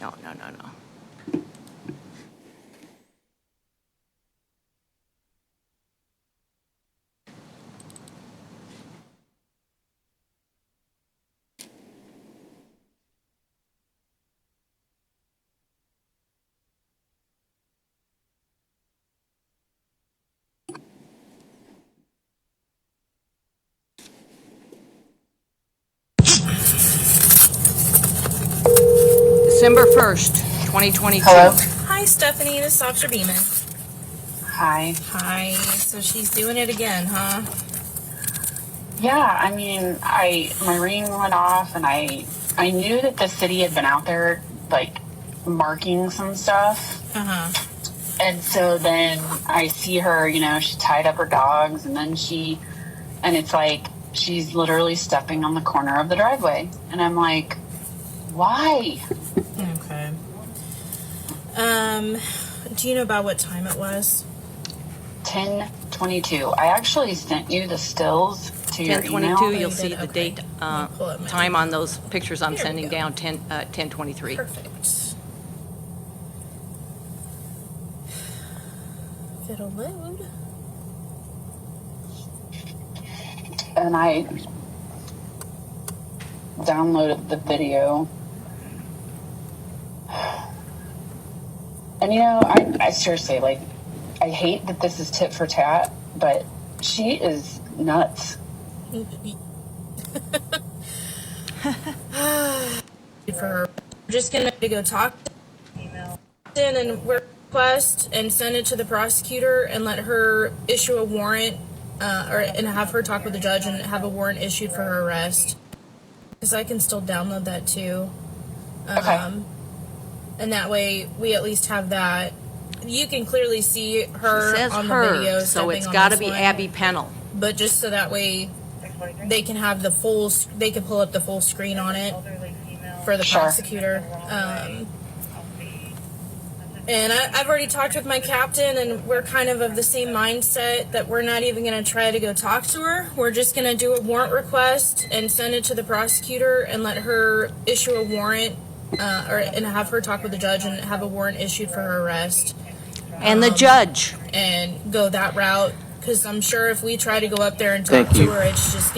No. December 1st, 2022. Hello? Hi, Stephanie. This is Dr. Beeman. Hi. Hi. So she's doing it again, huh? Yeah, I mean, my ring went off, and I knew that the city had been out there, like, marking some stuff. Uh-huh. And so then I see her, you know, she tied up her dogs, and then and it's like, she's literally stepping on the corner of the driveway. And I'm like, why? Okay. Do you know about what time it was? 10:22. I actually sent you the stills to your email. 10:22, you'll see the date, time on those pictures I'm sending down, 10:23. Perfect. If it'll load. And I downloaded the video. And you know, I seriously, like, I hate that this is tit for tat, but she is nuts. For her. We're just gonna go talk in and request and send it to the prosecutor and let her issue a warrant, and have her talk with the judge and have a warrant issued for her arrest. Because I can still download that too. Okay. And that way we at least have that. You can clearly see her It says on the her, video. so it's stepping on got to this be one. Abby Pennell. But just so that way they can have they can pull up the full screen on it for the Sure. prosecutor. And I've already talked with my captain, and we're kind of the same mindset that we're not even going to try to go talk to her. We're just going to do a warrant request and send it to the prosecutor and let her issue a warrant, and have her talk with the judge and have a warrant issued for her arrest. And the judge. And go that route, because I'm sure if we try to go up there and talk Thank to you. her, it's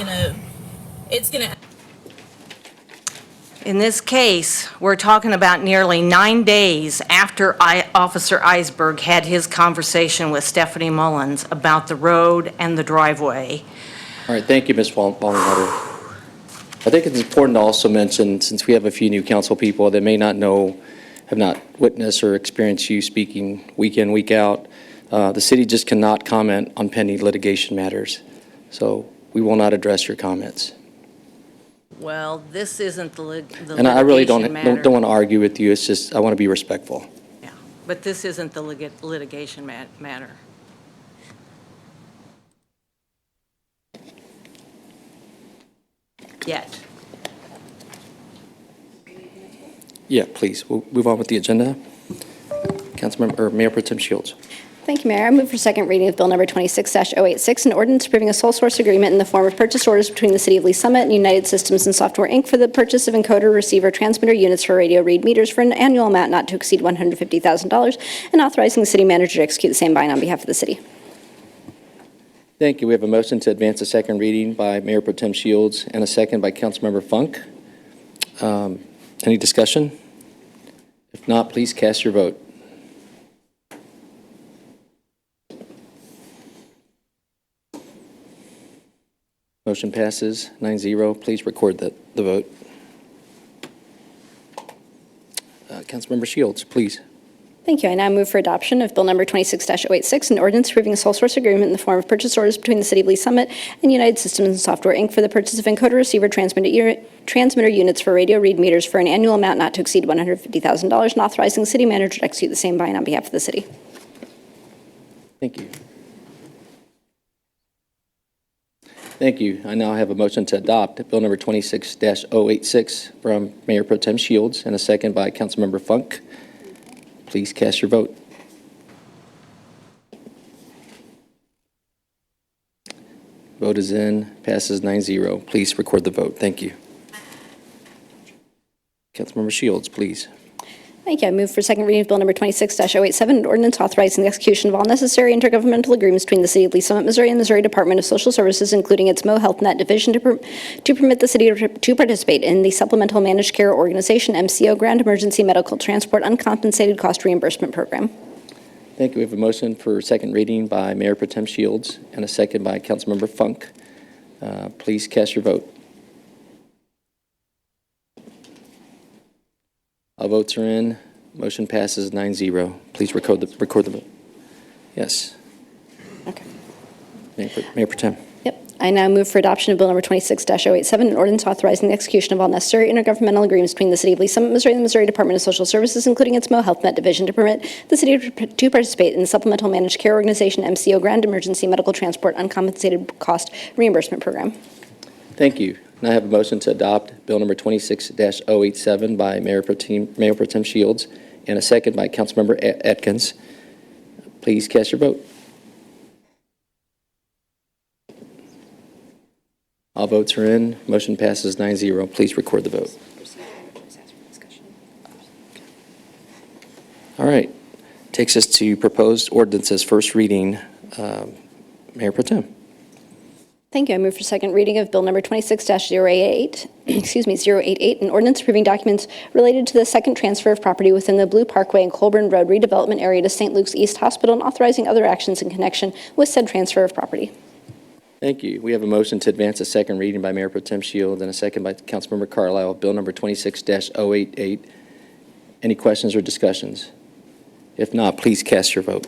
gonna. In this case, we're talking about nearly 9 days after Officer Eisberg had his conversation with Stephanie Mullins about the road and the driveway. All right, thank you, Ms. Vollenweider. I think it's important to also mention, since we have a few new council people that may not know, have not witnessed or experienced you speaking week in, week out, the city just cannot comment on pending litigation matters. So we will not address your comments. Well, this isn't the And I really litigation matter. don't want to argue with you. It's just, I want to be respectful. Yeah, but this isn't the litigation matter. Yet. Yeah, please, we'll move on with the agenda. Councilmember, or Mayor Pro Tem Shields. Thank you, Mayor. I move for second reading of Bill Number 26-086, an ordinance approving a sole source agreement in the form of purchase orders between the City of Lee Summit and United Systems and Software, Inc. for the purchase of encoder, receiver, transmitter units for radio read meters for an annual amount not to exceed $150,000, and authorizing the city manager to execute the same by and on behalf of the city. Thank you. We have a motion to advance a second reading by Mayor Pro Tem Shields and a second by Councilmember Funk. Any discussion? If not, please cast your vote. Motion passes 9-0. Please record the vote. Councilmember Shields, please. Thank you. I now move for adoption of Bill Number 26-086, an ordinance approving a sole source agreement in the form of purchase orders between the City of Lee Summit and United Systems and Software, Inc. for the purchase of encoder, receiver, transmitter units for radio read meters for an annual amount not to exceed $150,000, and authorizing the city manager to execute the same by and on behalf of the city. Thank you. Thank you. I now have a motion to adopt Bill Number 26-086 from Mayor Pro Tem Shields and a second by Councilmember Funk. Please cast your vote. Vote is in. Passes 9-0. Please record the vote. Thank you. Councilmember Shields, please. Thank you. I move for second reading of Bill Number 26-087, an ordinance authorizing the execution of all necessary intergovernmental agreements between the City of Lee Summit, Missouri, and the Missouri Department of Social Services, including its MO HealthNet Division, to permit the city to participate in the Supplemental Managed Care Organization, MCO, Grand Emergency Medical Transport Uncompensated Cost Reimbursement Program. Thank you. We have a motion for second reading by Mayor Pro Tem Shields and a second by Councilmember Funk. Please cast your vote. All votes are in. Motion passes 9-0. Please record the vote. Yes. Okay. Mayor Pro Tem. Yep. I now move for adoption of Bill Number 26-087, an ordinance authorizing the execution of all necessary intergovernmental agreements between the City of Lee Summit, Missouri, and the Missouri Department of Social Services, including its MO HealthNet Division, to permit the city to participate in the Supplemental Managed Care Organization, MCO, Grand Emergency Medical Transport Uncompensated Cost Reimbursement Program. Thank you. Now I have a motion to adopt Bill Number 26-087 by Mayor Pro Tem Shields and a second by Councilmember Atkins. Please cast your vote. All votes are in. Motion passes 9-0. Please record the vote. All right. Takes us to proposed ordinances, first reading. Mayor Pro Tem. Thank you. I move for second reading of Bill Number 26-088, 088, an ordinance approving documents related to the second transfer of property within the Blue Parkway and Colburn Road redevelopment area to St. Luke's East Hospital and authorizing other actions in connection with said transfer of property. Thank you. We have a motion to advance a second reading by Mayor Pro Tem Shield and a second by Councilmember Carlisle, Bill Number 26-088. Any questions or discussions? If not, please cast your vote.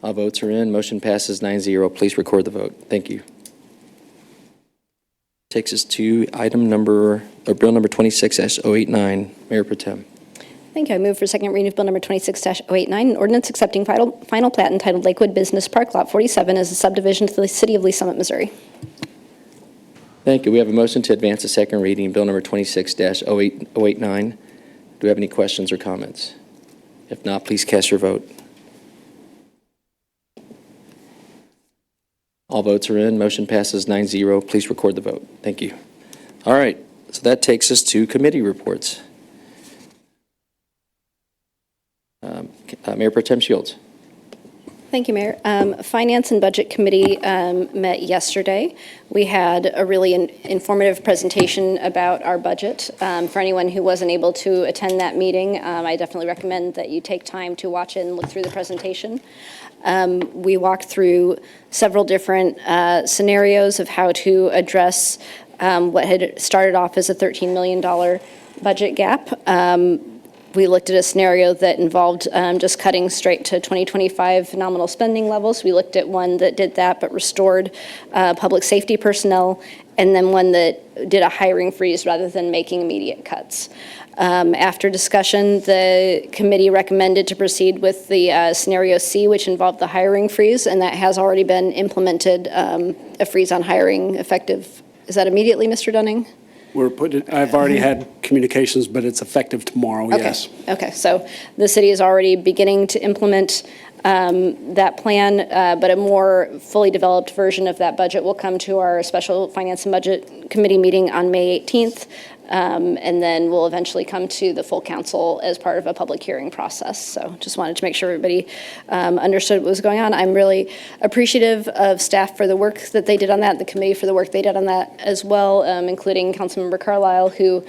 All votes are in. Motion passes 9-0. Please record the vote. Thank you. Takes us to Bill Number 26-089. Mayor Pro Tem. Thank you. I move for second reading of Bill Number 26-089, an ordinance accepting final plat entitled Lakewood Business Park, Lot 47, as a subdivision to the City of Lee Summit, Missouri. Thank you. We have a motion to advance a second reading, Bill Number 26-089. Do we have any questions or comments? If not, please cast your vote. All votes are in. Motion passes 9-0. Please record the vote. Thank you. All right. So that takes us to committee reports. Mayor Pro Tem Shields. Thank you, Mayor. Finance and Budget Committee met yesterday. We had a really informative presentation about our budget. For anyone who wasn't able to attend that meeting, I definitely recommend that you take time to watch it and look through the presentation. We walked through several different scenarios of how to address what had started off as a $13 million budget gap. We looked at a scenario that involved just cutting straight to 2025 nominal spending levels. We looked at one that did that but restored public safety personnel, and then one that did a hiring freeze rather than making immediate cuts. After discussion, the committee recommended to proceed with the scenario C, which involved the hiring freeze, and that has already been implemented, a freeze on hiring effective. Is that immediately, Mr. Dunning? I've already had communications, but it's effective tomorrow, Okay. yes. Okay, so the city is already beginning to implement that plan, but a more fully developed version of that budget will come to our special finance and budget committee meeting on May 18th, and then will eventually come to the full council as part of a public hearing process. So just wanted to make sure everybody understood what was going on. I'm really appreciative of staff for the work that they did on that, the committee for the work they did on that as well, including Councilmember Carlisle, who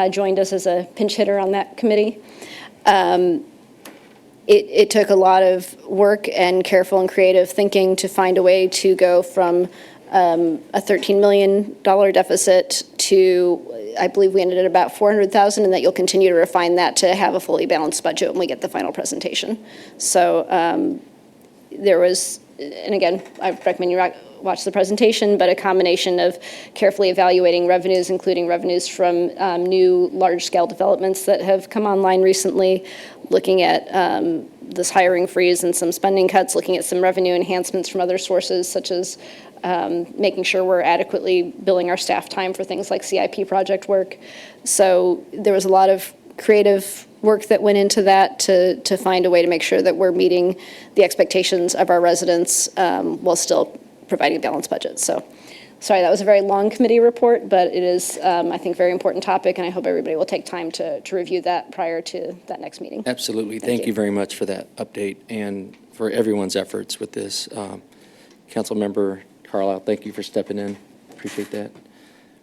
joined us as a pinch hitter on that committee. It took a lot of work and careful and creative thinking to find a way to go from a $13 million deficit to, I believe we ended at about $400,000, and that you'll continue to refine that to have a fully balanced budget when we get the final presentation. So there was, and again, I recommend you watch the presentation, but a combination of carefully evaluating revenues, including revenues from new large-scale developments that have come online recently, looking at this hiring freeze and some spending cuts, looking at some revenue enhancements from other sources, such as making sure we're adequately billing our staff time for things like CIP project work. So there was a lot of creative work that went into that to find a way to make sure that we're meeting the expectations of our residents while still providing a balanced budget. So, sorry, that was a very long committee report, but it is, I think, a very important topic, and I hope everybody will take time to review that prior to that next meeting. Absolutely. Thank you very much for that update and for everyone's efforts with this. Councilmember Carlisle, thank you for stepping in. Appreciate that.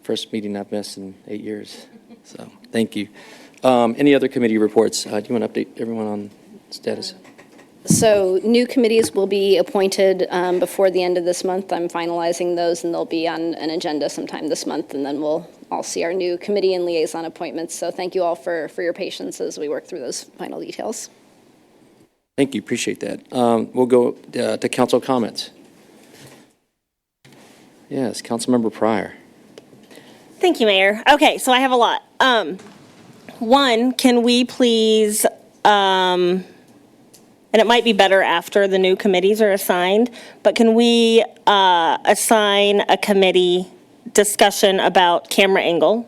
First meeting I've missed in 8 years, so thank you. Any other committee reports? Do you want to update everyone on status? So new committees will be appointed before the end of this month. I'm finalizing those, and they'll be on an agenda sometime this month, and then we'll all see our new committee and liaison appointments. So thank you all for your patience as we work through those final details. Thank you. Appreciate that. We'll go to council comments. Yes, Councilmember Pryor. Thank you, Mayor. Okay, so I have a lot. One, can we please, and it might be better after the new committees are assigned, but can we assign a committee discussion about camera angle?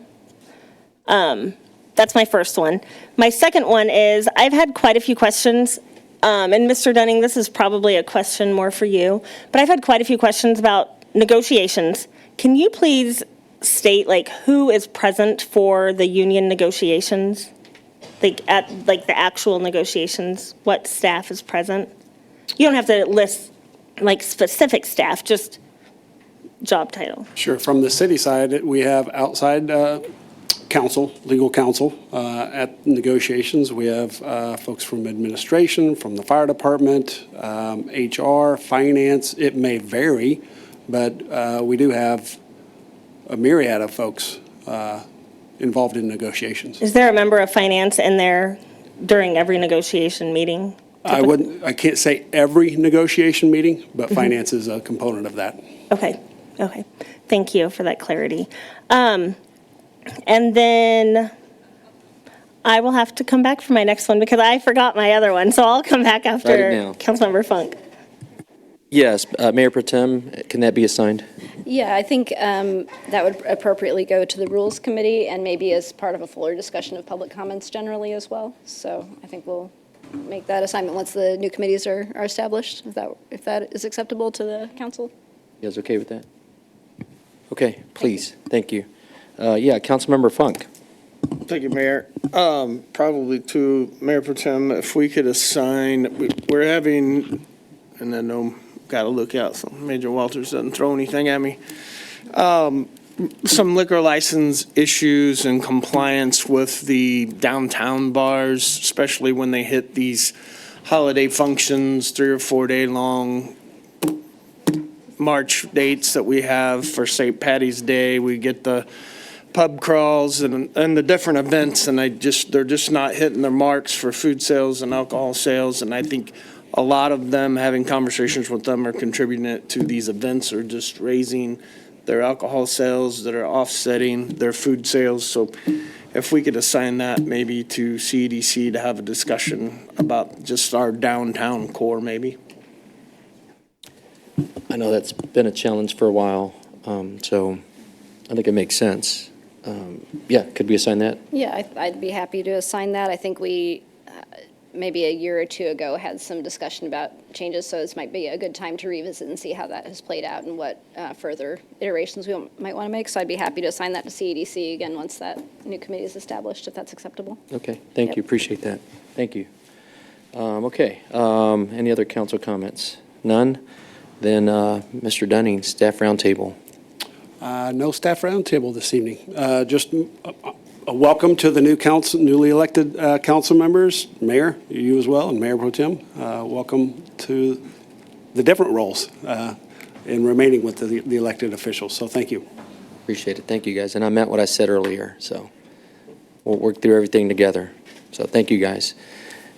That's my first one. My second one is, I've had quite a few questions, and Mr. Dunning, this is probably a question more for you, but I've had quite a few questions about negotiations. Can you please state who is present for the union negotiations? At the actual negotiations, what staff is present? You don't have to list specific staff, just job title. Sure. From the city side, we have outside counsel, legal counsel at negotiations. We have folks from administration, from the fire department, HR, finance. It may vary, but we do have a myriad of folks involved in negotiations. Is there a member of finance in there during every negotiation meeting? I can't say every negotiation meeting, but finance is a component of that. Okay. Thank you for that clarity. And then I will have to come back for my next one because I forgot my other one. So I'll come back after Councilmember Funk. Yes, Mayor Pro Tem, can that be assigned? Yeah, I think that would appropriately go to the Rules Committee and maybe as part of a fuller discussion of public comments generally as well. So I think we'll make that assignment once the new committees are established, if that is acceptable to the council. You guys okay with that? Okay, please. Thank you. Yeah, Councilmember Funk. Thank you, Mayor. Probably to Mayor Pro Tem, if we could assign, we're having, and I know, got to look out so Major Walters doesn't throw anything at me. Some liquor license issues and compliance with the downtown bars, especially when they hit these holiday functions, 3 or 4 day long March dates that we have for St. Patty's Day. We get the pub crawls and the different events, and they're just not hitting their marks for food sales and alcohol sales. And I think a lot of them, having conversations with them, are contributing to these events or just raising their alcohol sales that are offsetting their food sales. So if we could assign that maybe to CDC to have a discussion about just our downtown core maybe. I know that's been a challenge for a while, so I think it makes sense. Yeah, could we assign that? Yeah, I'd be happy to assign that. I think we, maybe a year or two ago, had some discussion about changes, so this might be a good time to revisit and see how that has played out and what further iterations we might want to make. So I'd be happy to assign that to CEDC again once that new committee is established, if that's acceptable. Okay, thank Yep. you, appreciate that. Thank you. Okay, any other council comments? None? Then, Mr. Dunning, staff roundtable. No staff roundtable this evening. Just a welcome to the newly elected council members, Mayor, you as well, and Mayor Pro Tem. Welcome to the different roles in remaining with the elected officials. So thank you. Appreciate it, thank you, guys. And I meant what I said earlier, so we'll work through everything together. So thank you, guys.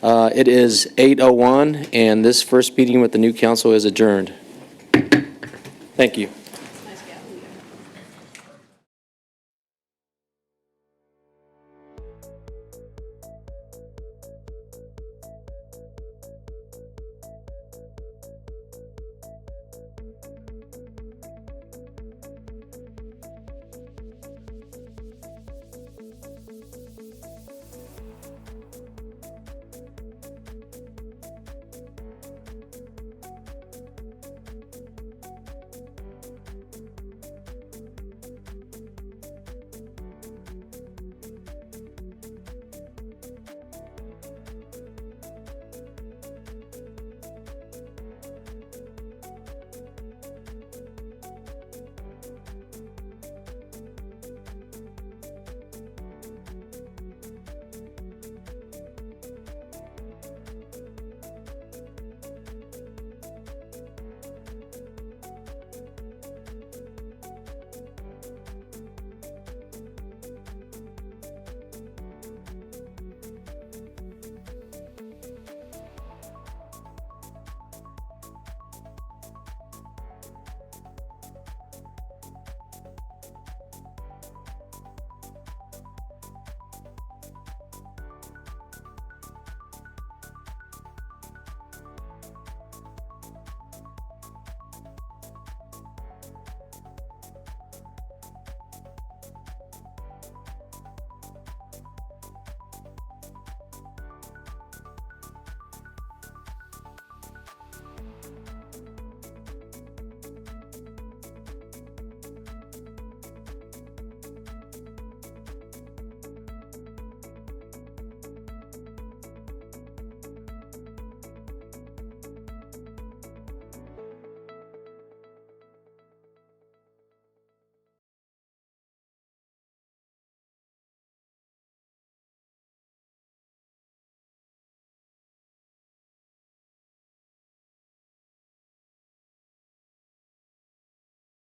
It is 8:01, and this first meeting with the new council is adjourned. Thank you.